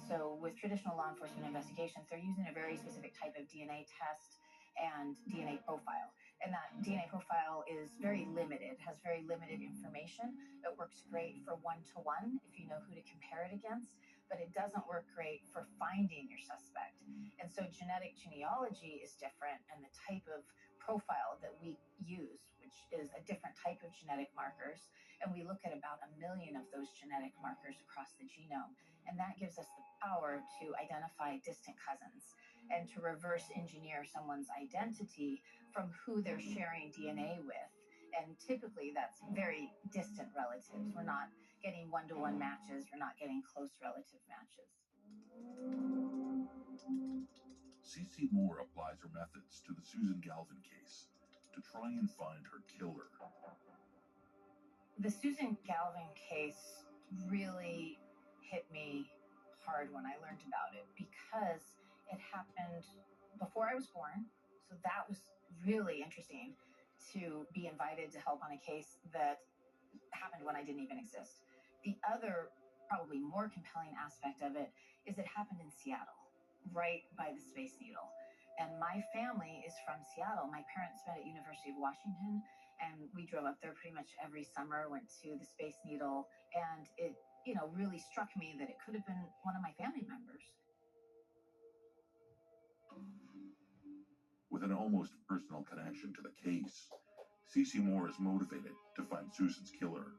So with traditional law enforcement investigations, they're using a very specific type of DNA test and DNA profile. And that DNA profile is very limited, has very limited information. It works great for one-to-one if you know who to compare it against, but it doesn't work great for finding your suspect. And so genetic genealogy is different, and the type of profile that we use, which is a different type of genetic markers, and we look at about 1 million of those genetic markers across the genome, and that gives us the power to identify distant cousins and to reverse engineer someone's identity from who they're sharing DNA with. And typically that's very distant relatives. We're not getting one-to-one matches. We're not getting close relative matches. C.C. Moore applies her methods to the Susan Galvin case to try and find her killer. The Susan Galvin case really hit me hard when I learned about it because it happened before I was born. So that was really interesting to be invited to help on a case that happened when I didn't even exist. The other, probably more compelling aspect of it is it happened in Seattle, right by the Space Needle. And my family is from Seattle. My parents met at University of Washington, and we drove up there pretty much every summer, went to the Space Needle, and it, really struck me that it could have been one of my family members. With an almost personal connection to the case, C.C. Moore is motivated to find Susan's killer.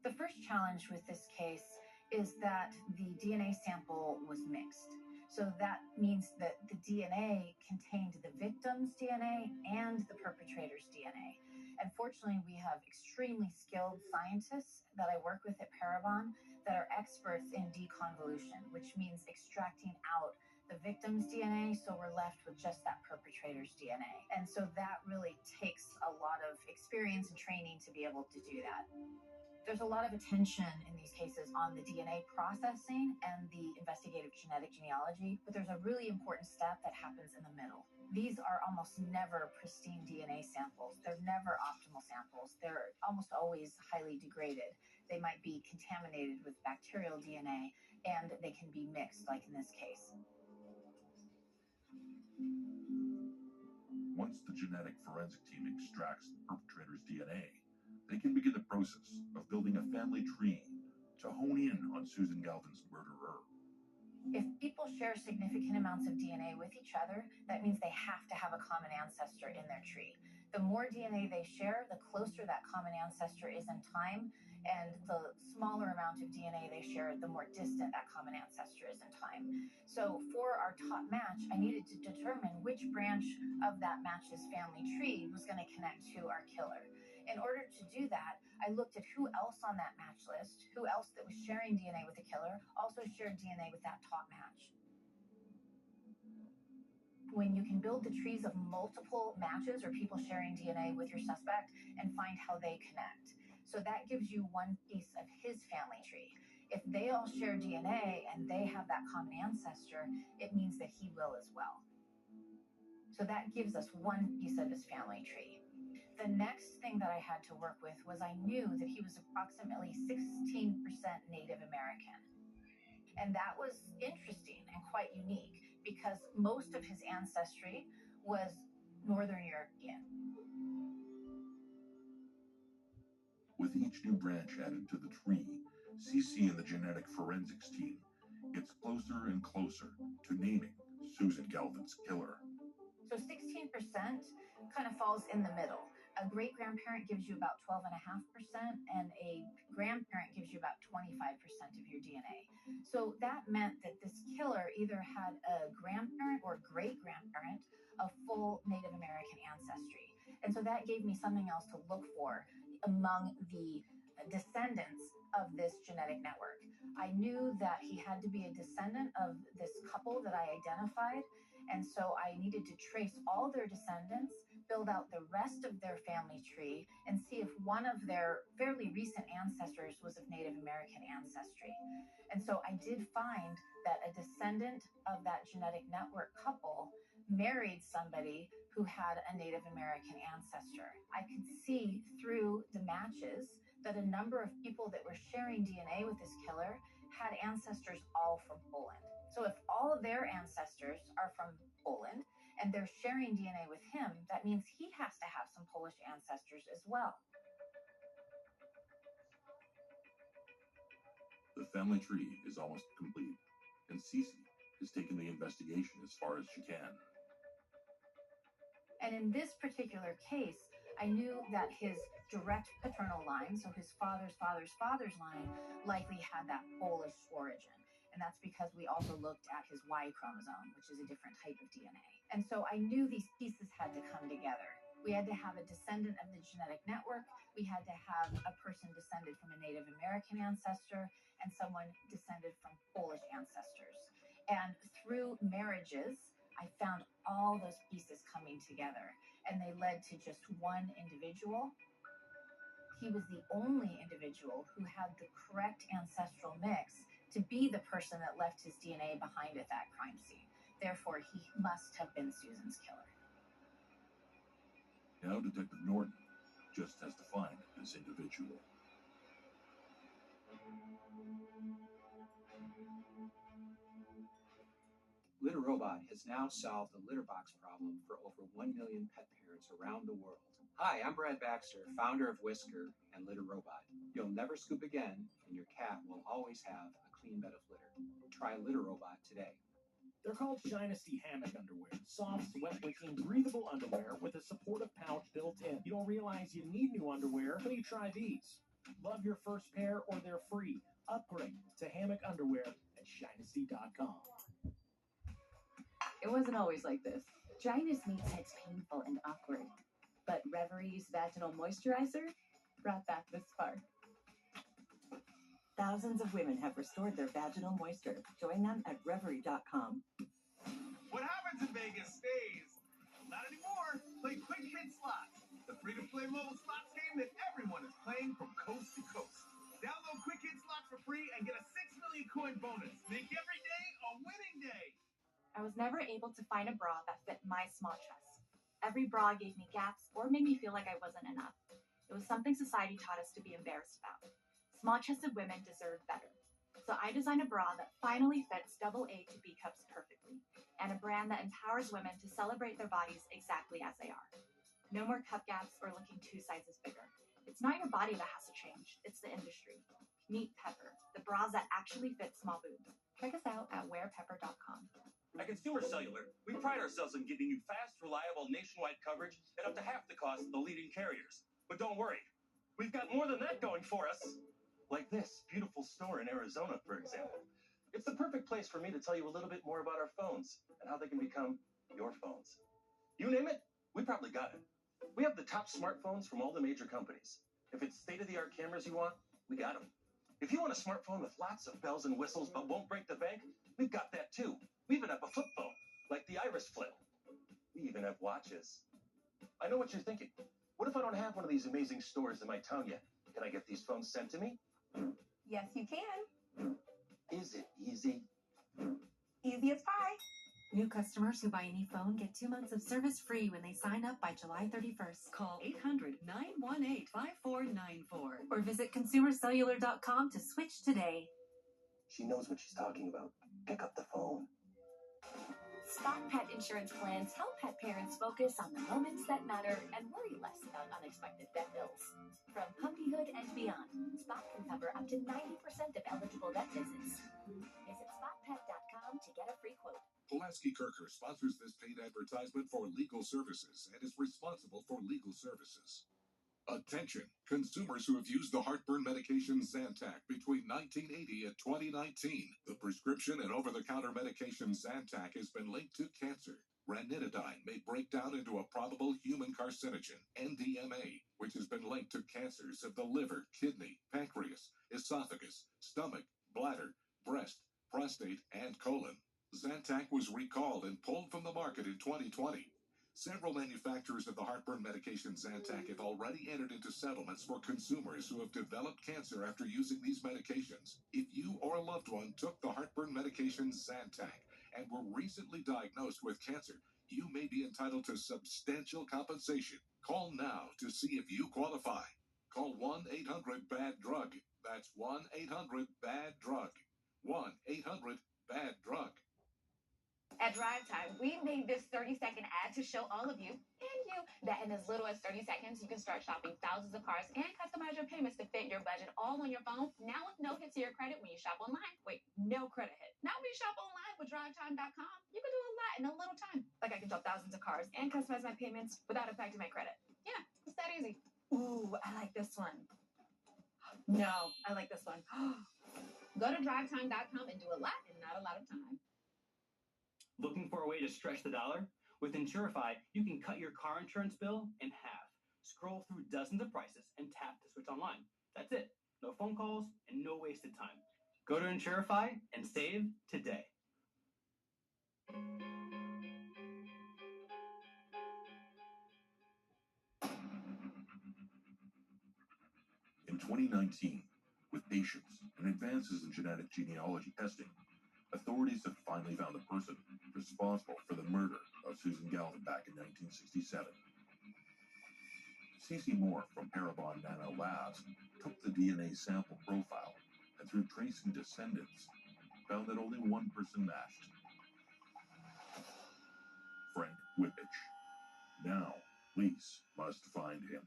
The first challenge with this case is that the DNA sample was mixed. So that means that the DNA contained the victim's DNA and the perpetrator's DNA. And fortunately, we have extremely skilled scientists that I work with at Parabon that are experts in deconvolution, which means extracting out the victim's DNA, so we're left with just that perpetrator's DNA. And so that really takes a lot of experience and training to be able to do that. There's a lot of attention in these cases on the DNA processing and the investigative genetic genealogy, but there's a really important step that happens in the middle. These are almost never pristine DNA samples. They're never optimal samples. They're almost always highly degraded. They might be contaminated with bacterial DNA, and they can be mixed, like in this case. Once the genetic forensic team extracts the perpetrator's DNA, they can begin the process of building a family tree to hone in on Susan Galvin's murderer. If people share significant amounts of DNA with each other, that means they have to have a common ancestor in their tree. The more DNA they share, the closer that common ancestor is in time, and the smaller amount of DNA they share, the more distant that common ancestor is in time. So for our top match, I needed to determine which branch of that match's family tree was going to connect to our killer. In order to do that, I looked at who else on that match list, who else that was sharing DNA with the killer, also shared DNA with that top match. When you can build the trees of multiple matches or people sharing DNA with your suspect and find how they connect. So that gives you one piece of his family tree. If they all share DNA and they have that common ancestor, it means that he will as well. So that gives us one piece of his family tree. The next thing that I had to work with was I knew that he was approximately 16% Native American. And that was interesting and quite unique because most of his ancestry was Northern European. With each new branch added to the tree, CC and the genetic forensics team gets closer and closer to naming Susan Galvin's killer. So 16% kind of falls in the middle. A great-grandparent gives you about 12.5%, and a grandparent gives you about 25% of your DNA. So that meant that this killer either had a grandparent or great-grandparent of full Native American ancestry. And so that gave me something else to look for among the descendants of this genetic network. I knew that he had to be a descendant of this couple that I identified, and so I needed to trace all their descendants, build out the rest of their family tree, and see if one of their fairly recent ancestors was of Native American ancestry. And so I did find that a descendant of that genetic network couple married somebody who had a Native American ancestor. I could see through the matches that a number of people that were sharing DNA with this killer had ancestors all from Poland. So if all of their ancestors are from Poland and they're sharing DNA with him, that means he has to have some Polish ancestors as well. The family tree is almost complete, and Cece has taken the investigation as far as she can. And in this particular case, I knew that his direct paternal line, so his father's father's father's line, likely had that Polish origin. And that's because we also looked at his Y chromosome, which is a different type of DNA. And so I knew these pieces had to come together. We had to have a descendant of the genetic network. We had to have a person descended from a Native American ancestor and someone descended from Polish ancestors. And through marriages, I found all those pieces coming together, and they led to just one individual. He was the only individual who had the correct ancestral mix to be the person that left his DNA behind at that crime scene. Therefore, he must have been Susan's killer. Now Detective Norton just has to find this individual. LitterRobot has now solved the litter box problem for over 1 million pet parents around the world. Hi, I'm Brad Baxter, founder of Whisker and LitterRobot. You'll never scoop again, and your cat will always have a clean bed of litter. Try LitterRobot today. They're called Dynasty hammock underwear. Soft, sweat-wicking, breathable underwear with a supportive pouch built in. You don't realize you need new underwear until you try these. Love your first pair or they're free. Upgrade to hammock underwear at Dynasty.com. It wasn't always like this. Dryness makes sex painful and awkward. But Reverie's vaginal moisturizer brought back the spark. Thousands of women have restored their vaginal moisture. Join them at Reverie.com. What happens in Vegas stays. Not anymore. Play Quick Hit Slots, the free-to-play mobile slots game that everyone is playing from coast to coast. Download Quick Hit Slots for free and get a 6 million coin bonus. Make every day a winning day. I was never able to find a bra that fit my small chest. Every bra gave me gaps or made me feel like I wasn't enough. It was something society taught us to be embarrassed about. Small-chested women deserve better. So I designed a bra that finally fits AA to B cups perfectly, and a brand that empowers women to celebrate their bodies exactly as they are. No more cup gaps or looking 2 sizes bigger. It's not your body that has to change, it's the industry. Meet Pepper, the bras that actually fit small boobs. Check us out at wearpepper.com. At Consumer Cellular, we pride ourselves on giving you fast, reliable, nationwide coverage at up to half the cost of the leading carriers. But don't worry, we've got more than that going for us. Like this beautiful store in Arizona, for example. It's the perfect place for me to tell you a little bit more about our phones and how they can become your phones. You name it, we probably got it. We have the top smartphones from all the major companies. If it's state-of-the-art cameras you want, we got them. If you want a smartphone with lots of bells and whistles but won't break the bank, we've got that too. We even have a flip phone, like the Iris Flip. We even have watches. I know what you're thinking. What if I don't have one of these amazing stores in my town yet? Can I get these phones sent to me? Yes, you can. Is it easy? Easy as pie. New customers who buy any phone get 2 months of service free when they sign up by July 31st. Call 800-918-5494 or visit consumercellular.com to switch today. She knows what she's talking about. Pick up the phone. Spot Pet insurance plans help pet parents focus on the moments that matter and worry less about unexpected vet bills. From puppyhood and beyond, Spot can cover up to 90% of eligible vet visits. Visit spotpet.com to get a free quote. Pulaski Kirker sponsors this paid advertisement for legal services and is responsible for legal services. Attention, consumers who have used the heartburn medication Zantac between 1980 and 2019. The prescription and over-the-counter medication Zantac has been linked to cancer. Ranitidine may break down into a probable human carcinogen, NDMA, which has been linked to cancers of the liver, kidney, pancreas, esophagus, stomach, bladder, breast, prostate, and colon. Zantac was recalled and pulled from the market in 2020. Several manufacturers of the heartburn medication Zantac have already entered into settlements for consumers who have developed cancer after using these medications. If you or a loved one took the heartburn medication Zantac and were recently diagnosed with cancer, you may be entitled to substantial compensation. Call now to see if you qualify. Call 1-800-BAD-DRUG. That's 1-800-BAD-DRUG. 1-800-BAD-DRUG. At Drive Time, we made this 30-second ad to show all of you and you that in as little as 30 seconds, you can start shopping thousands of cars and customize your payments to fit your budget all on your phone. Now with no hit to your credit when you shop online. Wait, no credit hit. Now when you shop online with DriveTime.com, you can do a lot in a little time. Like I can shop thousands of cars and customize my payments without affecting my credit. Yeah, it's that easy. Ooh, I like this one. No, I like this one. Go to DriveTime.com and do a lot in not a lot of time. Looking for a way to stretch the dollar? With Insurify, you can cut your car insurance bill in half. Scroll through dozens of prices and tap to switch online. That's it. No phone calls and no wasted time. Go to Insurify and save today. In 2019, with patience and advances in genetic genealogy testing, authorities have finally found the person responsible for the murder of Susan Galvin back in 1967. Stacey Moore from Parabon Nano Labs took the DNA sample profile and through tracing descendants, found that only one person matched. Frank Whippich. Now, police must find him.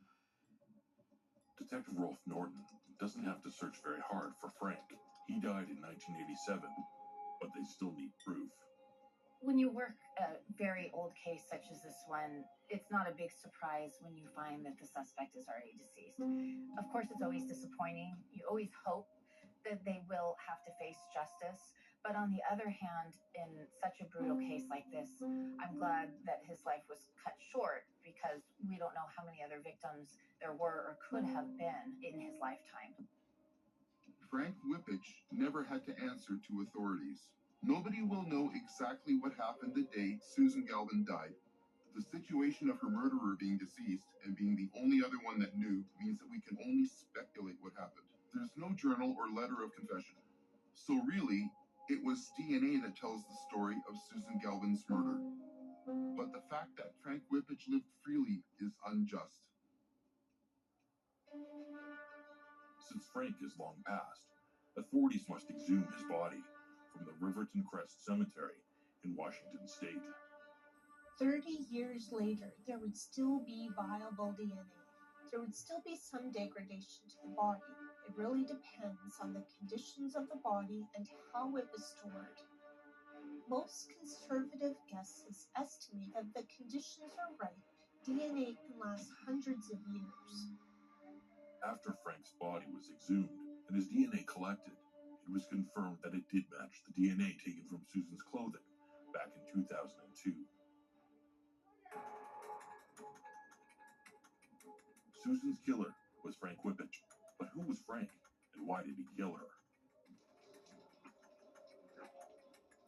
Detective Rolf Norton doesn't have to search very hard for Frank. He died in 1987, but they still need proof. When you work a very old case such as this one, it's not a big surprise when you find that the suspect is already deceased. Of course, it's always disappointing. You always hope that they will have to face justice. But on the other hand, in such a brutal case like this, I'm glad that his life was cut short because we don't know how many other victims there were or could have been in his lifetime. Frank Whippich never had to answer to authorities. Nobody will know exactly what happened the day Susan Galvin died. The situation of her murderer being deceased and being the only other one that knew means that we can only speculate what happened. There's no journal or letter of confession. So really, it was DNA that tells the story of Susan Galvin's murder. But the fact that Frank Whippich lived freely is unjust. Since Frank is long past, authorities must exhume his body from the Riverton Crest Cemetery in Washington State. 30 years later, there would still be viable DNA. There would still be some degradation to the body. It really depends on the conditions of the body and how it was stored. Most conservative guesses estimate that if the conditions are right, DNA can last hundreds of years. After Frank's body was exhumed and his DNA collected, it was confirmed that it did match the DNA taken from Susan's clothing back in 2002. Susan's killer was Frank Whippich, but who was Frank and why did he kill her?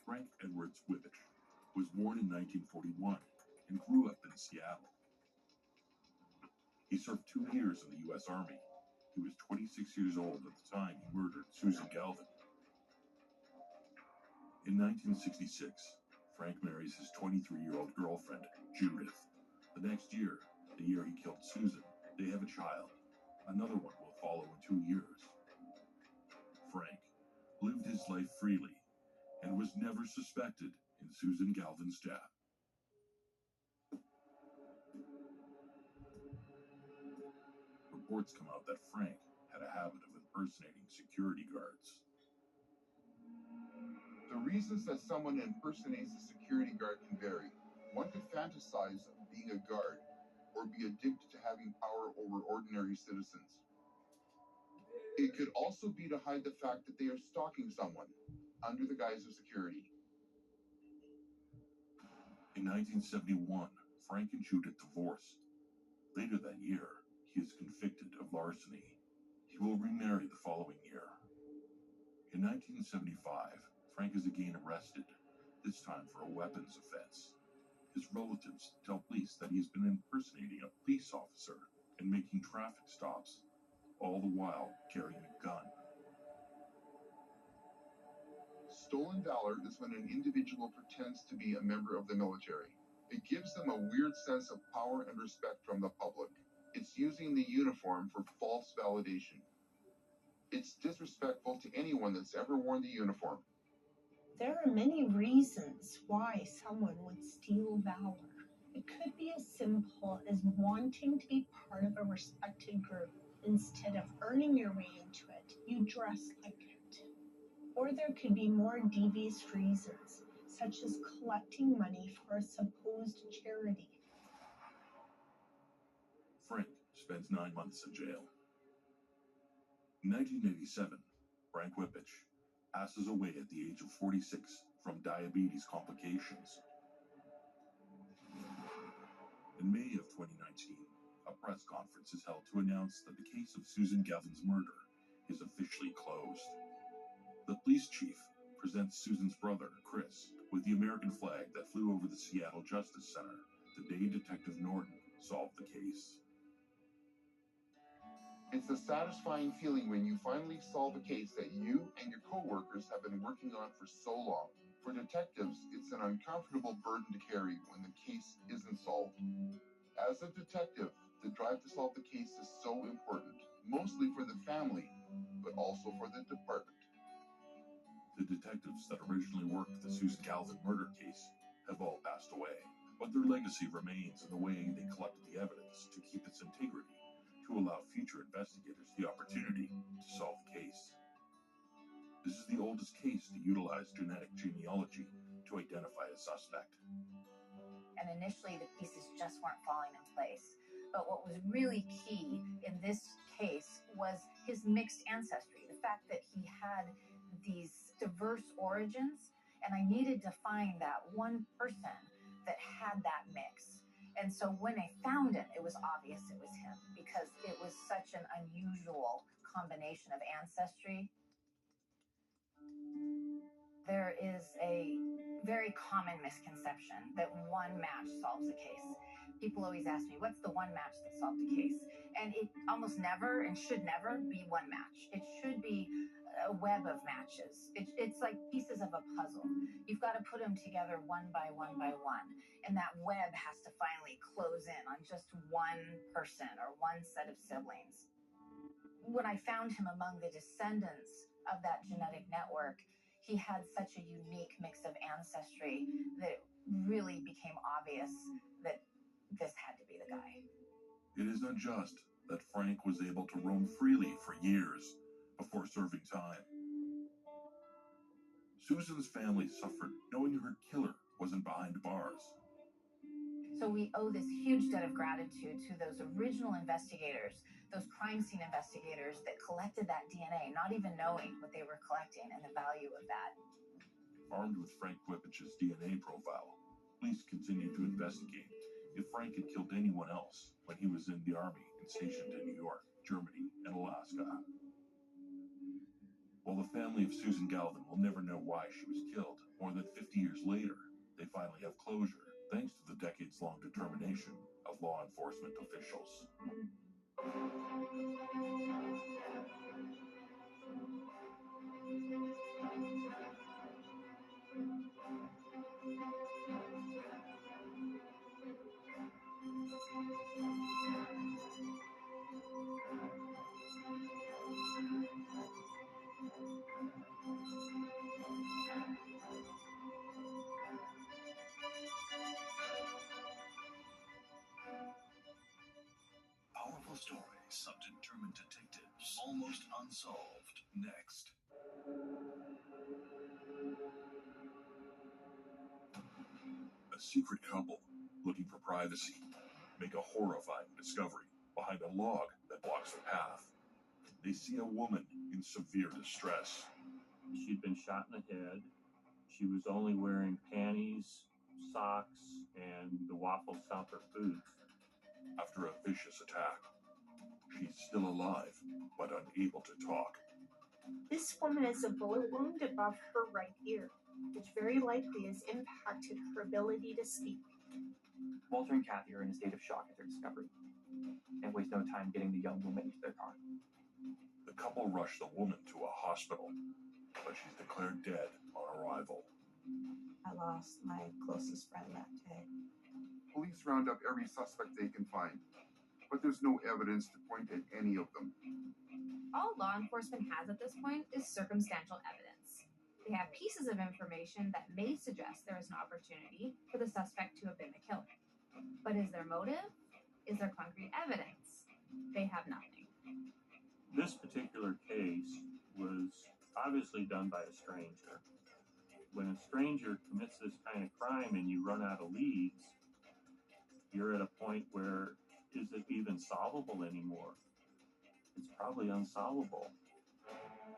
Frank Edwards Whippich was born in 1941 and grew up in Seattle. He served 2 years in the U.S. Army. He was 26 years old at the time he murdered Susan Galvin. In 1966, Frank marries his 23-year-old girlfriend, Judith. The next year, the year he killed Susan, they have a child. Another one will follow in 2 years. Frank lived his life freely and was never suspected in Susan Galvin's death. Reports come out that Frank had a habit of impersonating security guards. The reasons that someone impersonates a security guard can vary. One could fantasize of being a guard or be addicted to having power over ordinary citizens. It could also be to hide the fact that they are stalking someone under the guise of security. In 1971, Frank and Judith divorce. Later that year, he is convicted of larceny. He will remarry the following year. In 1975, Frank is again arrested, this time for a weapons offense. His relatives tell police that he has been impersonating a police officer and making traffic stops, all the while carrying a gun. Stolen valor is when an individual pretends to be a member of the military. It gives them a weird sense of power and respect from the public. It's using the uniform for false validation. It's disrespectful to anyone that's ever worn the uniform. There are many reasons why someone would steal valor. It could be as simple as wanting to be part of a respected group. Instead of earning your way into it, you dress like it. Or there could be more devious reasons, such as collecting money for a supposed charity. Frank spends 9 months in jail. In 1987, Frank Whippich passes away at the age of 46 from diabetes complications. In May of 2019, a press conference is held to announce that the case of Susan Galvin's murder is officially closed. The police chief presents Susan's brother, Chris, with the American flag that flew over the Seattle Justice Center the day Detective Norton solved the case. It's a satisfying feeling when you finally solve a case that you and your co-workers have been working on for so long. For detectives, it's an uncomfortable burden to carry when the case isn't solved. As a detective, the drive to solve the case is so important, mostly for the family, but also for the department. The detectives that originally worked the Susan Galvin murder case have all passed away, but their legacy remains in the way they collected the evidence to keep its integrity, to allow future investigators the opportunity to solve the case. This is the oldest case to utilize genetic genealogy to identify a suspect. And initially the pieces just weren't falling in place. But what was really key in this case was his mixed ancestry, the fact that he had these diverse origins, and I needed to find that one person that had that mix. And so when I found him, it was obvious it was him because it was such an unusual combination of ancestry. There is a very common misconception that one match solves a case. People always ask me, what's the one match that solved a case? And it almost never and should never be one match. It should be a web of matches. It's like pieces of a puzzle. You've got to put them together one by one by one. And that web has to finally close in on just one person or one set of siblings. When I found him among the descendants of that genetic network, he had such a unique mix of ancestry that it really became obvious that this had to be the guy. It is unjust that Frank was able to roam freely for years before serving time. Susan's family suffered knowing her killer wasn't behind bars. So we owe this huge debt of gratitude to those original investigators, those crime scene investigators that collected that DNA, not even knowing what they were collecting and the value of that. Armed with Frank Whippich's DNA profile, police continued to investigate if Frank had killed anyone else when he was in the Army and stationed in New York, Germany, and Alaska. While the family of Susan Galvin will never know why she was killed, more than 50 years later, they finally have closure, thanks to the decades-long determination of law enforcement officials. Powerful stories of determined detectives. Almost unsolved. Next. A secret couple, looking for privacy, make a horrifying discovery behind a log that blocks the path. They see a woman in severe distress. She'd been shot in the head. She was only wearing panties, socks, and the waffle stomper boots. After a vicious attack, she's still alive, but unable to talk. This woman has a bullet wound above her right ear, which very likely has impacted her ability to speak. Walter and Kathy are in a state of shock at their discovery and waste no time getting the young woman into their car. The couple rush the woman to a hospital, but she's declared dead on arrival. I lost my closest friend that day. Police round up every suspect they can find, but there's no evidence to point at any of them. All law enforcement has at this point is circumstantial evidence. They have pieces of information that may suggest there is an opportunity for the suspect to have been the killer. But is there motive? Is there concrete evidence? They have nothing. This particular case was obviously done by a stranger. When a stranger commits this kind of crime and you run out of leads, you're at a point where, is it even solvable anymore? It's probably unsolvable.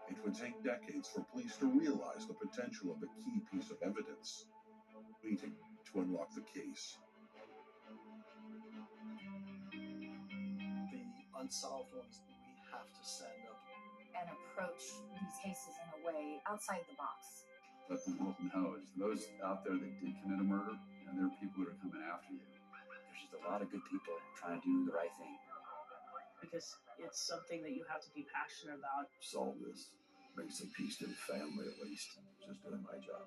It would take decades for police to realize the potential of a key piece of evidence, waiting to unlock the case. The unsolved ones, we have to stand up and approach these cases in a way outside the box. Let the world know. It's those out there that did commit a murder, and there are people that are coming after you. There's just a lot of good people trying to do the right thing. Because it's something that you have to be passionate about. Solve this. Bring some peace to the family, at least. Just doing my job.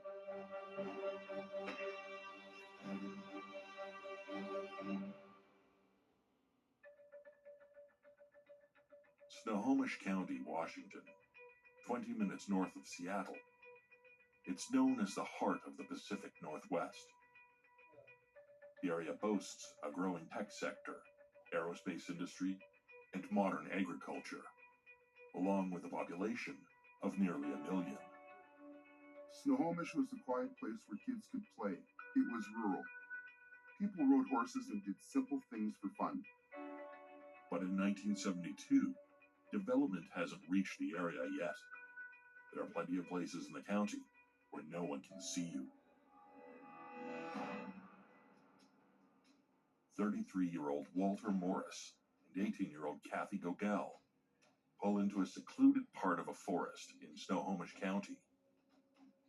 Snohomish County, Washington, 20 minutes north of Seattle. It's known as the heart of the Pacific Northwest. The area boasts a growing tech sector, aerospace industry, and modern agriculture, along with a population of nearly 1 million. Snohomish was a quiet place where kids could play. It was rural. People rode horses and did simple things for fun. But in 1972, development hasn't reached the area yet. There are plenty of places in the county where no one can see you. 33-year-old Walter Morris and 18-year-old Kathy Gogel pull into a secluded part of a forest in Snohomish County.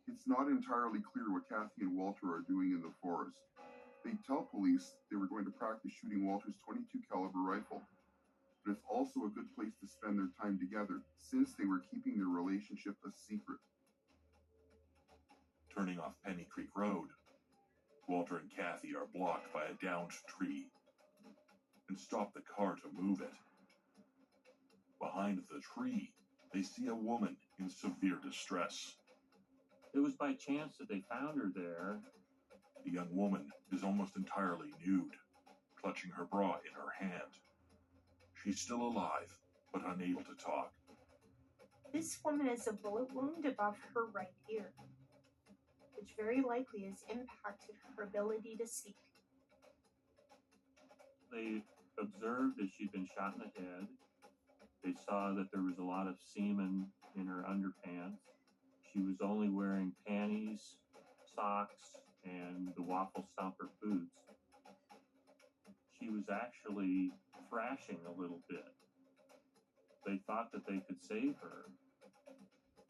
It's not entirely clear what Kathy and Walter are doing in the forest. They tell police they were going to practice shooting Walter's .22 caliber rifle, but it's also a good place to spend their time together since they were keeping their relationship a secret. Turning off Penny Creek Road, Walter and Kathy are blocked by a downed tree and stop the car to move it. Behind the tree, they see a woman in severe distress. It was by chance that they found her there. The young woman is almost entirely nude, clutching her bra in her hand. She's still alive, but unable to talk. This woman has a bullet wound above her right ear, which very likely has impacted her ability to speak. They observed that she'd been shot in the head. They saw that there was a lot of semen in her underpants. She was only wearing panties, socks, and the waffle stomper boots. She was actually thrashing a little bit. They thought that they could save her.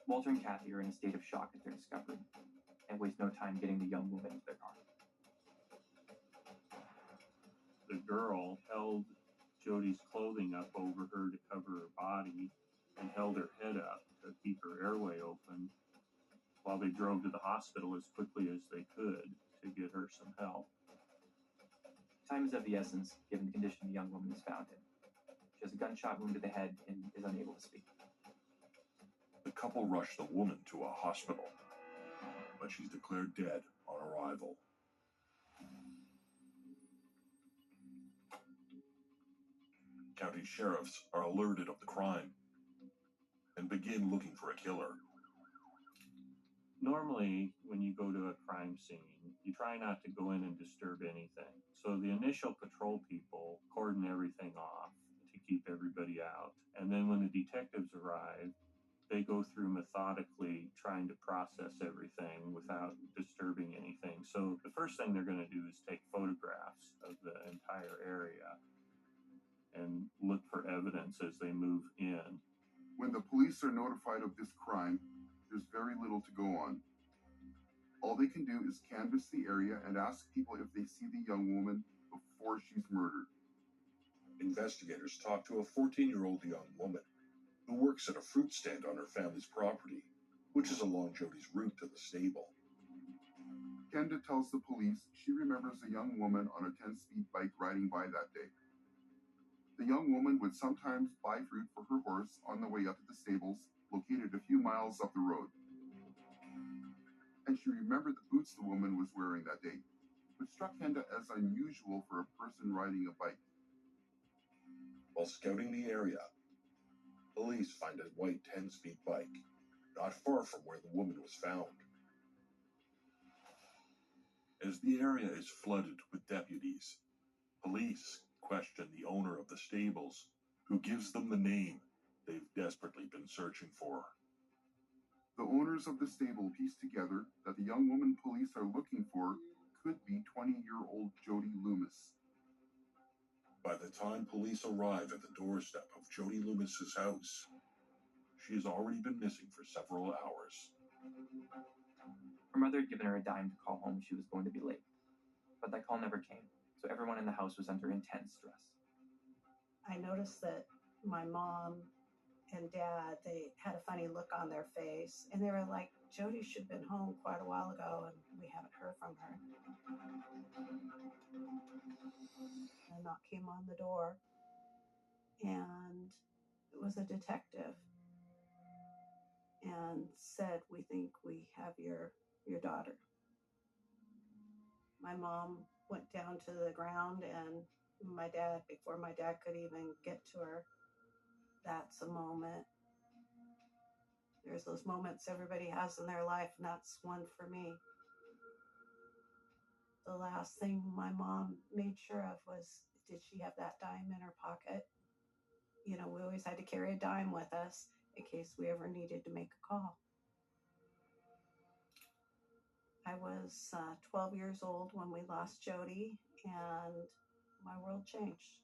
Walter and Kathy are in a state of shock at their discovery and waste no time getting the young woman into their car. The girl held Jody's clothing up over her to cover her body and held her head up to keep her airway open while they drove to the hospital as quickly as they could to get her some help. Time is of the essence, given the condition the young woman is found in. She has a gunshot wound to the head and is unable to speak. The couple rush the woman to a hospital, but she's declared dead on arrival. County sheriffs are alerted of the crime and begin looking for a killer. Normally, when you go to a crime scene, you try not to go in and disturb anything. So the initial patrol people cordon everything off to keep everybody out. And then when the detectives arrive, they go through methodically trying to process everything without disturbing anything. So the first thing they're going to do is take photographs of the entire area and look for evidence as they move in. When the police are notified of this crime, there's very little to go on. All they can do is canvass the area and ask people if they see the young woman before she's murdered. Investigators talk to a 14-year-old young woman who works at a fruit stand on her family's property, which is along Jody's route to the stable. Kenda tells the police she remembers a young woman on a 10-speed bike riding by that day. The young woman would sometimes buy fruit for her horse on the way up to the stables, located a few miles up the road. And she remembered the boots the woman was wearing that day, which struck Kenda as unusual for a person riding a bike. While scouting the area, police find a white 10-speed bike not far from where the woman was found. As the area is flooded with deputies, police question the owner of the stables, who gives them the name they've desperately been searching for. The owners of the stable piece together that the young woman police are looking for could be 20-year-old Jody Loomis. By the time police arrive at the doorstep of Jody Loomis's house, she has already been missing for several hours. Her mother had given her a dime to call home she was going to be late, but that call never came, so everyone in the house was under intense stress. I noticed that my mom and dad, they had a funny look on their face, and they were like, Jody should have been home quite a while ago, and we haven't heard from her. A knock came on the door, and it was a detective, and said, we think we have your daughter. My mom went down to the ground, and my dad, before my dad could even get to her, that's a moment. There's those moments everybody has in their life, and that's one for me. The last thing my mom made sure of was, did she have that dime in her pocket? You know, we always had to carry a dime with us in case we ever needed to make a call. I was 12 years old when we lost Jody, and my world changed.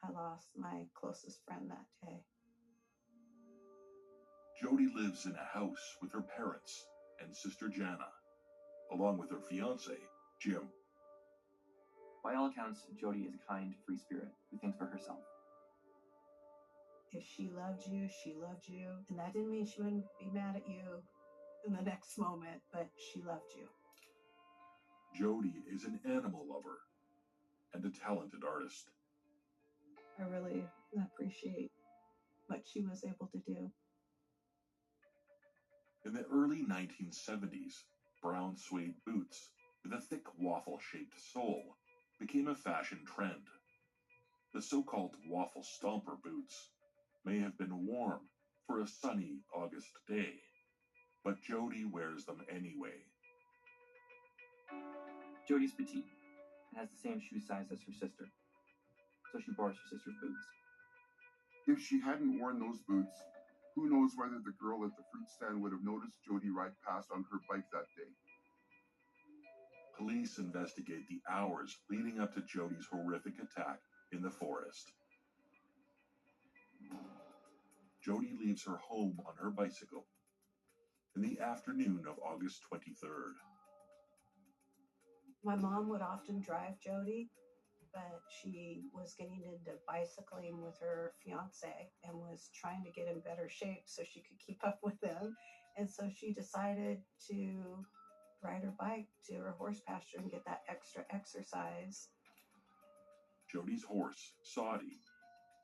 I lost my closest friend that day. Jody lives in a house with her parents and sister Jana, along with her fiance, Jim. By all accounts, Jody is a kind, free spirit who thinks for herself. If she loved you, she loved you. And that didn't mean she wouldn't be mad at you in the next moment, but she loved you. Jody is an animal lover and a talented artist. I really appreciate what she was able to do. In the early 1970s, brown suede boots with a thick waffle-shaped sole became a fashion trend. The so-called waffle stomper boots may have been worn for a sunny August day, but Jody wears them anyway. Jody's petite and has the same shoe size as her sister, so she borrows her sister's boots. If she hadn't worn those boots, who knows whether the girl at the fruit stand would have noticed Jody ride past on her bike that day. Police investigate the hours leading up to Jody's horrific attack in the forest. Jody leaves her home on her bicycle in the afternoon of August 23rd. My mom would often drive Jody, but she was getting into bicycling with her fiance and was trying to get in better shape so she could keep up with him. And so she decided to ride her bike to her horse pasture and get that extra exercise. Jody's horse, Saudi,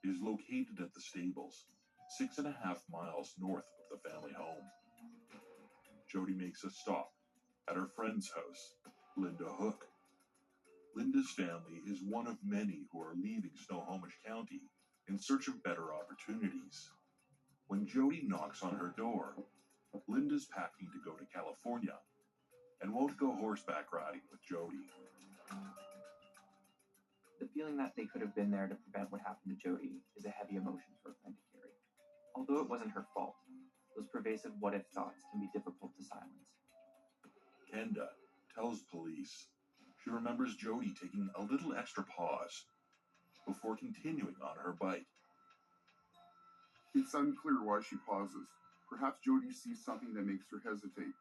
is located at the stables, 6.5 miles north of the family home. Jody makes a stop at her friend's house, Linda Hook. Linda's family is one of many who are leaving Snohomish County in search of better opportunities. When Jody knocks on her door, Linda's packing to go to California and won't go horseback riding with Jody. The feeling that they could have been there to prevent what happened to Jody is a heavy emotion for a friend to carry. Although it wasn't her fault, those pervasive what-if thoughts can be difficult to silence. Kenda tells police she remembers Jody taking a little extra pause before continuing on her bike. It's unclear why she pauses. Perhaps Jody sees something that makes her hesitate.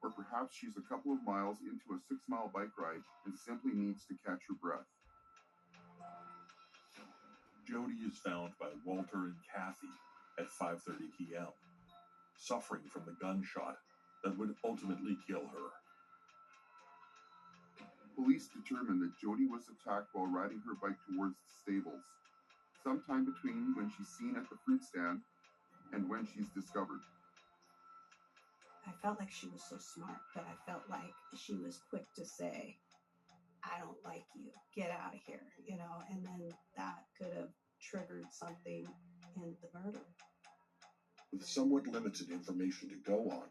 Or perhaps she's a couple of miles into a 6-mile bike ride and simply needs to catch her breath. Jody is found by Walter and Kathy at 5:30 p.m., suffering from the gunshot that would ultimately kill her. Police determined that Jody was attacked while riding her bike towards the stables, sometime between when she's seen at the fruit stand and when she's discovered. I felt like she was so smart, but I felt like she was quick to say, I don't like you, get out of here, and then that could have triggered something in the murder. With somewhat limited information to go on,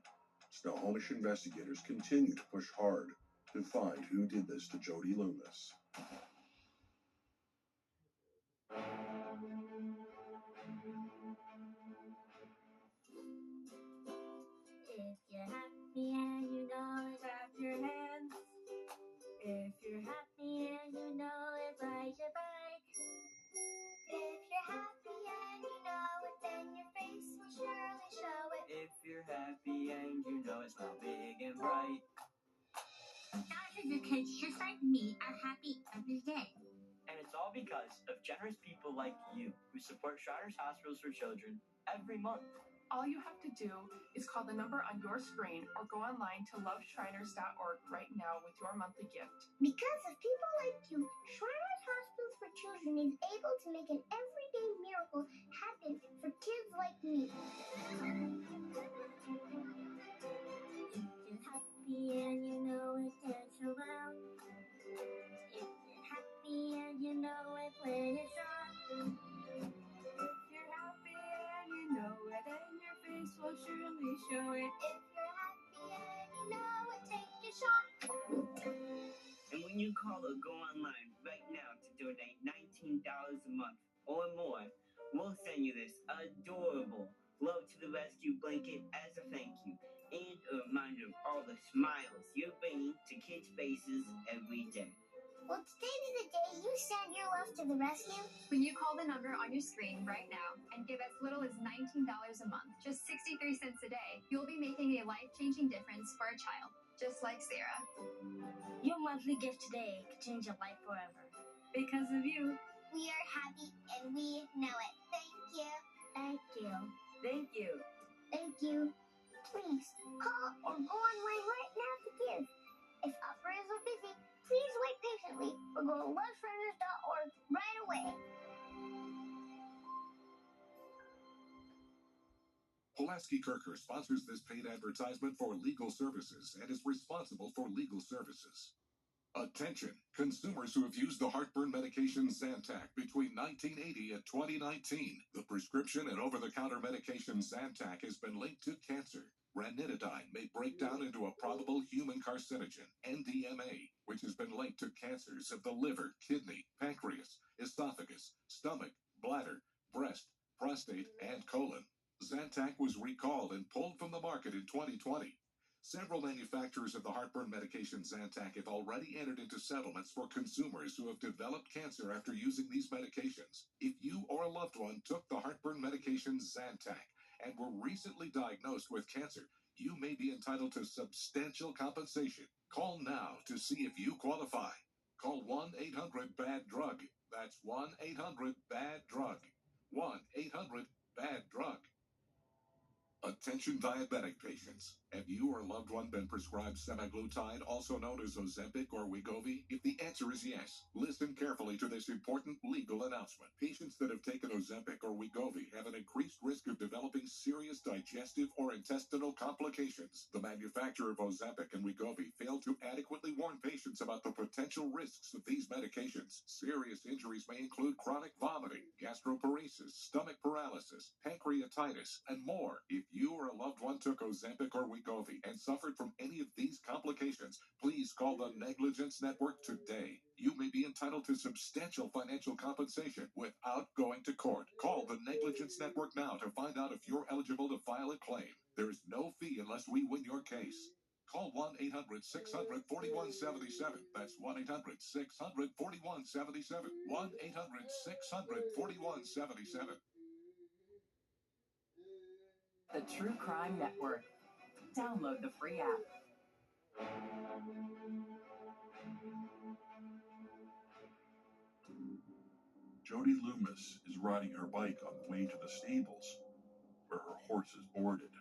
Snohomish investigators continue to push hard to find who did this to Jody Loomis. If you're happy and you know it, clap your hands. If you're happy and you know it, ride your bike. If you're happy and you know it, then your face will surely show it. If you're happy and you know it, smile big and bright. Thousands of kids just like me are happy every day. And it's all because of generous people like you who support Shriners Hospitals for Children every month. All you have to do is call the number on your screen or go online to loveshriners.org right now with your monthly gift. Because of people like you, Shriners Hospitals for Children is able to make an everyday miracle happen for kids like me. If you're happy and you know it, dance around. If you're happy and you know it, play a song. If you're happy and you know it, then your face will surely show it. If you're happy and you know it, take a shot. And when you call or go online right now to donate $19 a month or more, we'll send you this adorable Love to the Rescue blanket as a thank you and a reminder of all the smiles you're bringing to kids' faces every day. Well, today is the day you send your love to the rescue. When you call the number on your screen right now and give as little as $19 a month, just 63 cents a day, you'll be making a life-changing difference for a child, just like Sarah. Your monthly gift today could change your life forever. Because of you. We are happy and we know it. Thank you. Thank you. Thank you. Thank you. Please call or go online right now to give. If operators are busy, please wait patiently or go to loveshriners.org right away. Pulaski Kirker sponsors this paid advertisement for legal services and is responsible for legal services. Attention, consumers who have used the heartburn medication Zantac between 1980 and 2019. The prescription and over-the-counter medication Zantac has been linked to cancer. Ranitidine may break down into a probable human carcinogen, NDMA, which has been linked to cancers of the liver, kidney, pancreas, esophagus, stomach, bladder, breast, prostate, and colon. Zantac was recalled and pulled from the market in 2020. Several manufacturers of the heartburn medication Zantac have already entered into settlements for consumers who have developed cancer after using these medications. If you or a loved one took the heartburn medication Zantac and were recently diagnosed with cancer, you may be entitled to substantial compensation. Call now to see if you qualify. Call 1-800-BAD-DRUG. That's 1-800-BAD-DRUG. 1-800-BAD-DRUG. Attention diabetic patients. Have you or a loved one been prescribed semaglutide, also known as Ozempic or Wegovy? If the answer is yes, listen carefully to this important legal announcement. Patients that have taken Ozempic or Wegovy have an increased risk of developing serious digestive or intestinal complications. The manufacturer of Ozempic and Wegovy failed to adequately warn patients about the potential risks of these medications. Serious injuries may include chronic vomiting, gastroparesis, stomach paralysis, pancreatitis, and more. If you or a loved one took Ozempic or Wegovy and suffered from any of these complications, please call the Negligence Network today. You may be entitled to substantial financial compensation without going to court. Call the Negligence Network now to find out if you're eligible to file a claim. There is no fee unless we win your case. Call 1-800-600-4177. That's 1-800-600-4177. 1-800-600-4177. The True Crime Network. Download the free app. Jody Loomis is riding her bike on the way to the stables, where her horse is boarded.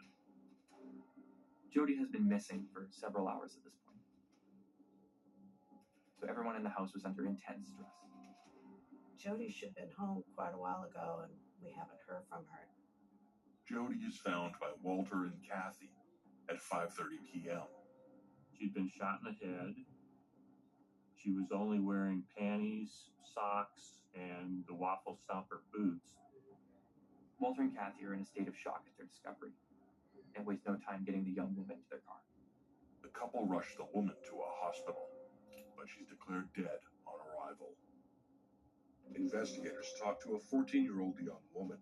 Jody has been missing for several hours at this point, so everyone in the house was under intense stress. Jody should have been home quite a while ago, and we haven't heard from her. Jody is found by Walter and Kathy at 5:30 p.m. She'd been shot in the head. She was only wearing panties, socks, and the waffle stomper boots. Walter and Kathy are in a state of shock at their discovery and waste no time getting the young woman to their car. The couple rush the woman to a hospital, but she's declared dead on arrival. Investigators talk to a 14-year-old young woman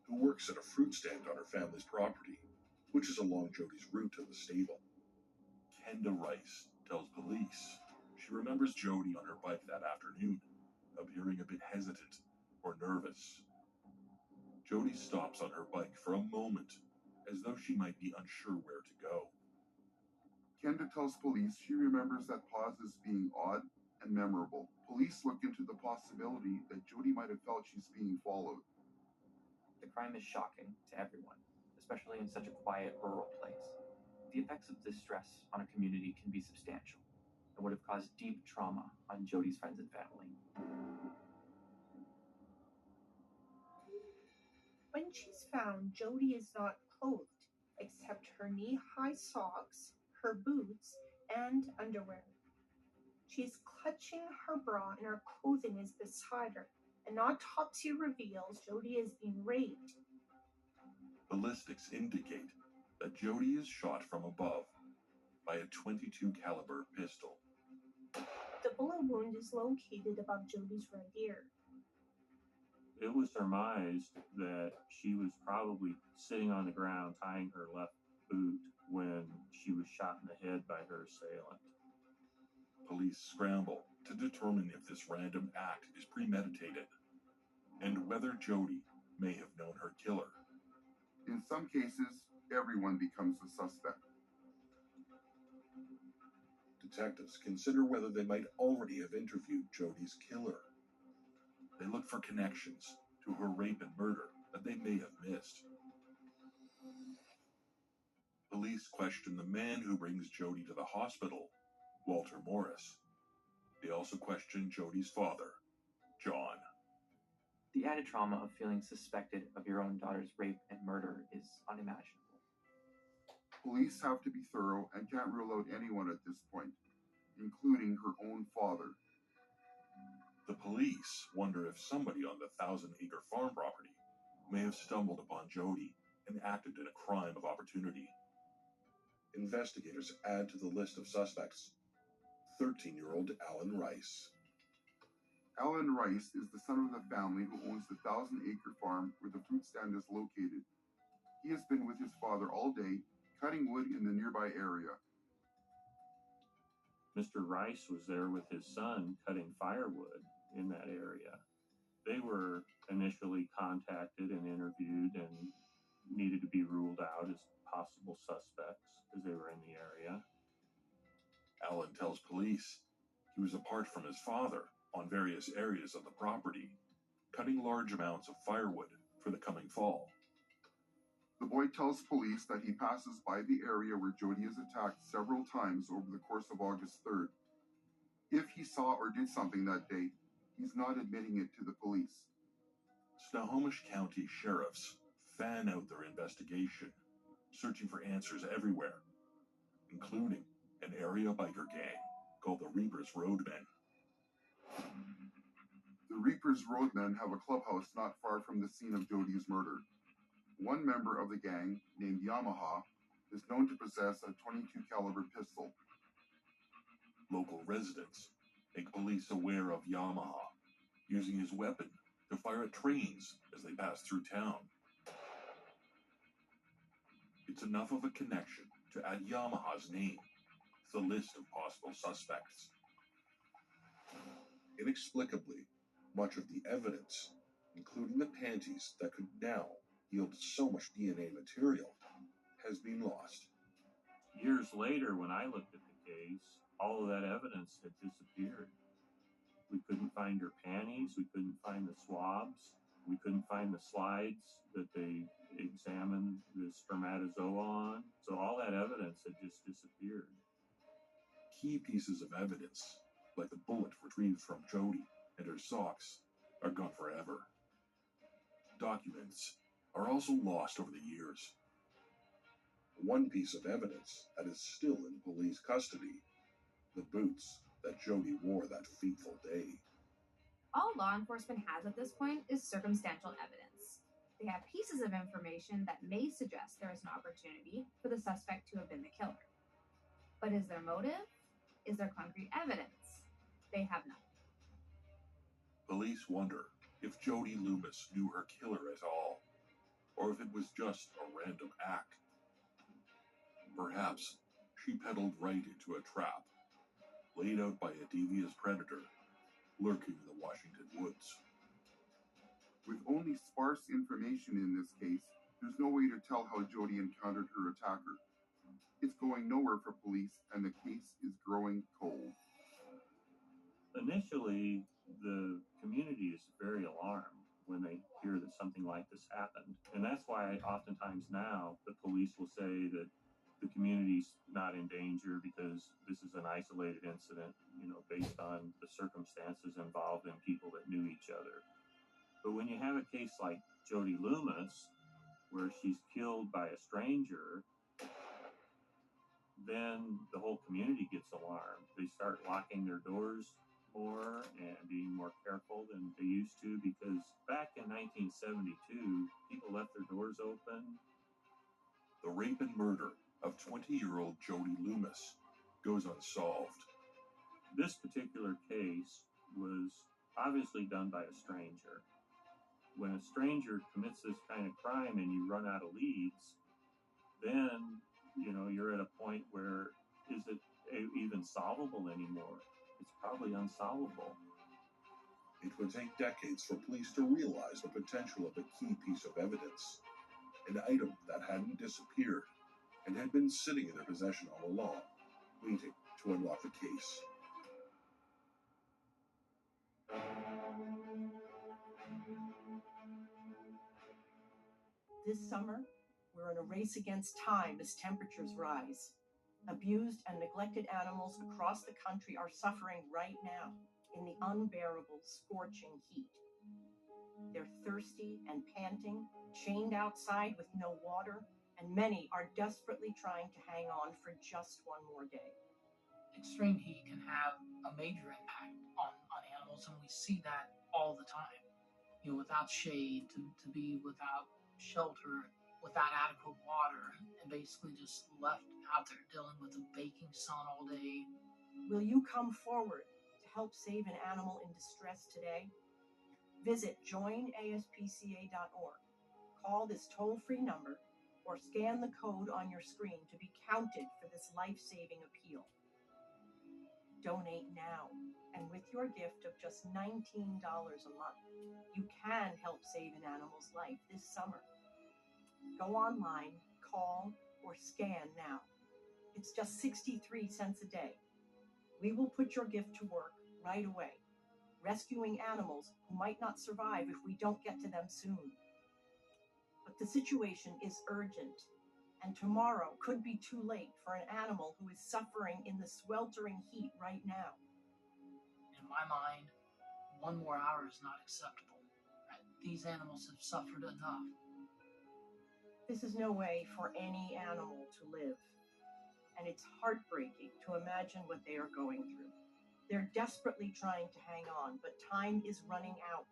who works at a fruit stand on her family's property, which is along Jody's route to the stable. Kenda Rice tells police she remembers Jody on her bike that afternoon, appearing a bit hesitant or nervous. Jody stops on her bike for a moment, as though she might be unsure where to go. Kenda tells police she remembers that pause as being odd and memorable. Police look into the possibility that Jody might have felt she's being followed. The crime is shocking to everyone, especially in such a quiet rural place. The effects of this stress on a community can be substantial and would have caused deep trauma on Jody's friends and family. When she's found, Jody is not clothed, except her knee-high socks, her boots, and underwear. She's clutching her bra and her clothing is beside her. An autopsy reveals Jody is being raped. Ballistics indicate that Jody is shot from above by a .22 caliber pistol. The bullet wound is located above Jody's right ear. It was surmised that she was probably sitting on the ground tying her left boot when she was shot in the head by her assailant. Police scramble to determine if this random act is premeditated and whether Jody may have known her killer. In some cases, everyone becomes a suspect. Detectives consider whether they might already have interviewed Jody's killer. They look for connections to her rape and murder that they may have missed. Police question the man who brings Jody to the hospital, Walter Morris. They also question Jody's father, John. The added trauma of feeling suspected of your own daughter's rape and murder is unimaginable. Police have to be thorough and can't rule out anyone at this point, including her own father. The police wonder if somebody on the 1,000-acre farm property may have stumbled upon Jody and acted in a crime of opportunity. Investigators add to the list of suspects 13-year-old Alan Rice. Alan Rice is the son of the family who owns the 1,000-acre farm where the fruit stand is located. He has been with his father all day, cutting wood in the nearby area. Mr. Rice was there with his son cutting firewood in that area. They were initially contacted and interviewed and needed to be ruled out as possible suspects as they were in the area. Alan tells police he was apart from his father on various areas of the property, cutting large amounts of firewood for the coming fall. The boy tells police that he passes by the area where Jody is attacked several times over the course of August 3rd. If he saw or did something that day, he's not admitting it to the police. Snohomish County sheriffs fan out their investigation, searching for answers everywhere, including an area biker gang called the Reapers Roadmen. The Reapers Roadmen have a clubhouse not far from the scene of Jody's murder. One member of the gang, named Yamaha, is known to possess a .22 caliber pistol. Local residents make police aware of Yamaha, using his weapon to fire at trains as they pass through town. It's enough of a connection to add Yamaha's name to the list of possible suspects. Inexplicably, much of the evidence, including the panties that could now yield so much DNA material, has been lost. Years later, when I looked at the case, all of that evidence had disappeared. We couldn't find her panties, we couldn't find the swabs, we couldn't find the slides that they examined the spermatozoa on. So all that evidence had just disappeared. Key pieces of evidence, like the bullet retrieved from Jody and her socks, are gone forever. Documents are also lost over the years. One piece of evidence that is still in police custody: the boots that Jody wore that fateful day. All law enforcement has at this point is circumstantial evidence. They have pieces of information that may suggest there is an opportunity for the suspect to have been the killer. But is there motive? Is there concrete evidence? They have none. Police wonder if Jody Loomis knew her killer at all, or if it was just a random act. Perhaps she pedaled right into a trap, laid out by a devious predator lurking in the Washington woods. With only sparse information in this case, there's no way to tell how Jody encountered her attacker. It's going nowhere for police, and the case is growing cold. Initially, the community is very alarmed when they hear that something like this happened. And that's why oftentimes now the police will say that the community's not in danger because this is an isolated incident, based on the circumstances involved and people that knew each other. But when you have a case like Jody Loomis, where she's killed by a stranger, then the whole community gets alarmed. They start locking their doors more and being more careful than they used to, because back in 1972, people left their doors open. The rape and murder of 20-year-old Jody Loomis goes unsolved. This particular case was obviously done by a stranger. When a stranger commits this kind of crime and you run out of leads, then, you're at a point where, is it even solvable anymore? It's probably unsolvable. It would take decades for police to realize the potential of a key piece of evidence, an item that hadn't disappeared and had been sitting in their possession all along, waiting to unlock the case. This summer, we're in a race against time as temperatures rise. Abused and neglected animals across the country are suffering right now in the unbearable, scorching heat. They're thirsty and panting, chained outside with no water, and many are desperately trying to hang on for just one more day. Extreme heat can have a major impact on animals, and we see that all the time. Without shade, to be without shelter, without adequate water, and basically just left out there dealing with the baking sun all day. Will you come forward to help save an animal in distress today? Visit joinaspca.org. Call this toll-free number or scan the code on your screen to be counted for this life-saving appeal. Donate now, and with your gift of just $19 a month, you can help save an animal's life this summer. Go online, call, or scan now. It's just 63 cents a day. We will put your gift to work right away, rescuing animals who might not survive if we don't get to them soon. But The situation is urgent, and tomorrow could be too late for an animal who is suffering in the sweltering heat right now. In my mind, 1 more hour is not acceptable. These animals have suffered enough. This is no way for any animal to live, and it's heartbreaking to imagine what they are going through. They're desperately trying to hang on, but time is running out.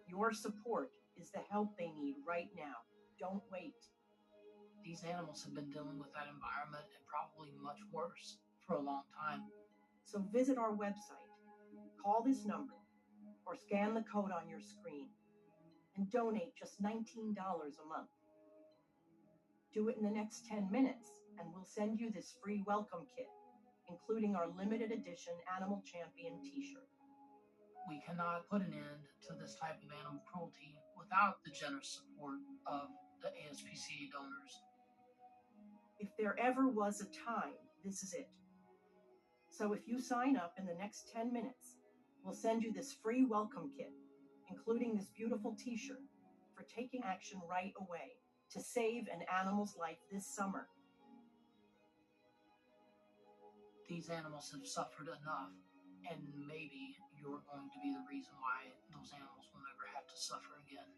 Your support is the help they need right now. Don't wait. These animals have been dealing with that environment and probably much worse for a long time. So visit our website, call this number, or scan the code on your screen, and donate just $19 a month. Do it in the next 10 minutes, and we'll send you this free welcome kit, including our limited edition Animal Champion t-shirt. We cannot put an end to this type of animal cruelty without the generous support of the ASPCA donors. If there ever was a time, this is it. So if you sign up in the next 10 minutes, we'll send you this free welcome kit, including this beautiful t-shirt for taking action right away to save an animal's life this summer. These animals have suffered enough, and maybe you're going to be the reason why those animals will never have to suffer again.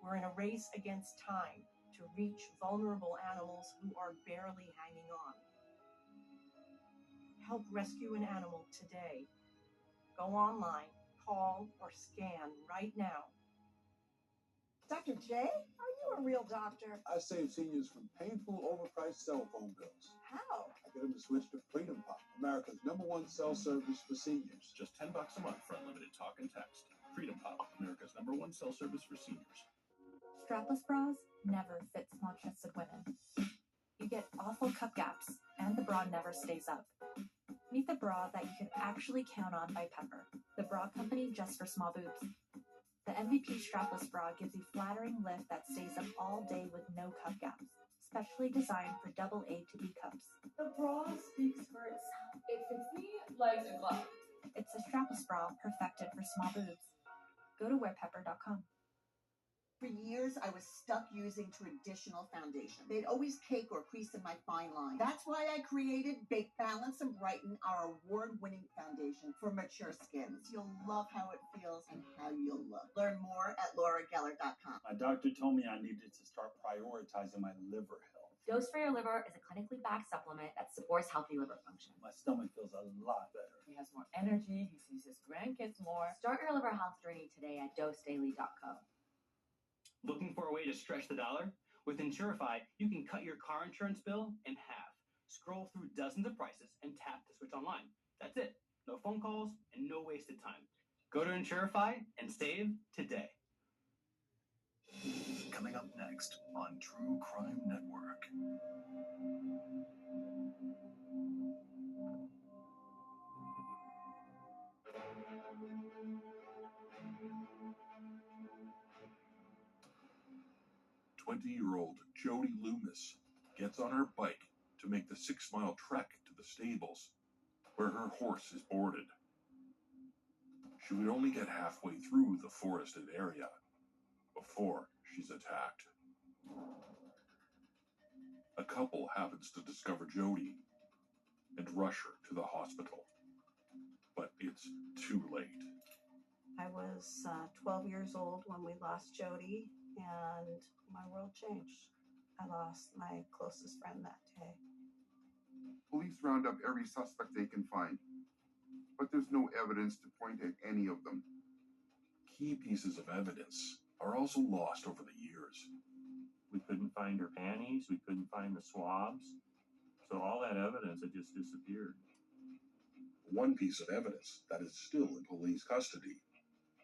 We're in a race against time to reach vulnerable animals who are barely hanging on. Help rescue an animal today. Go online, call, or scan right now. Dr. J, are you a real doctor? I save seniors from painful, overpriced cell phone bills. How? I get them to switch to Freedom Pop, America's #1 cell service for seniors. Just $10 a month for unlimited talk and text. Freedom Pop, America's #1 cell service for seniors. Strapless bras never fit small-chested women. You get awful cup gaps, and the bra never stays up. Meet the bra that you can actually count on by Pepper, the bra company just for small boobs. The MVP strapless bra gives you flattering lift that stays up all day with no cup gaps, specially designed for double A to B cups. The bra speaks for itself. It fits me like a glove. It's a strapless bra perfected for small boobs. Go to wearpepper.com. For years, I was stuck using traditional foundation. They'd always cake or crease in my fine line. That's why I created Bake, Balance, and Brighten, our award-winning foundation for mature skins. You'll love how it feels and how you'll look. Learn more at laurageller.com. My doctor told me I needed to start prioritizing my liver health. Dose for Your Liver is a clinically backed supplement that supports healthy liver function. My stomach feels a lot better. He has more energy, he sees his grandkids more. Start your liver health journey today at dosedaily.co. Looking for a way to stretch the dollar? With Insurify, you can cut your car insurance bill in half. Scroll through dozens of prices and tap to switch online. That's it. No phone calls and no wasted time. Go to Insurify and save today. Coming up next on True Crime Network. Year-old Jody Loomis gets on her bike to make the 6-mile trek to the stables where her horse is boarded. She would only get halfway through the forested area before she's attacked. A couple happens to discover Jody and rush her to the hospital, but it's too late. I was 12 years old when we lost Jody, and my world changed. I lost my closest friend that day. Police round up every suspect they can find, but there's no evidence to point at any of them. Key pieces of evidence are also lost over the years. We couldn't find her panties, we couldn't find the swabs, so all that evidence had just disappeared. One piece of evidence that is still in police custody: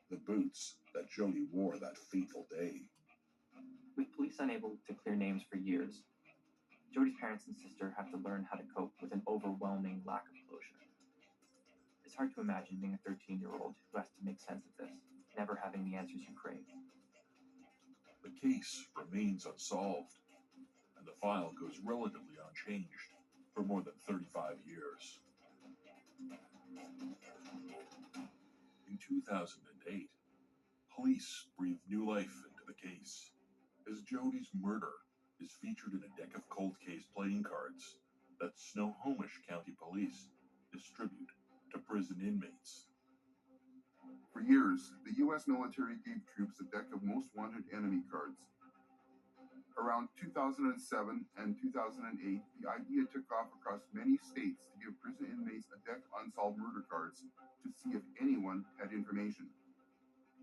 the boots that Jody wore that fateful day. With police unable to clear names for years, Jody's parents and sister have to learn how to cope with an overwhelming lack of closure. It's hard to imagine being a 13-year-old who has to make sense of this, never having the answers you crave. The case remains unsolved, and the file goes relatively unchanged for more than 35 years. In 2008, police breathed new life into the case, as Jody's murder is featured in a deck of cold case playing cards that Snohomish County Police distribute to prison inmates. For years, the U.S. military gave troops a deck of most wanted enemy cards. Around 2007 and 2008, the idea took off across many states to give prison inmates a deck of unsolved murder cards to see if anyone had information.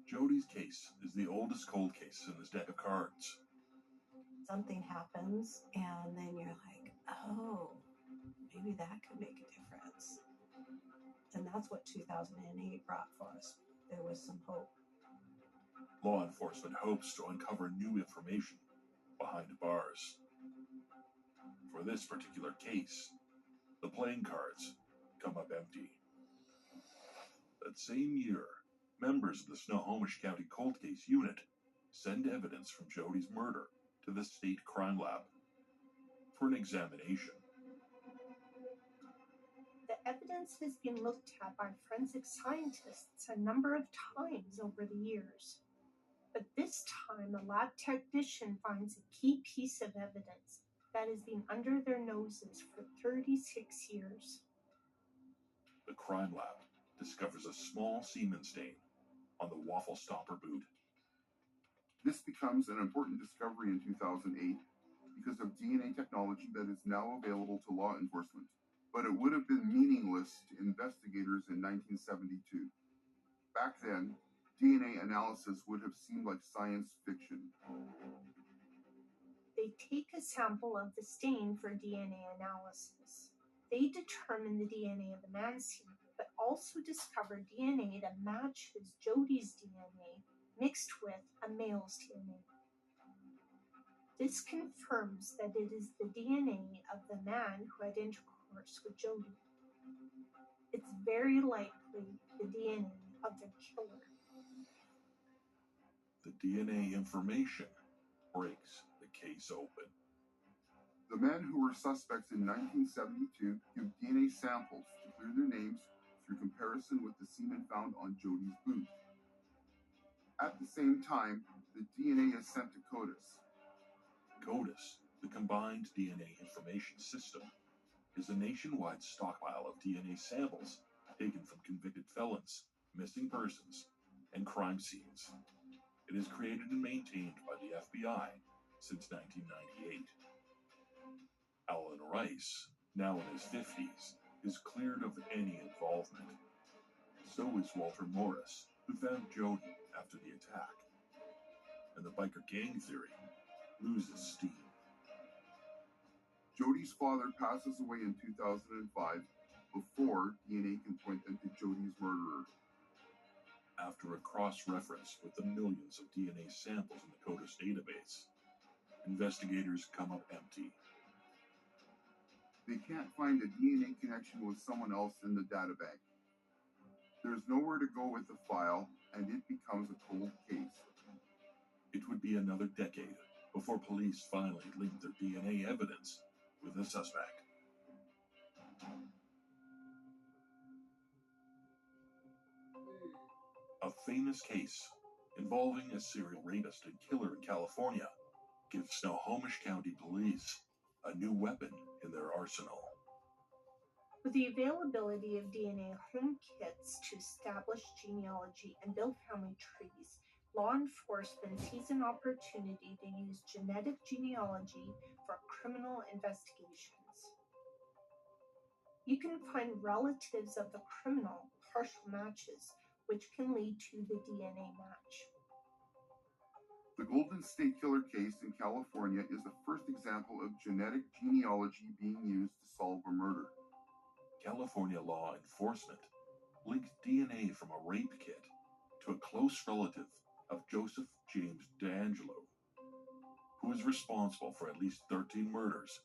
Jody's case is the oldest cold case in this deck of cards. Something happens, and then you're like, oh, maybe that could make a difference. And that's what 2008 brought for us. There was some hope. Law enforcement hopes to uncover new information behind bars. For this particular case, the playing cards come up empty. That same year, members of the Snohomish County Cold Case Unit send evidence from Jody's murder to the state crime lab for an examination. The evidence has been looked at by forensic scientists a number of times over the years. But this time, a lab technician finds a key piece of evidence that has been under their noses for 36 years. The crime lab discovers a small semen stain on the waffle stopper boot. This becomes an important discovery in 2008 because of DNA technology that is now available to law enforcement. But it would have been meaningless to investigators in 1972. Back then, DNA analysis would have seemed like science fiction. They take a sample of the stain for DNA analysis. They determine the DNA of the man's semen, but also discover DNA that matches Jody's DNA mixed with a male's DNA. This confirms that it is the DNA of the man who had intercourse with Jody. It's very likely the DNA of the killer. The DNA information breaks the case open. The men who were suspects in 1972 give DNA samples to clear their names through comparison with the semen found on Jody's boot. At the same time, the DNA is sent to CODIS. CODIS, the Combined DNA Information System, is a nationwide stockpile of DNA samples taken from convicted felons, missing persons, and crime scenes. It is created and maintained by the FBI since 1998. Alan Rice, now in his 50s, is cleared of any involvement. So is Walter Morris, who found Jody after the attack. And the biker gang theory loses steam. Jody's father passes away in 2005 before DNA can point them to Jody's murderer. After a cross-reference with the millions of DNA samples in the CODIS database, investigators come up empty. They can't find a DNA connection with someone else in the databank. There's nowhere to go with the file, and it becomes a cold case. It would be another decade before police finally linked their DNA evidence with the suspect. A famous case involving a serial rapist and killer in California gives Snohomish County Police a new weapon in their arsenal. With the availability of DNA home kits to establish genealogy and build family trees, law enforcement sees an opportunity to use genetic genealogy for criminal investigations. You can find relatives of the criminal partial matches, which can lead to the DNA match. The Golden State Killer case in California is the first example of genetic genealogy being used to solve a murder. California law enforcement linked DNA from a rape kit to a close relative of Joseph James D'Angelo, who is responsible for at least 13 murders,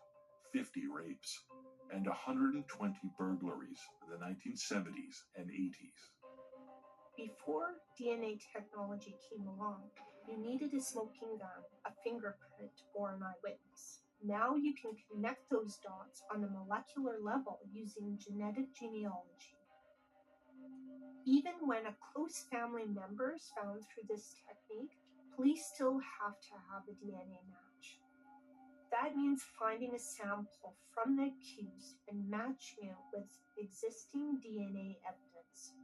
50 rapes, and 120 burglaries in the 1970s and 80s. Before DNA technology came along, you needed a smoking gun, a fingerprint, or an eyewitness. Now you can connect those dots on a molecular level using genetic genealogy. Even when a close family member is found through this technique, police still have to have a DNA match. That means finding a sample from the accused and matching it with existing DNA evidence.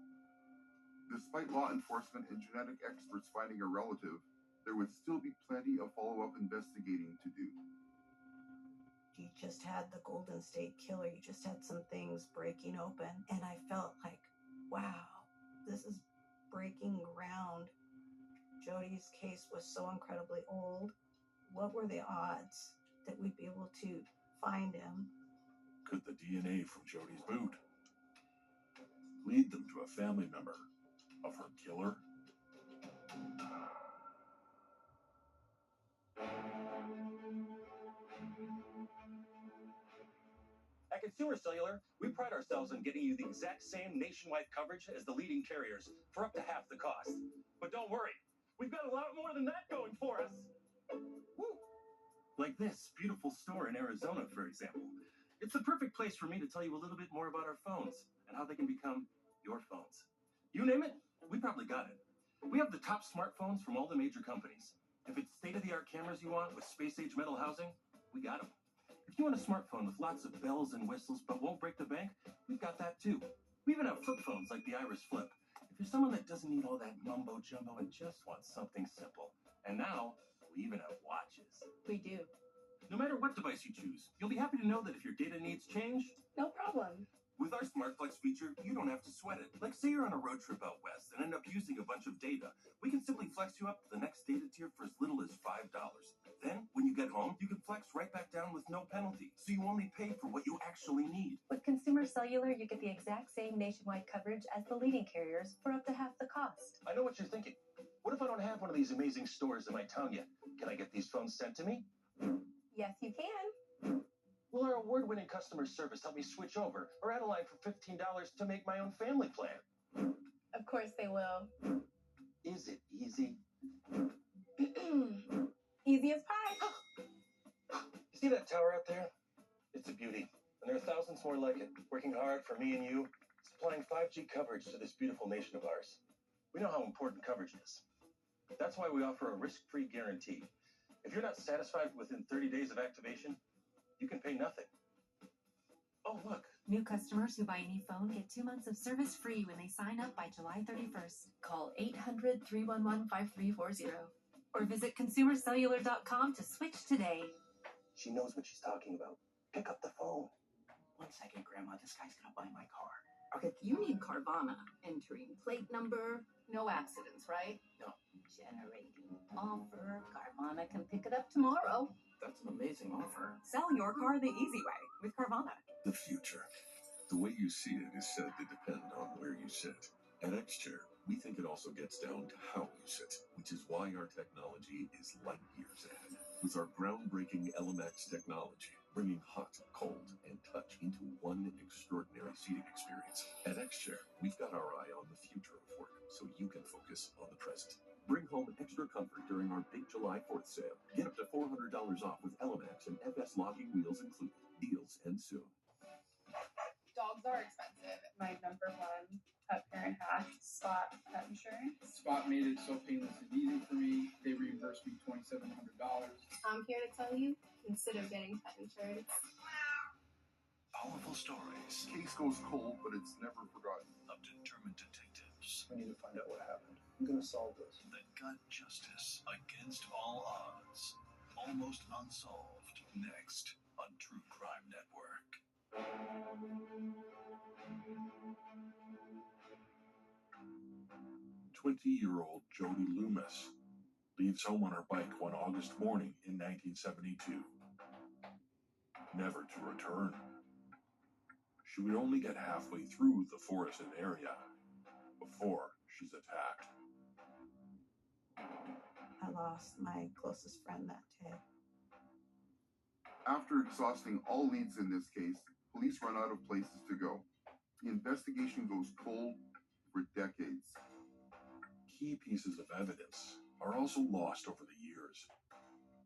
Despite law enforcement and genetic experts finding a relative, there would still be plenty of follow-up investigating to do. You just had the Golden State Killer. You just had some things breaking open. And I felt like, wow, this is breaking ground. Jody's case was so incredibly old. What were the odds that we'd be able to find him? Could the DNA from Jody's boot lead them to a family member of her killer? At Consumer Cellular, we pride ourselves on getting you the exact same nationwide coverage as the leading carriers for up to half the cost. But don't worry, we've got a lot more than that going for us. Woo. Like this beautiful store in Arizona, for example. It's the perfect place for me to tell you a little bit more about our phones and how they can become your phones. You name it, we probably got it. We have the top smartphones from all the major companies. If it's state-of-the-art cameras you want with space-age metal housing, we got them. If you want a smartphone with lots of bells and whistles but won't break the bank, we've got that too. We even have flip phones like the Iris Flip. If you're someone that doesn't need all that mumbo-jumbo and just wants something simple. And now, we even have watches. We do. No matter what device you choose, you'll be happy to know that if your data needs change, No problem. with our Smart Flex feature, you don't have to sweat it. Like say you're on a road trip out west and end up using a bunch of data. We can simply flex you up to the next data tier for as little as $5. Then, when you get home, you can flex right back down with no penalty. So you only pay for what you actually need. With Consumer Cellular, you get the exact same nationwide coverage as the leading carriers for up to half the cost. I know what you're thinking. What if I don't have one of these amazing stores in my town yet? Can I get these phones sent to me? Yes, you can. Will our award-winning customer service help me switch over or add a line for $15 to make my own family plan? Of course they will. Is it easy? Easy as pie. You see that tower out there? It's a beauty. And there are thousands more like it, working hard for me and you, supplying 5G coverage to this beautiful nation of ours. We know how important coverage is. That's why we offer a risk-free guarantee. If you're not satisfied within 30 days of activation, you can pay nothing. Oh, look. New customers who buy any phone get 2 months of service free when they sign up by July 31st. Call 800-311-5340 or visit consumercellular.com to switch today. She knows what she's talking about. Pick up the phone. 1 second, Grandma. This guy's gonna buy my car. Okay, you need Carvana. Entering plate number, no accidents, right? No. Generating offer. Carvana can pick it up tomorrow. That's an amazing offer. Sell your car the easy way with Carvana. The future. The way you see it is said to depend on where you sit. At XChair, we think it also gets down to how you sit, which is why our technology is light years ahead. With our groundbreaking LMX technology, bringing hot, cold, and touch into one extraordinary seating experience. At XChair, we've got our eye on the future of work, so you can focus on the present. Bring home extra comfort during our big July 4th sale. Get up to $400 off with LMX and FS logging wheels included. Deals end soon. Dogs are expensive. My number one pet parent hack, Spot Pet Insurance. Spot made it so painless and easy for me. They reimbursed me $2,700. I'm here to tell you, consider getting pet insurance. Powerful stories Case goes cold, but it's never forgotten. of determined detectives. We need to find out what happened. I'm going to solve this. That got justice against all odds. Almost Unsolved. Next on True Crime Network. 20-year-old Jody Loomis leaves home on her bike one August morning in 1972. Never to return. She would only get halfway through the forested area before she's attacked. I lost my closest friend that day. After exhausting all leads in this case, police run out of places to go. The investigation goes cold for decades. Key pieces of evidence are also lost over the years.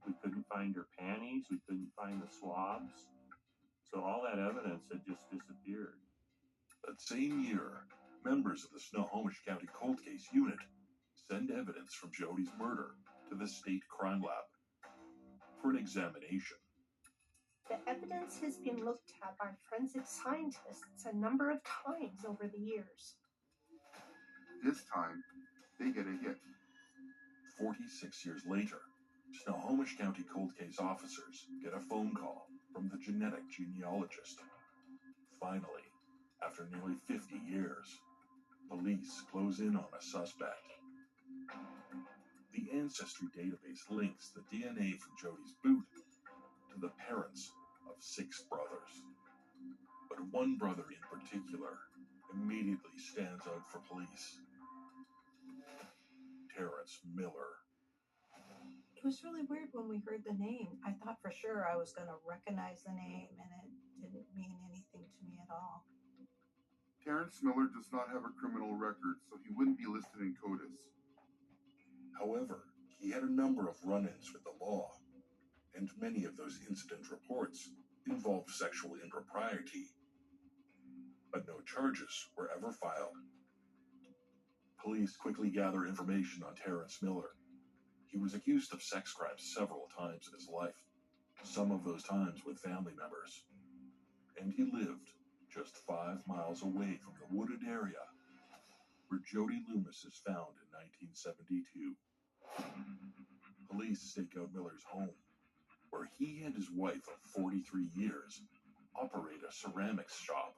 We couldn't find her panties. We couldn't find the swabs. So all that evidence had just disappeared. That same year, members of the Snohomish County Cold Case Unit send evidence from Jody's murder to the state crime lab for an examination. The evidence has been looked at by forensic scientists a number of times over the years. This time, they get a hit. 46 years later, Snohomish County cold case officers get a phone call from the genetic genealogist. Finally, after nearly 50 years, police close in on a suspect. The Ancestry database links the DNA from Jody's boot to the parents of 6 brothers. But one brother in particular immediately stands out for police. Terrence Miller. It was really weird when we heard the name. I thought for sure I was going to recognize the name, and it didn't mean anything to me at all. Terrence Miller does not have a criminal record, so he wouldn't be listed in CODIS. However, he had a number of run-ins with the law, and many of those incident reports involved sexual impropriety. But no charges were ever filed. Police quickly gather information on Terrence Miller. He was accused of sex crimes several times in his life, some of those times with family members. And he lived just 5 miles away from the wooded area where Jody Loomis is found in 1972. Police stake out Miller's home, where he and his wife of 43 years operate a ceramics shop.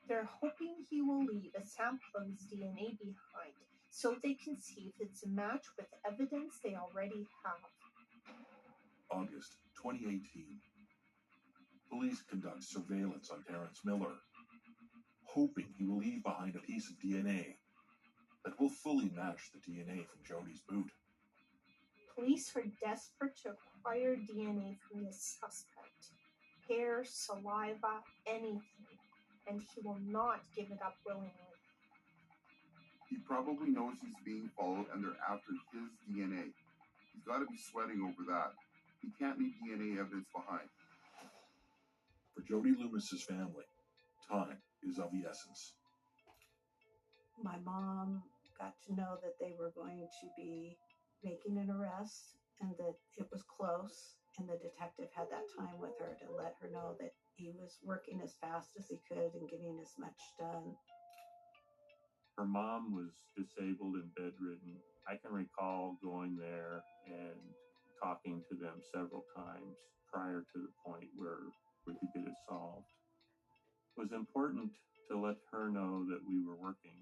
They're hoping he will leave a sample of his DNA behind so they can see if it's a match with evidence they already have. August 2018. Police conduct surveillance on Terrence Miller, hoping he will leave behind a piece of DNA that will fully match the DNA from Jody's boot. Police are desperate to acquire DNA from the suspect. Hair, saliva, anything. And he will not give it up willingly. He probably knows he's being followed and they're after his DNA. He's got to be sweating over that. He can't leave DNA evidence behind. For Jody Loomis's family, time is of the essence. My mom got to know that they were going to be making an arrest and that it was close, and the detective had that time with her to let her know that he was working as fast as he could and getting as much done. Her mom was disabled and bedridden. I can recall going there and talking to them several times prior to the point where we could get it solved. It was important to let her know that we were working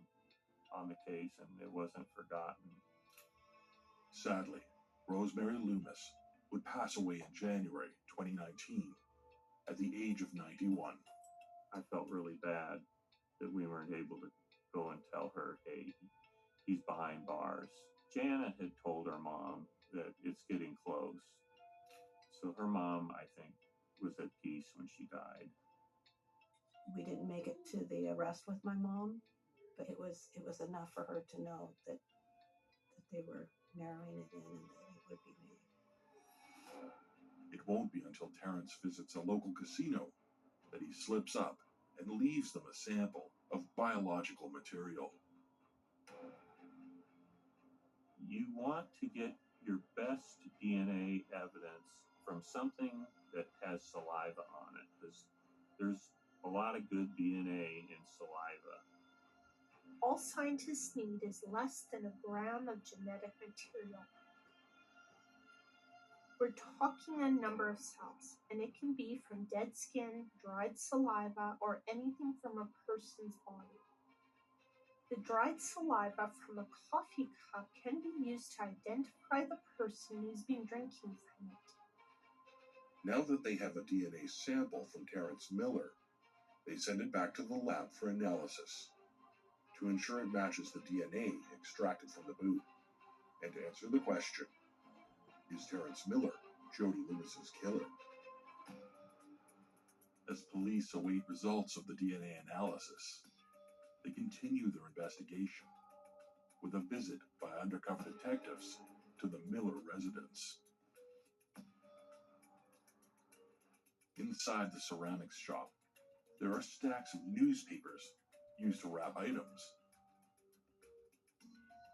on the case and it wasn't forgotten. Sadly, Rosemary Loomis would pass away in January 2019 at the age of 91. I felt really bad that we weren't able to go and tell her, hey, he's behind bars. Jana had told her mom that it's getting close. So her mom, I think, was at peace when she died. We didn't make it to the arrest with my mom, but it was enough for her to know that they were narrowing it in and that it would be me. It won't be until Terrence visits a local casino that he slips up and leaves them a sample of biological material. You want to get your best DNA evidence from something that has saliva on it, because there's a lot of good DNA in saliva. All scientists need is less than a gram of genetic material. We're talking a number of cells, and it can be from dead skin, dried saliva, or anything from a person's body. The dried saliva from a coffee cup can be used to identify the person who's been drinking from it. Now that they have a DNA sample from Terrence Miller, they send it back to the lab for analysis to ensure it matches the DNA extracted from the boot and to answer the question, is Terrence Miller Jody Loomis's killer? As police await results of the DNA analysis, they continue their investigation with a visit by undercover detectives to the Miller residence. Inside the ceramics shop, there are stacks of newspapers used to wrap items.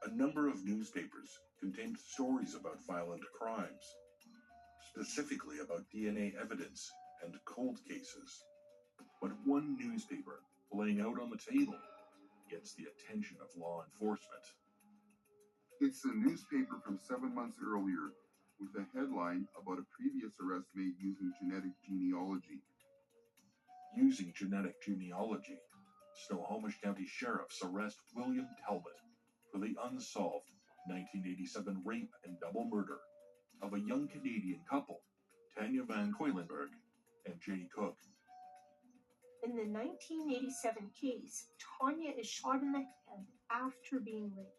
A number of newspapers contained stories about violent crimes, specifically about DNA evidence and cold cases. But one newspaper laying out on the table gets the attention of law enforcement. It's a newspaper from 7 months earlier with a headline about a previous arrest made using genetic genealogy. Using genetic genealogy, Snohomish County Sheriffs arrest William Talbot for the unsolved 1987 rape and double murder of a young Canadian couple, Tanya Van Coilenberg and Jenny Cook. In the 1987 case, Tanya is shot in the head after being raped.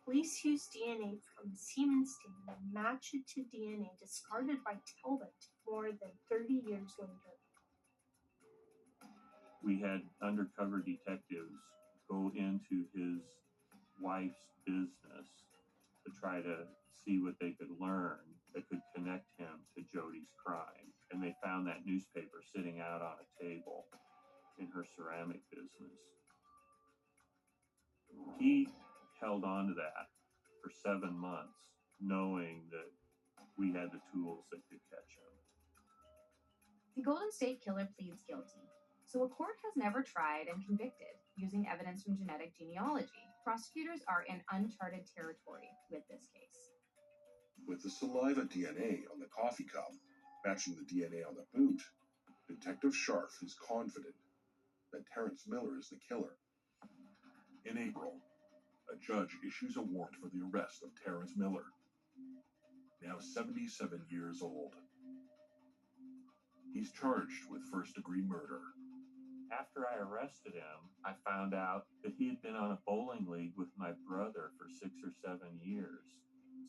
Police use DNA from the semen stain and match it to DNA discarded by Talbot more than 30 years later. We had undercover detectives go into his wife's business to try to see what they could learn that could connect him to Jody's crime. And they found that newspaper sitting out on a table in her ceramic business. He held on to that for 7 months, knowing that we had the tools that could catch him. The Golden State Killer pleads guilty, so a court has never tried and convicted using evidence from genetic genealogy. Prosecutors are in uncharted territory with this case. With the saliva DNA on the coffee cup matching the DNA on the boot, Detective SCHARF is confident that Terrence Miller is the killer. In April, a judge issues a warrant for the arrest of Terrence Miller, now 77 years old. He's charged with first-degree murder. After I arrested him, I found out that he had been on a bowling league with my brother for 6 or 7 years.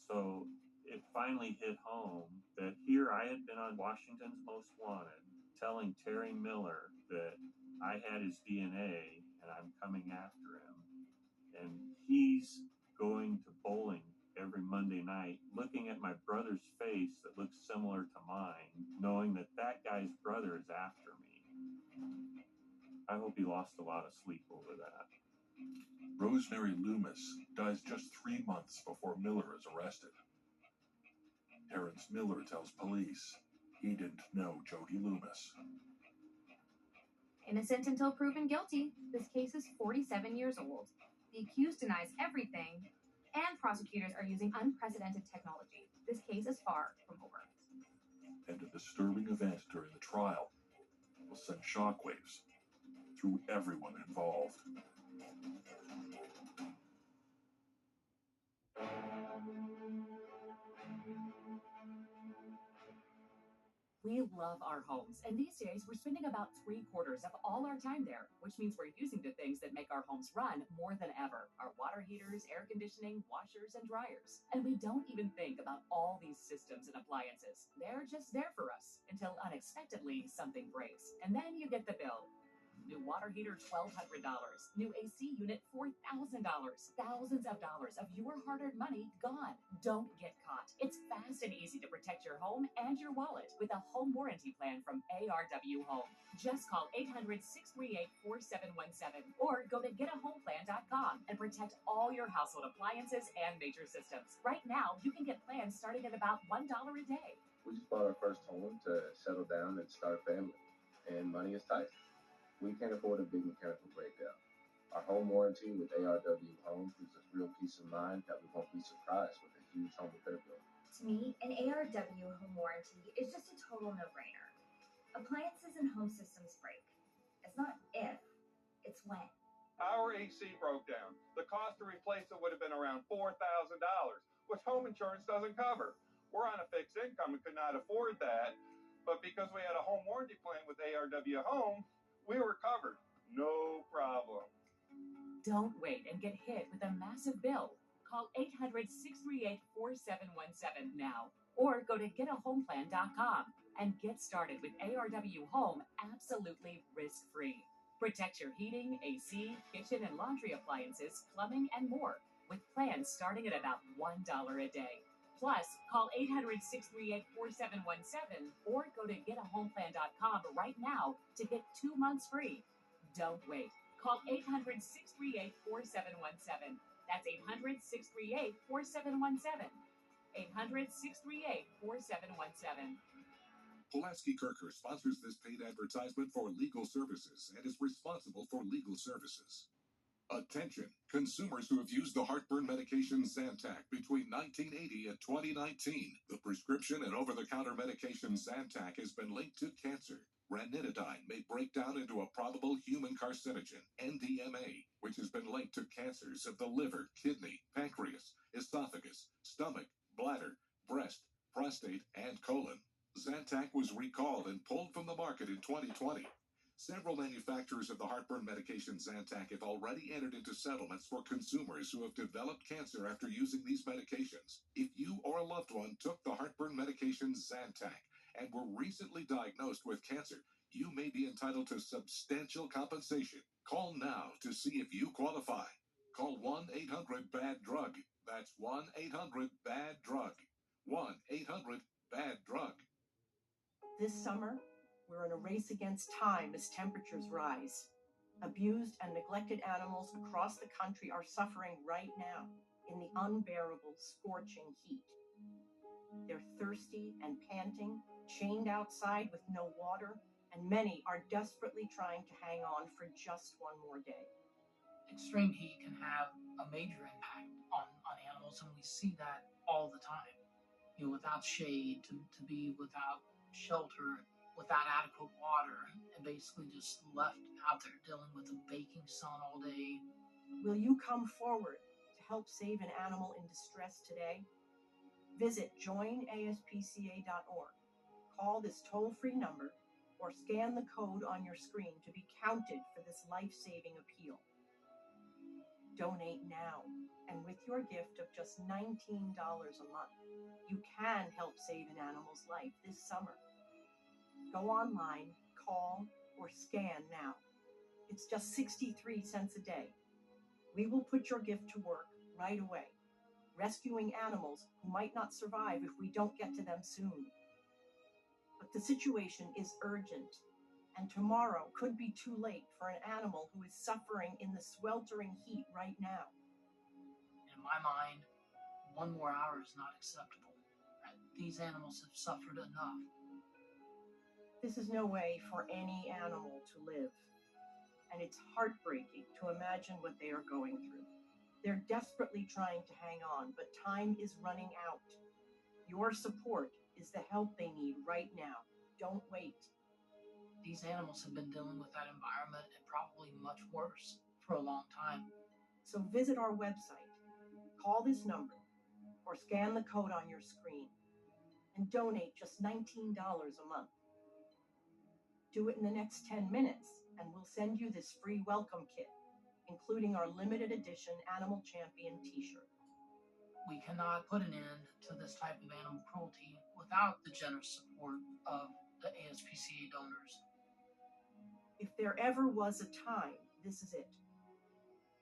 So it finally hit home that here I had been on Washington's Most Wanted, telling Terry Miller that I had his DNA and I'm coming after him. And he's going to bowling every Monday night, looking at my brother's face that looks similar to mine, knowing that that guy's brother is after me. I hope he lost a lot of sleep over that. Rosemary Loomis dies just 3 months before Miller is arrested. Terrence Miller tells police he didn't know Jody Loomis. Innocent until proven guilty, this case is 47 years old. The accused denies everything, and prosecutors are using unprecedented technology. This case is far from over. And a disturbing event during the trial will send shockwaves through everyone involved. We love our homes, and these days we're spending about 3/4 of all our time there, which means we're using the things that make our homes run more than ever. Our water heaters, air conditioning, washers, and dryers. And we don't even think about all these systems and appliances. They're just there for us until unexpectedly something breaks, and then you get the bill. New water heater, $1,200. New AC unit, $4,000. Thousands of dollars of your hard-earned money gone. Don't get caught. It's fast and easy to protect your home and your wallet with a home warranty plan from ARW Home. Just call 800-638-4717 or go to getahomeplan.com and protect all your household appliances and major systems. Right now, you can get plans starting at about $1 a day. We just bought our first home to settle down and start a family, and money is tight. We can't afford a big mechanical breakdown. Our home warranty with ARW Home gives us real peace of mind that we won't be surprised with a huge home repair bill. To me, an ARW home warranty is just a total no-brainer. Appliances and home systems break. It's not if, it's when. Our AC broke down. The cost to replace it would have been around $4,000, which home insurance doesn't cover. We're on a fixed income and could not afford that, but because we had a home warranty plan with ARW Home, we were covered. No problem. Don't wait and get hit with a massive bill. Call 800-638-4717 now or go to getahomeplan.com and get started with ARW Home absolutely risk-free. Protect your heating, AC, kitchen and laundry appliances, plumbing, and more with plans starting at about $1 a day. Plus, call 800-638-4717 or go to getahomeplan.com right now to get 2 months free. Don't wait. Call 800-638-4717. That's 800-638-4717. 800-638-4717. Pulaski Kirker sponsors this paid advertisement for legal services and is responsible for legal services. Attention, consumers who have used the heartburn medication Zantac between 1980 and 2019. The prescription and over-the-counter medication Zantac has been linked to cancer. Ranitidine may break down into a probable human carcinogen, NDMA, which has been linked to cancers of the liver, kidney, pancreas, esophagus, stomach, bladder, breast, prostate, and colon. Zantac was recalled and pulled from the market in 2020. Several manufacturers of the heartburn medication Zantac have already entered into settlements for consumers who have developed cancer after using these medications. If you or a loved one took the heartburn medication Zantac and were recently diagnosed with cancer, you may be entitled to substantial compensation. Call now to see if you qualify. Call 1-800-BAD-DRUG. That's 1-800-BAD-DRUG. 1-800-BAD-DRUG. This summer, we're in a race against time as temperatures rise. Abused and neglected animals across the country are suffering right now in the unbearable, scorching heat. They're thirsty and panting, chained outside with no water, and many are desperately trying to hang on for just one more day. Extreme heat can have a major impact on animals, and we see that all the time. You know, without shade, to be without shelter, without adequate water, and basically just left out there dealing with the baking sun all day. Will you come forward to help save an animal in distress today? Visit joinaspca.org. Call this toll-free number or scan the code on your screen to be counted for this life-saving appeal. Donate now, and with your gift of just $19 a month, you can help save an animal's life this summer. Go online, call, or scan now. It's just 63 cents a day. We will put your gift to work right away, rescuing animals who might not survive if we don't get to them soon. But the situation is urgent, and tomorrow could be too late for an animal who is suffering in the sweltering heat right now. In my mind, one more hour is not acceptable. These animals have suffered enough. This is no way for any animal to live, and it's heartbreaking to imagine what they are going through. They're desperately trying to hang on, but time is running out. Your support is the help they need right now. Don't wait. These animals have been dealing with that environment and probably much worse for a long time. So visit our website, call this number, or scan the code on your screen, and donate just $19 a month. Do it in the next 10 minutes, and we'll send you this free welcome kit, including our limited edition Animal Champion t-shirt. We cannot put an end to this type of animal cruelty without the generous support of the ASPCA donors. If there ever was a time, this is it.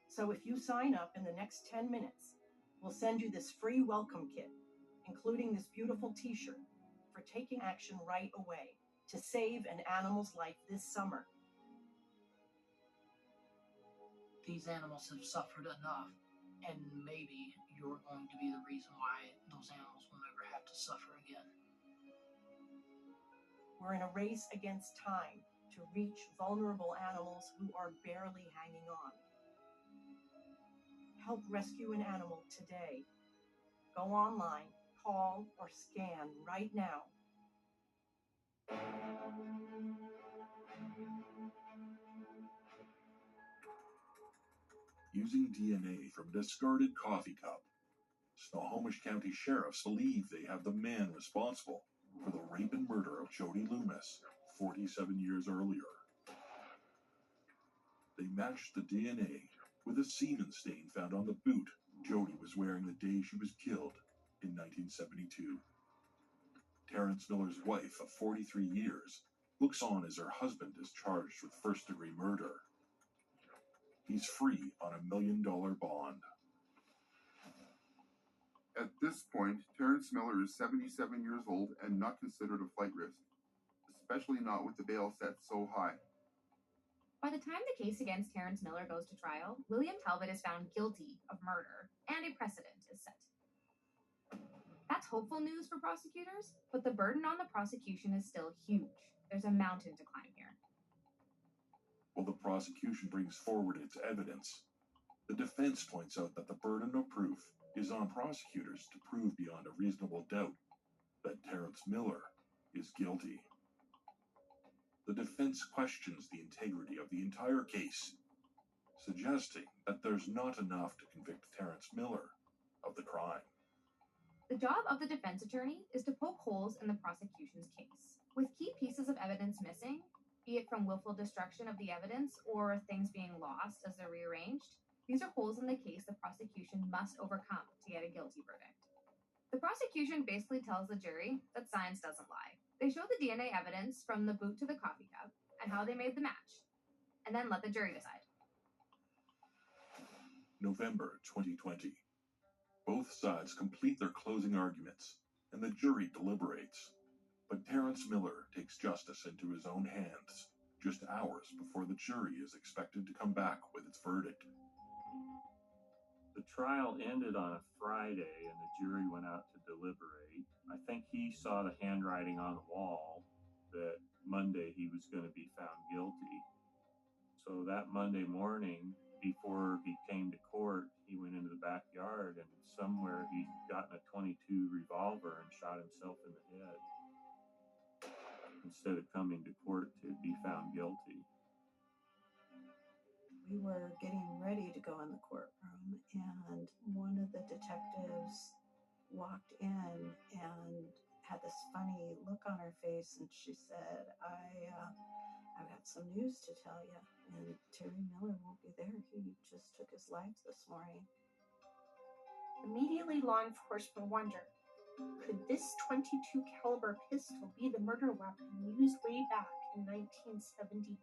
So if you sign up in the next 10 minutes, we'll send you this free welcome kit, including this beautiful t-shirt, for taking action right away to save an animal's life this summer. These animals have suffered enough, and maybe you're going to be the reason why those animals will never have to suffer again. We're in a race against time to reach vulnerable animals who are barely hanging on. Help rescue an animal today. Go online, call, or scan right now. Using DNA from a discarded coffee cup, Snohomish County sheriffs believe they have the man responsible for the rape and murder of Jody Loomis 47 years earlier. They matched the DNA with a semen stain found on the boot Jody was wearing the day she was killed in 1972. Terrence Miller's wife of 43 years looks on as her husband is charged with first-degree murder. He's free on $1 million bond. At this point, Terrence Miller is 77 years old and not considered a flight risk, especially not with the bail set so high. By the time the case against Terrence Miller goes to trial, William Talbot is found guilty of murder, and a precedent is set. That's hopeful news for prosecutors, but the burden on the prosecution is still huge. There's a mountain to climb here. While the prosecution brings forward its evidence, the defense points out that the burden of proof is on prosecutors to prove beyond a reasonable doubt that Terrence Miller is guilty. The defense questions the integrity of the entire case, suggesting that there's not enough to convict Terrence Miller of the crime. The job of the defense attorney is to poke holes in the prosecution's case. With key pieces of evidence missing, be it from willful destruction of the evidence or things being lost as they're rearranged, these are holes in the case the prosecution must overcome to get a guilty verdict. The prosecution basically tells the jury that science doesn't lie. They show the DNA evidence from the boot to the coffee cup and how they made the match, and then let the jury decide. November 2020. Both sides complete their closing arguments, and the jury deliberates. But Terrence Miller takes justice into his own hands just hours before the jury is expected to come back with its verdict. The trial ended on a Friday, and the jury went out to deliberate. I think he saw the handwriting on the wall that Monday he was going to be found guilty. So that Monday morning, before he came to court, he went into the backyard, and somewhere he'd gotten a .22 revolver and shot himself in the head instead of coming to court to be found guilty. We were getting ready to go in the courtroom, and one of the detectives walked in and had this funny look on her face, and she said, I've got some news to tell you, and Terry Miller won't be there. He just took his life this morning. Immediately, law enforcement wondered, could this .22 caliber pistol be the murder weapon used way back in 1972?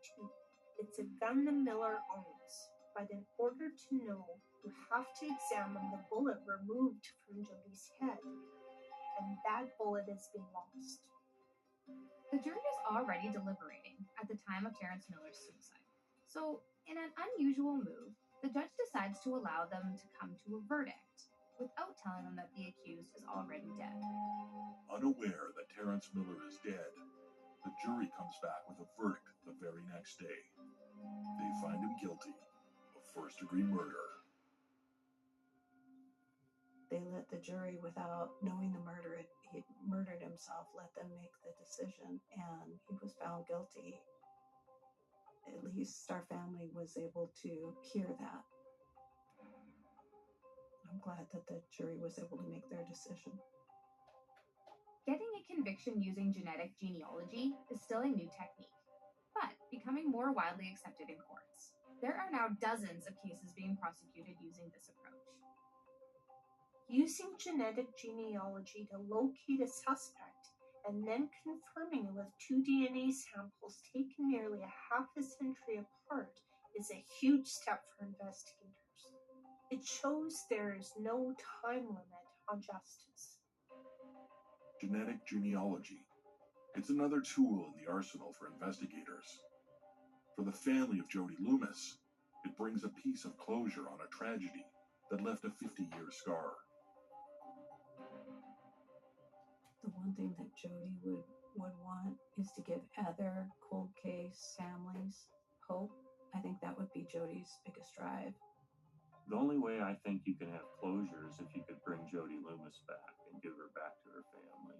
It's a gun the Miller owns, but in order to know, you have to examine the bullet removed from Jody's head, and that bullet has been lost. The jury is already deliberating at the time of Terrence Miller's suicide. So, in an unusual move, the judge decides to allow them to come to a verdict without telling them that the accused is already dead. Unaware that Terrence Miller is dead, the jury comes back with a verdict the very next day. They find him guilty of first-degree murder. They let the jury, without knowing the murderer, he murdered himself, let them make the decision, and he was found guilty. At least our family was able to hear that. I'm glad that the jury was able to make their decision. Getting a conviction using genetic genealogy is still a new technique, but becoming more widely accepted in courts. There are now dozens of cases being prosecuted using this approach. Using genetic genealogy to locate a suspect and then confirming it with 2 DNA samples taken nearly a half a century apart is a huge step for investigators. It shows there is no time limit on justice. Genetic genealogy. It's another tool in the arsenal for investigators. For the family of Jody Loomis, it brings a piece of closure on a tragedy that left a 50-year scar. The one thing that Jody would want is to give other cold case families hope. I think that would be Jody's biggest drive. The only way I think you can have closure is if you could bring Jody Loomis back and give her back to her family.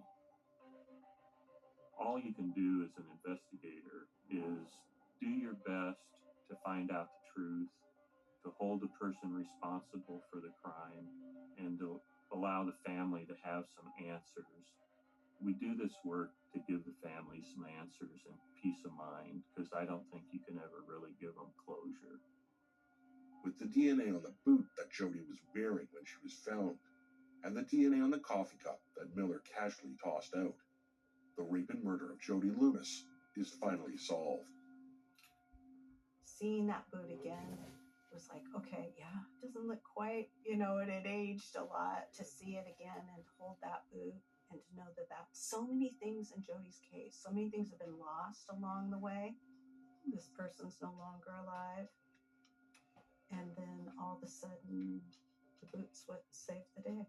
All you can do as an investigator is do your best to find out the truth, to hold the person responsible for the crime, and to allow the family to have some answers. We do this work to give the family some answers and peace of mind, because I don't think you can ever really give them closure. With the DNA on the boot that Jody was wearing when she was found, and the DNA on the coffee cup that Miller casually tossed out, the rape and murder of Jody Loomis is finally solved. Seeing that boot again was like, okay, yeah, it doesn't look quite, it had aged a lot. To see it again and hold that boot and to know that so many things in Jody's case, so many things have been lost along the way. this person's no longer alive. And then all of a sudden, the boots would save the day.